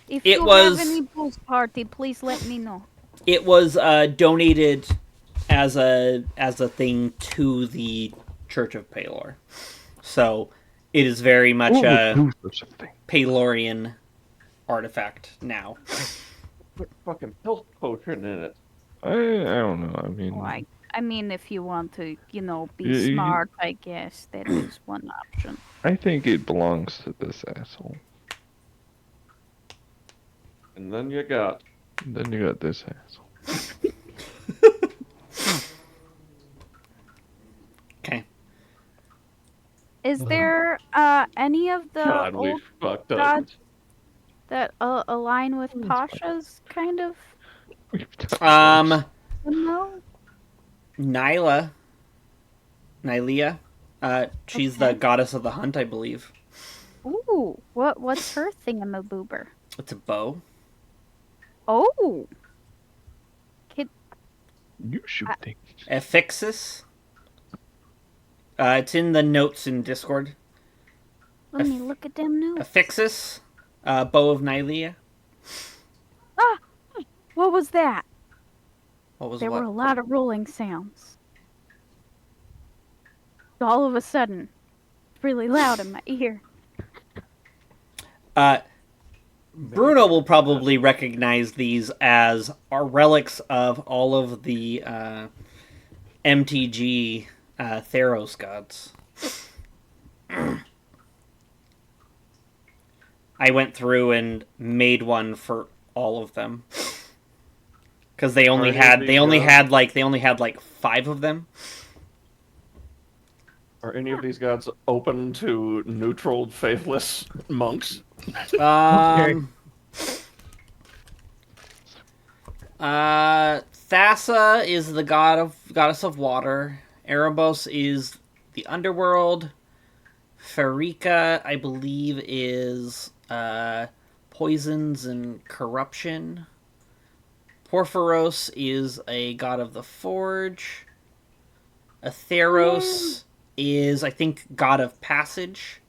If It you was- have any booze party, please let me know. It was donated as a thing to the Church of Palor, so it is very much a Booth or something. Palorian artifact now. Put fucking health potion in it. I don't know. I mean, Like, I mean, if you want to, be You- smart, I guess that is one option. I think it belongs to this asshole. And then you got And then you got this asshole. Okay. Is there any of the God, we old fucked up. gods that align with Pasha's kind of? No. Nyla, she's the Okay. goddess of the hunt, I believe. Ooh, what's her thingamaboober? It's a bow. Oh, You shoot things. Affixis. It's in the notes in Discord. let me look at them now. Affixis, bow of Nylea. Ah, what was that? What was There what? were a lot of rolling sounds. All of a sudden, it's really loud in my ear. Bruno will probably recognize these as are relics of all of the MTG Theros gods. I went through and made one for all of them because they only had 5 of them. Are any of these gods open to neutral, faithless monks? Thassa is the goddess of water. Erebos is the underworld. Farika, I believe, is poisons and corruption. Porphyros is a god of the forge. Atheros is, I think, god of passage.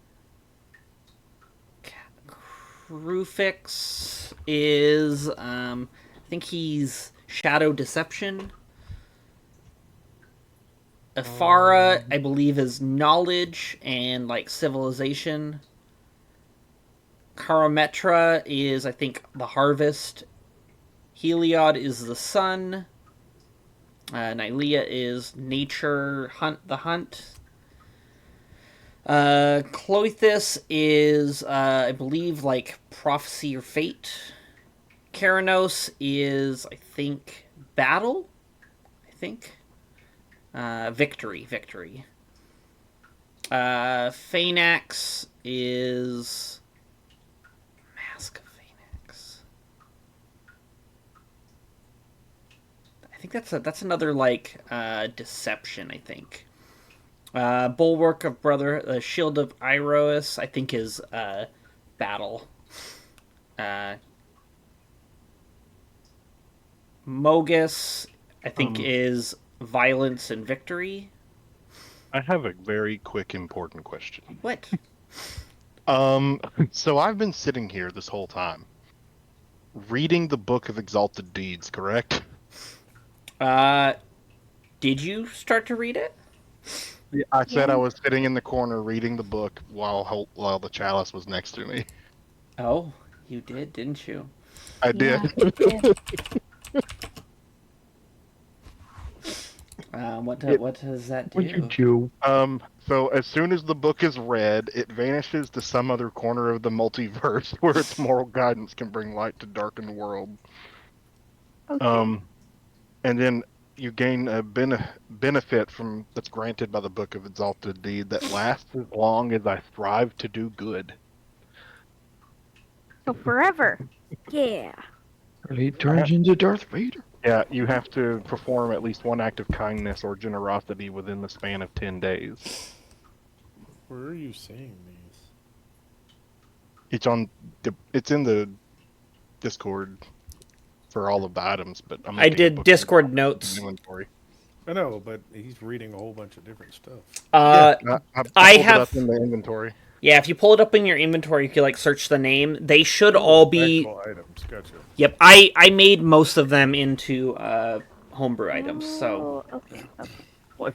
Krufix is, I think he's shadow deception. Ifara, I believe, is knowledge and like civilization. Karametra is, I think, the harvest. Heliod is the sun. Nylea is nature, the hunt. Cloithis is, I believe, like prophecy or fate. Keranos is, I think, battle. I think. Victory. Phaenax is Mask of Phaenax. I think that's another like deception. I think. Bulwark of Brother, Shield of Iroas, I think is battle. Mogus, I think is violence and victory. I have a very quick, important question. What? So I've been sitting here this whole time, reading the Book of Exalted Deeds, correct? Did you start to read it? I said Yeah. I was sitting in the corner reading the book while the chalice was next to me. Oh, you did, didn't you? I did. What does that do? What'd you do? So as soon as the book is read, it vanishes to some other corner of the multiverse where its moral guidance can bring light to darkened world. Okay. And then you gain a benefit from that's granted by the Book of Exalted Deed that lasts as long as I strive to do good. So forever. Yeah. He turns into Darth Vader. Yeah, you have to perform at least one act of kindness or generosity within the span of 10 days. Where are you seeing these? It's in the Discord for all of the items, but I'm I looking at did Book Discord of notes. inventory. I know, but he's reading a whole bunch of different stuff. Uh, I I pulled it have- up in the inventory. yeah. If you pull it up in your inventory, if you like search the name, they should all be. Actual items. Gotcha. Yep, I made most of them into homebrew items. So Oh, okay. Well, I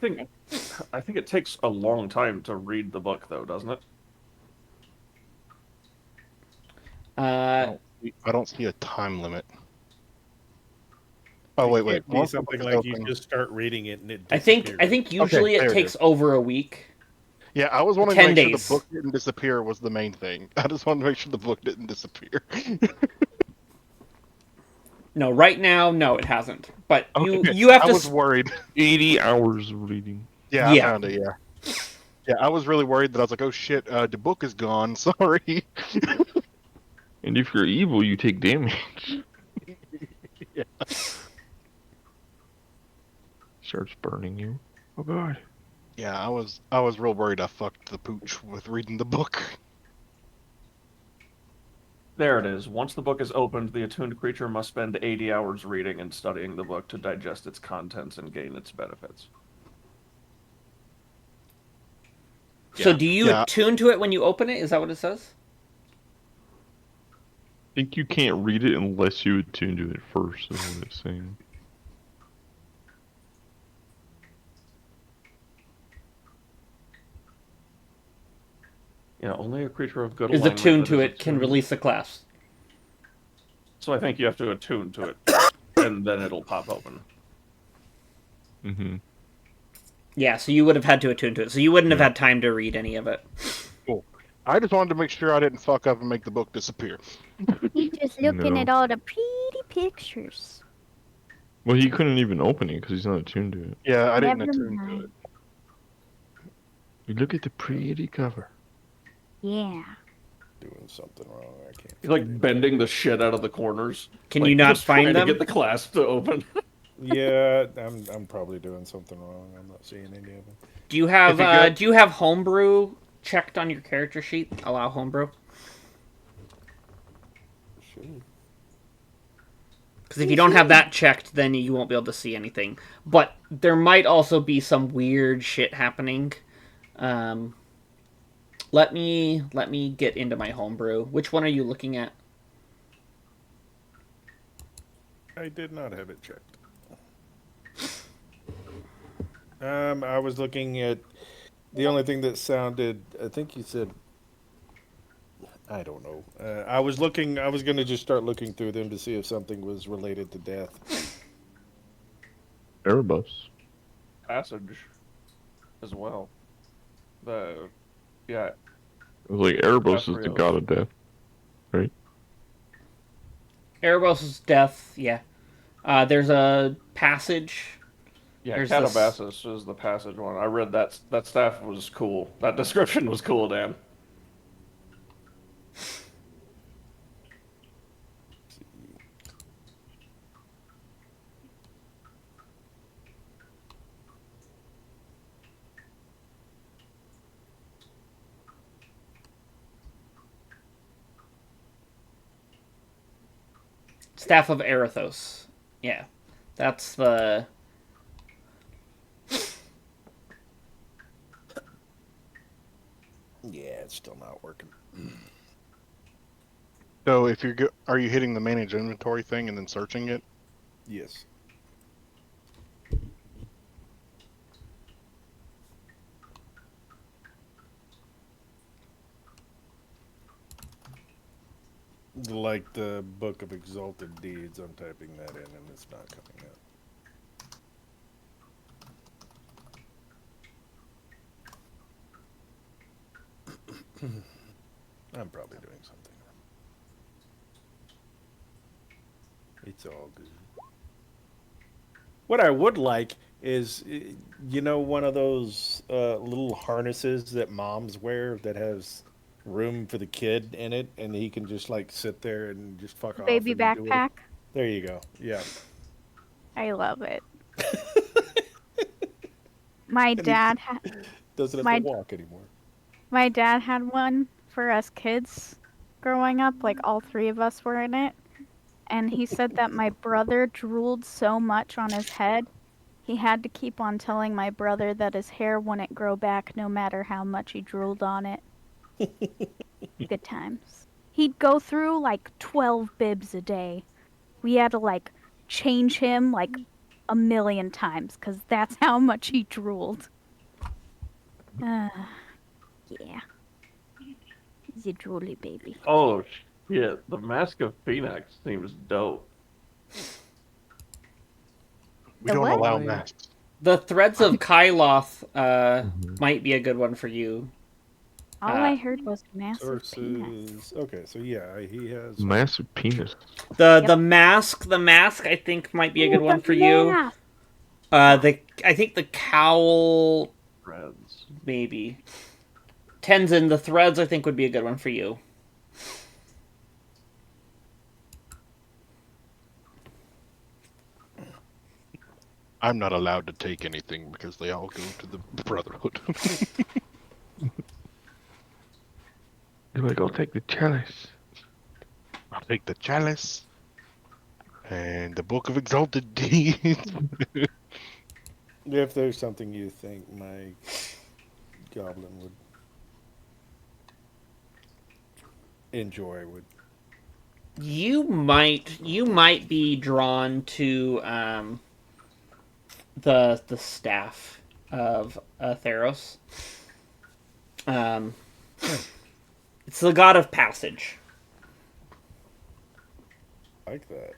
think it takes a long time to read the book, though, doesn't it? uh, I don't see a time limit. Oh It wait. can't be Once the something book is like you open- just start reading it and it. I think disappears. usually there it it takes is. over a week. Yeah, I was wanting 10 to make sure days. the book didn't disappear was the main thing. I just wanted to make sure the book didn't disappear. No, right now, no, it hasn't. But you Okay, you have I to. was worried. 80 hours of reading. Yeah, Yeah. I found it. Yeah. Yeah, I was really worried that I was like, oh shit, the book is gone. Sorry. And if you're evil, you take damage. Yeah. Starts burning you. Oh god. Yeah, I was real worried I fucked the pooch with reading the book. There it is. Once the book is opened, the attuned creature must spend 80 hours reading and studying the book to digest its contents and gain its benefits. So Yeah. do you Yeah. attune to it when you open it? Is that what it says? I think you can't read it unless you attune to it first, is what it's saying. Yeah, only a creature of good Is alignment attuned that to is it can attuned- release a class. So I think you have to attune to it, and then it'll pop open. Mm-hmm. Yeah, so you would have had to attune to it. So you wouldn't have Yeah. had time to read any of it. Cool. I just wanted to make sure I didn't fuck up and make the book disappear. He's just looking No. at all the pretty pictures. Well, he couldn't even open it because he's not attuned to it. Yeah, I didn't Never attune to mind. it. You look at the pretty cover. Yeah. Doing something wrong. I can't. You're like bending the shit out of the corners. Can like, you not just trying find them? to get the clasp to open? Yeah, I'm probably doing something wrong. I'm not seeing any of them. Do you have If you go- do you have homebrew checked on your character sheet? Allow homebrew? Shoot. Because if you don't have that checked, then you won't be able to see anything. But there might also be some weird shit happening. Let me get into my homebrew. Which one are you looking at? I did not have it checked. I was looking at the only thing that sounded. I think you said. I don't know. I was looking. I was going to just start looking through them to see if something was related to death. Erebus. Passage as well. The yeah, It was like Erebus is the Caprios. god of death, right? Erebos' death, yeah. There's a passage. Yeah, There's this. Catabasis is the passage one. I read that. That staff was cool. That description was cool, Dan. Staff of Erithos. Yeah. That's the. Yeah, it's still not working. So if you're are you hitting the manage inventory thing and then searching it? Yes. Like the Book of Exalted Deeds, I'm typing that in and it's not coming up. I'm probably doing something wrong. It's all good. What I would like is, one of those little harnesses that moms wear that has room for the kid in it, and he can just like sit there and just fuck off Baby and do it. backpack. There you go. Yeah. I love it. My And he dad doesn't have my to walk anymore. my dad had one for us kids growing up, like all three of us were in it. And he said that my brother drooled so much on his head, he had to keep on telling my brother that his hair wouldn't grow back no matter how much he drooled on it. Good times. He'd go through like 12 bibs a day. We had to like change him like a million times because that's how much he drooled. Yeah. He's a drooly baby. Oh shit! The Mask of Phoenix seems dope. We The don't what? allow Why? masks. The Threads of Kyloth Mhm. might be a good one for you. All I heard was massive penis. Sources. Okay, so yeah, he has. Massive penis. The Yep. the mask I think might be a good Ooh, one the for you. mask! I think the cowl Threads. maybe. Tenzin, the threads I think would be a good one for you. I'm not allowed to take anything because they all go to the Brotherhood. You're like, I'll take the chalice. I'll take the chalice and the Book of Exalted Deeds. If there's something you think my goblin would enjoy, would. You might be drawn to the staff of Theros. It's the god of passage. Like that.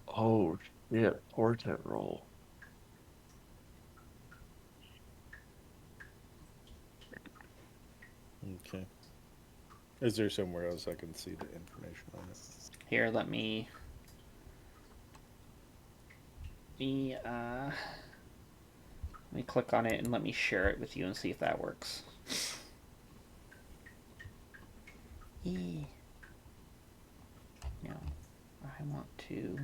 Oh shit! Portent roll. Okay. Is there somewhere else I can see the information on it? Here, let me click on it and let me share it with you and see if that works. No, I want to.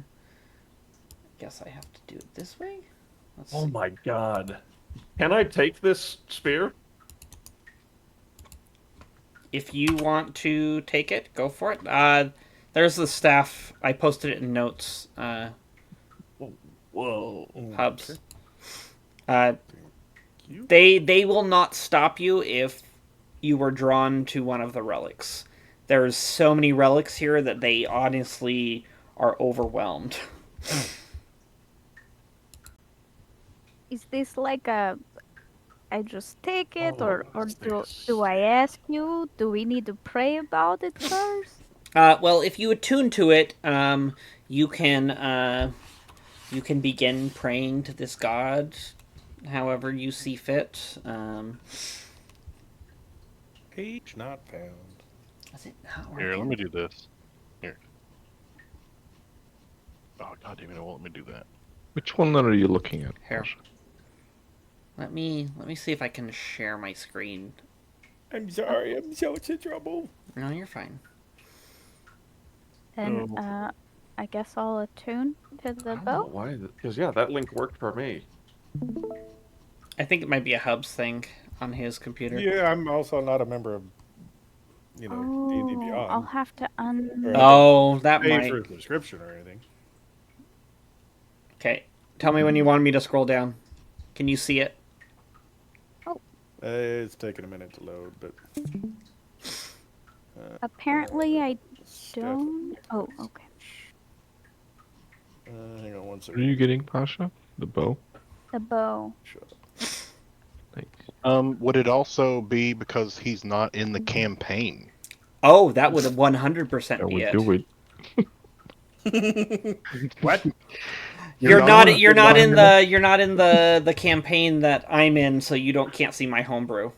Guess I have to do it this way. Let's Oh see. my god! Can I take this spear? If you want to take it, go for it. There's the staff. I posted it in notes. Whoa! Hubs. Okay. You? They will not stop you if you were drawn to one of the relics. There's so many relics here that they honestly are overwhelmed. is this like a I just take it, or what's do I ask you? Do we need to pray about it first? Well, if you attune to it, you can you can begin praying to this god, however you see fit. Page not found. Is it not Here, let working? me do this. Here. Oh god damn it! It won't let me do that. Which one are you looking at? Here. Pasha? Let me see if I can share my screen. I'm sorry, I'm so in trouble. No, you're fine. Then Oh. I guess I'll attune to the I don't know bow. why, because yeah, that link worked for me. I think it might be a hubs thing on his computer. Yeah, I'm also not a member of, D&D Oh, I'll Beyond. have to Or un. I Oh, that pay might. for a subscription or anything. Okay. Tell me when you want me to scroll down. Can you see it? It's taking a minute to load, but Apparently, I stuff. don't. Oh, okay. Hang on one What are second. you getting, Pasha? The bow? The bow. Shut up. Thanks. Would it also be because he's not in the campaign? Oh, that would 100% That be would it. do it. What? You're not You're not in the campaign that I'm in, so you can't see my homebrew.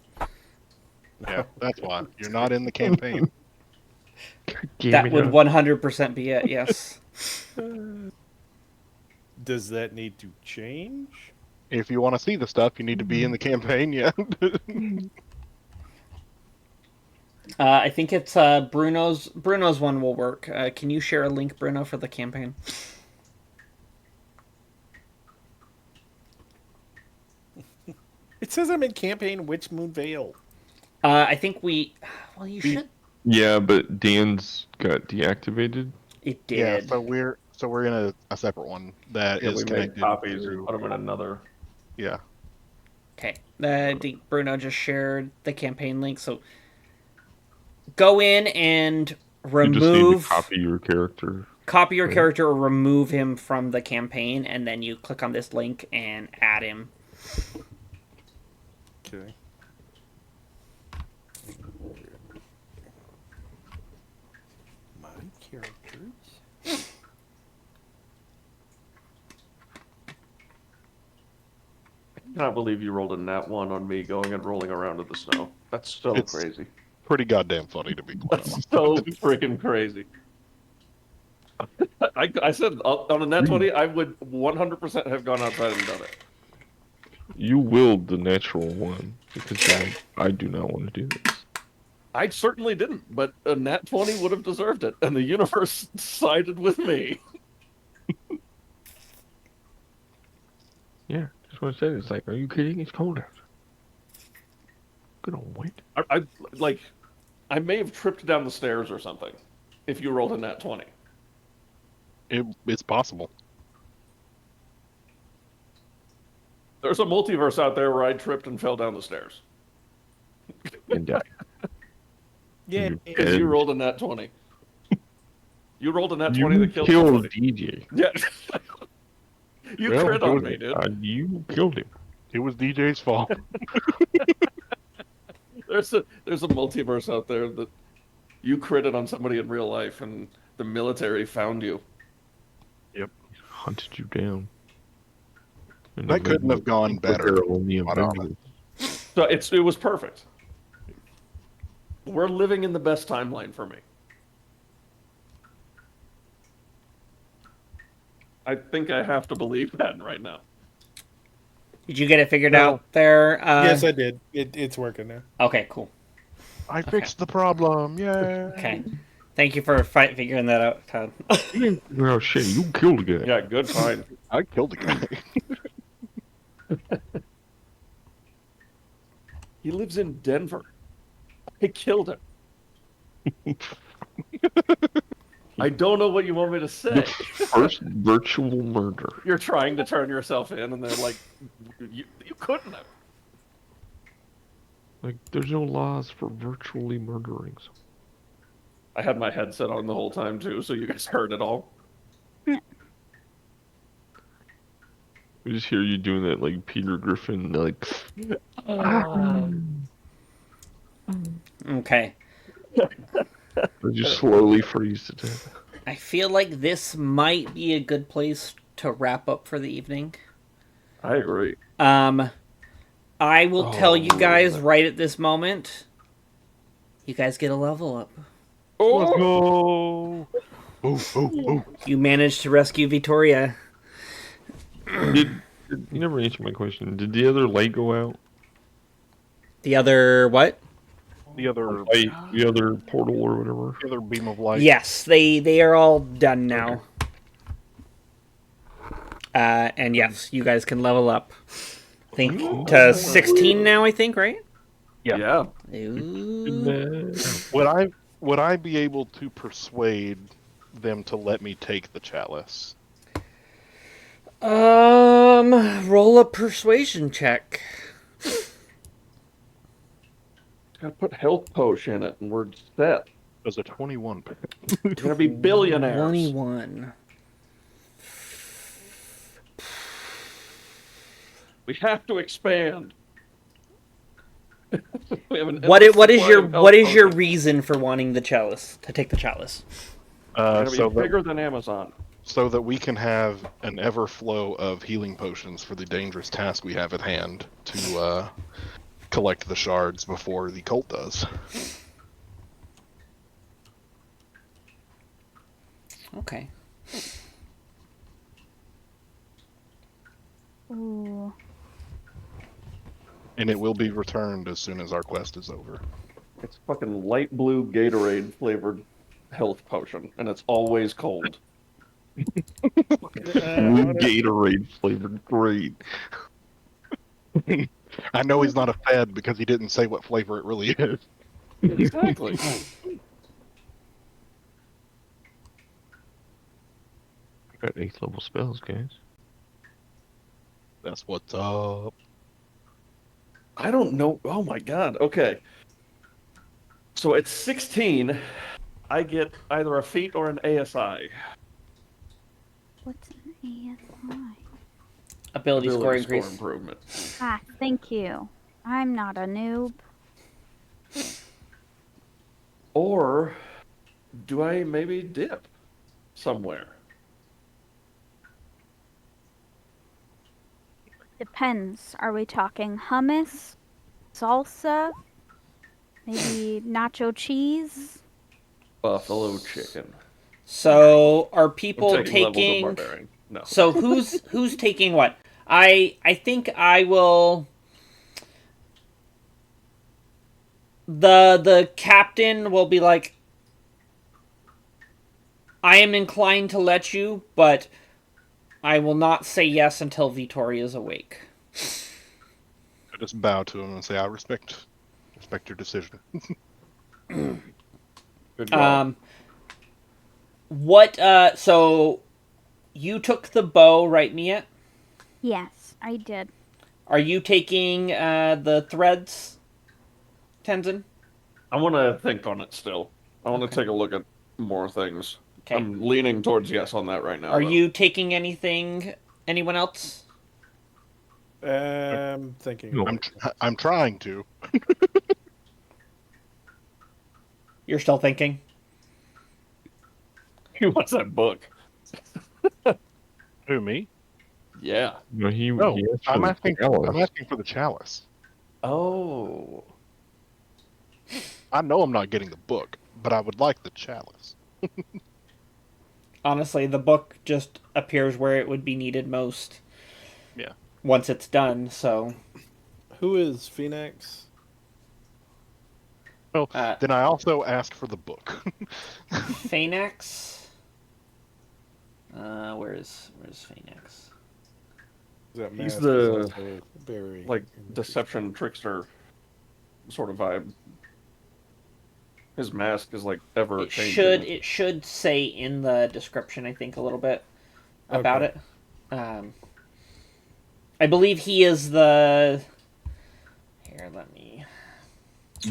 Yeah, that's why. You're not in the campaign. That would 100% be it. Yes. Does that need to change? If you want to see the stuff, you need to be in the campaign, yeah. I think it's Bruno's one will work. Can you share a link, Bruno, for the campaign? It says I'm in campaign Witch Moon Vale. I think we. Well, you should. Yeah, but Dan's got deactivated. It Yeah, did. so we're in a separate one that Yeah, is we made connected copies and through. put them in another. Yeah. Okay. I think Bruno just shared the campaign link, so go in and You just need to remove. copy your character. Copy your Right. character or remove him from the campaign, and then you click on this link and add him. Okay. My characters. I cannot believe you rolled a nat 1 on me going and rolling around in the snow. That's so It's- crazy. Pretty goddamn funny, to be quite That's honest. so freaking crazy. I said on a nat 20, I would 100% have gone outside and done it. You willed the natural one because you're like, I do not want to do this. I certainly didn't, but a nat 20 would have deserved it, and the universe sided with me. Yeah, that's what I said. It's like, are you kidding? It's cold out. Good old wind. I may have tripped down the stairs or something if you rolled a nat 20. It's possible. There's a multiverse out there where I tripped and fell down the stairs. And die. Yeah. Because you rolled a nat 20. You rolled a nat 20 You that killed killed somebody. DJ. Yeah. You Well, crit on me, dude. You killed him. It was DJ's fault. There's a multiverse out there that you critted on somebody in real life, and the military found you. Hunted you down. And That couldn't have gone better. Quite honest. So it was perfect. We're living in the best timeline for me. I think I have to believe that right now. Did you get it figured No. out there? Yes, I did. It's working now. Okay, cool. I fixed the problem. Yay. Okay. Thank you for figuring that out, Todd. Oh shit, you killed a guy. Yeah, good find. I killed the guy. He lives in Denver. I killed him. I don't know what you want me to say. First virtual murder. You're trying to turn yourself in, and they're like, you couldn't have. Like, there's no laws for virtually murdering someone. I had my headset on the whole time, too, so you guys heard it all. We just hear you doing that like Peter Griffin, like. Okay. Or just slowly freeze to death. I feel like this might be a good place to wrap up for the evening. I agree. I will tell you guys Oh. right at this moment. You guys get a level up. Let's Oh, go. Oh. You managed to rescue Vittoria. You never answered my question. Did the other light go out? The other what? The other The other portal or whatever. the other beam of light. Yes, they are all done now. And yes, you guys can level up. I think to 16 now. I think, right? Yeah. yeah. Ooh. Would I be able to persuade them to let me take the chalice? Roll a persuasion check. Gotta put health potion in it, and we're set. Does a 21? We're gonna be billionaires. 21. We have to expand. We have an What is supply your of health what is your potions. reason for wanting the chalice to take the chalice? We're So gonna be that, bigger than Amazon. so that we can have an ever flow of healing potions for the dangerous task we have at hand to collect the shards before the cult does. Okay. Ooh. And it will be returned as soon as our quest is over. It's fucking light blue Gatorade flavored health potion, and it's always cold. Gatorade flavored. Great. I know he's not a fad because he didn't say what flavor it really is. Exactly. I got 8th level spells, guys. That's what's up. I don't know. Oh my god. Okay. So at 16, I get either a feat or an ASI. What's an ASI? Ability score increase. improvement. Ah, thank you. I'm not a noob. Or do I maybe dip somewhere? Depends. Are we talking hummus? Salsa? Maybe nacho cheese? Buffalo chicken. So are I'm people taking levels of taking? barbarian. No. So who's taking what? I think I will. The captain will be like, I am inclined to let you, but I will not say yes until Vittoria is awake. I just bow to him and say, I respect your decision. Good job. What? So you took the bow, right, Mia? Yes, I did. Are you taking the threads, Tenzin? I want to think on it still. I want Okay. to take a look at more things. Okay. I'm leaning towards yes on that right now. Are though. you taking anything? Anyone else? Thinking. No. I'm trying to. You're still thinking? He wants that book. Who, me? Yeah. No, No, he asked for I'm the asking. chalice. I'm asking for the chalice. Oh. I know I'm not getting the book, but I would like the chalice. Honestly, the book just appears where it would be needed most. Yeah. Once it's done, so. Who is Phoenix? Well, Uh, then I also asked for the book. Phaenax? Where's Phaenax? That He's mask is the, also very like, deception trickster sort of vibe. His mask is like ever It changing. should say in the description, I think, a little bit about Okay. it. I believe he is the. Here, let me.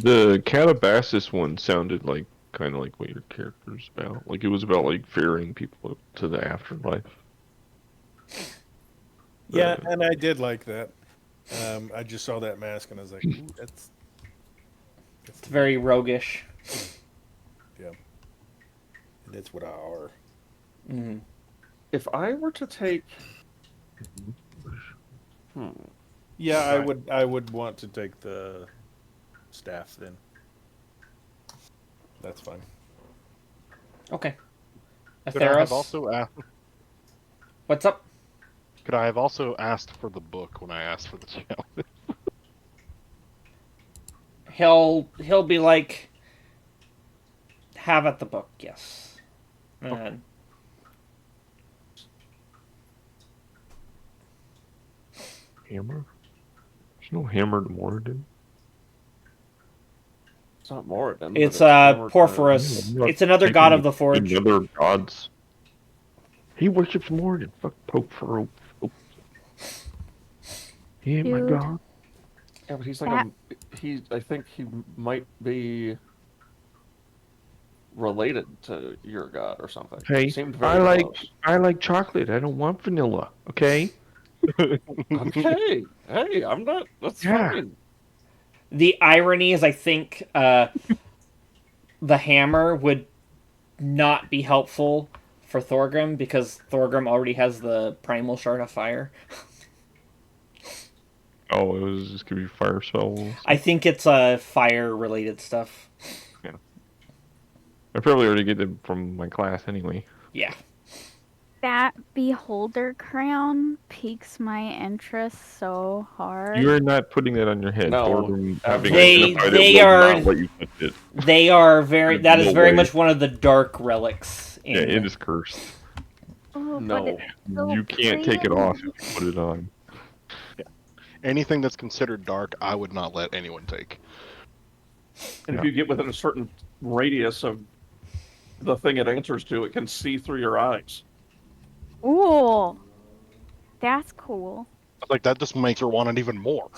The Calabasas one sounded like kind of like what your character's about. Like it was about like ferrying people to the afterlife. Yeah, and I did like that. I just saw that mask and I was like, ooh, that's It's very roguish. yeah. And that's what I are. Mm-hmm. If I were to take, Yeah, I Right. would. I would want to take the staff then. That's fine. Okay. Could I have Atheros, also asked? what's up? Could I have also asked for the book when I asked for the challenge? He'll be like, have at the book, yes. And Hammer? There's no hammer to Moradin. it's not Moradin. it's but hammered to- Porphyros. I'm not It's another taking god of the forge. Another gods. He worships Moradin. Fuck Pope for He ain't my Dude. god. Yeah, but he's like That- I think he might be related to your god or something. Hey, Seemed I very like close. I like chocolate. I don't want vanilla. Okay. Okay. Hey, I'm not. That's Yeah. fine. The irony is, I think the hammer would not be helpful for Thorgrim because Thorgrim already has the primal shard of fire. Oh, it was just gonna be fire spells. I think it's fire related stuff. I probably already get them from my class anyway. Yeah. That beholder crown piques my interest so hard. You're not putting that on your head. No, Thorgrim having They- identified they it will are- not let you touch it. They are very. That is No very way. much one of the dark relics. Yeah, it is cursed. Oh, No. but it's so You can't take it pretty. off if you put it on. Anything that's considered dark, I would not let anyone take. And if Yeah. you get within a certain radius of the thing it answers to, it can see through your eyes. Ooh, that's cool. Like that just makes her want it even more.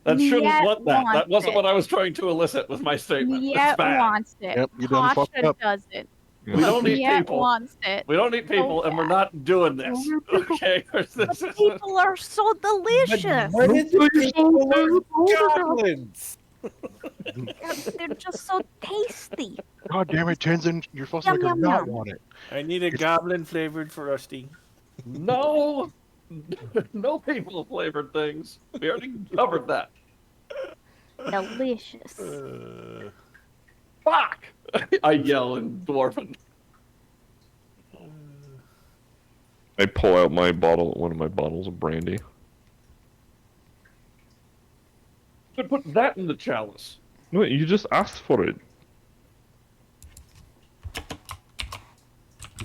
That shouldn't Yet want that. That wants wasn't it. what I was trying to elicit with my statement. It's Yet bad. wants it. Yep, you done fucked Tasha up. does it. We don't need Yet people. wants it. We don't need people, and we're not doing this. Okay? This But isn't- people are so delicious. What is Don't it? kill yourself, People are goblins. They're just so tasty. God damn it, Tenzin, you're supposed to Yum, make her yum, not yum. want it. I need a goblin flavored frosty. No, no people flavored things. We already covered that. Delicious. Fuck! I yell in Dwarven. I pull out one of my bottles of brandy. Could put that in the chalice. No, you just asked for it.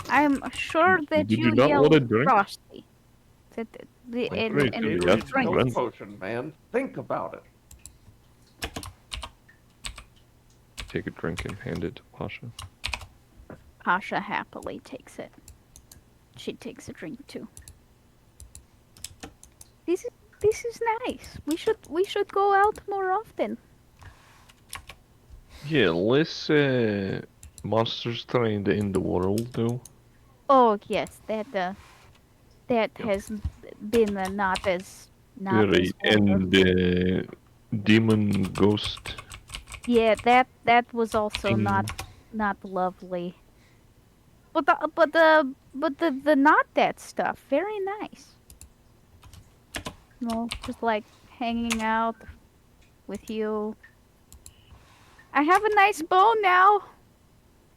I'm sure that Did you you not want yelled a drink? frosty. And Great, and maybe you that's drank fine. it. Potion, man. Think about it. Take a drink and hand it to Pasha. Pasha happily takes it. She takes a drink too. This is nice. We should go out more often. Yeah, less monsters trying to end the world, though. Oh yes, that has been not as Right, and wonderful. demon ghost. Yeah, that was also thing. not lovely. But the not that stuff, very nice. No, just like hanging out with you. I have a nice bow now.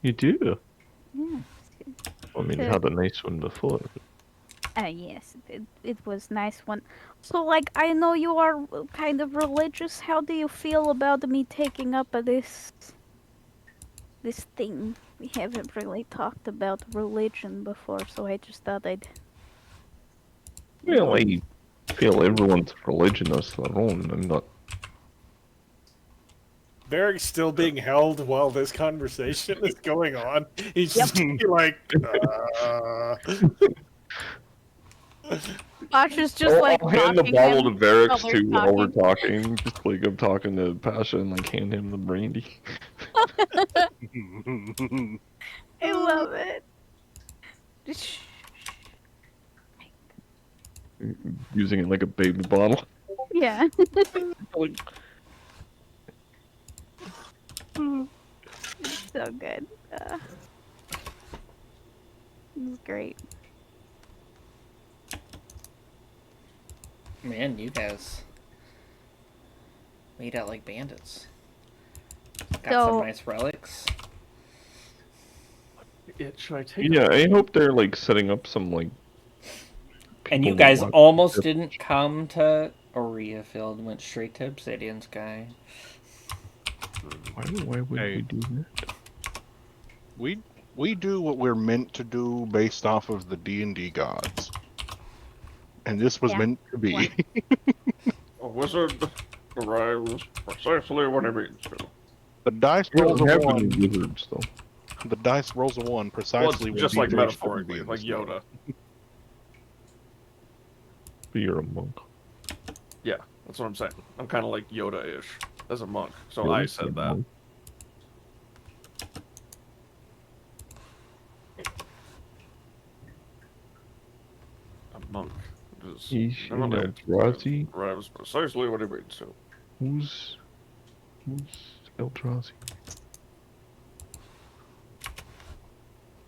You do. Yeah. I mean, you had a nice one before. Yes, it was nice one. So, like, I know you are kind of religious. How do you feel about me taking up this thing? We haven't really talked about religion before, so I just thought I'd. Well, I feel everyone's religion has their own. I'm not. Barrick's still being held while this conversation is going on. He's just like, Pasha's just like I'll hand the mocking bottle to him Barracks while too we're while we're talking. Just like I'm talking to Pasha and like hand him the brandy. I love it. using it like a baby bottle. Yeah. Like, So good. This is great. Man, you guys made out like bandits. Got some So- nice relics. Should I take? yeah, I hope they're like setting up some like. And you people guys watch almost the- didn't come to Aurea Field, went straight to Obsidian Sky. Why would Hey. we do that? We do what we're meant to do based off of the D&D gods, and this was Yeah. meant to be. What? A wizard arrives precisely when he means to. The dice We rolls don't a have any one. wizards though. The dice rolls a one Well, it's precisely when just like DJ shouldn't be metaphorically, in like this game. Yoda. But you're a monk. Yeah, that's what I'm saying. I'm kind of like Yoda-ish as a monk, so You're I a said that. monk. A monk. Is He's in never Eldrazi. arrives precisely when he means to. Who's Eldrazi?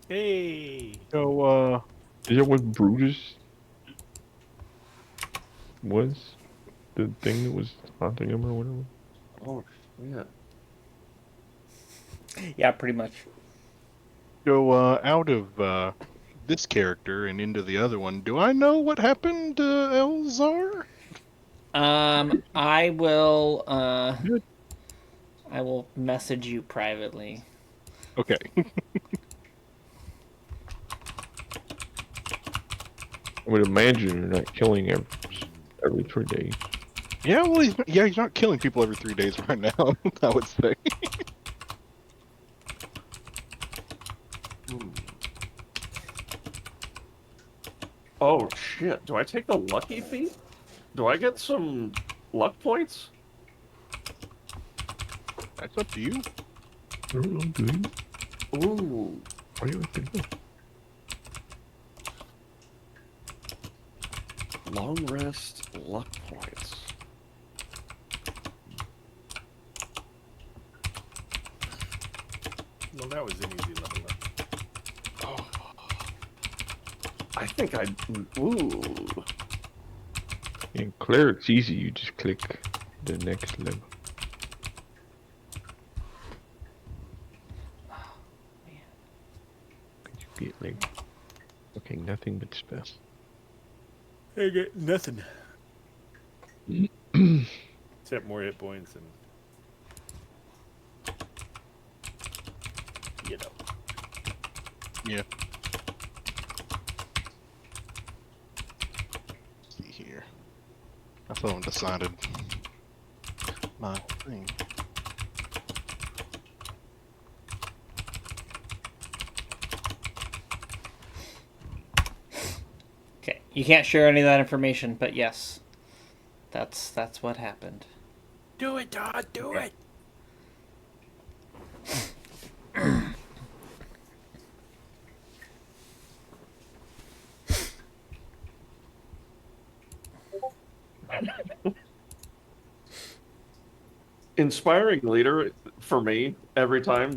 Hey. So, Is that what Brutus was? The thing that was haunting him or whatever? Oh, yeah. Yeah, pretty much. out of this character and into the other one, do I know what happened to Elzar? I will Good. I will message you privately. Okay. I would imagine you're not killing every 3 days. Yeah, well, he's not killing people every 3 days right now. I would say. Oh shit! Do I take the lucky feat? Do I get some luck points? That's up to you. I don't know, do you? Ooh. Why do you have to go? Long rest, luck points. Well, that was an easy level up. I think I. Ooh. In Cleric's easy, you just click the next level. Could you get like okay, nothing but spells. I get nothing. Except more hit points and. You know. Yeah. Let's see here. I thought I decided my thing. Okay, you can't share any of that information, but yes, that's what happened. Do it, Todd. Do it. Inspiring leader for me every time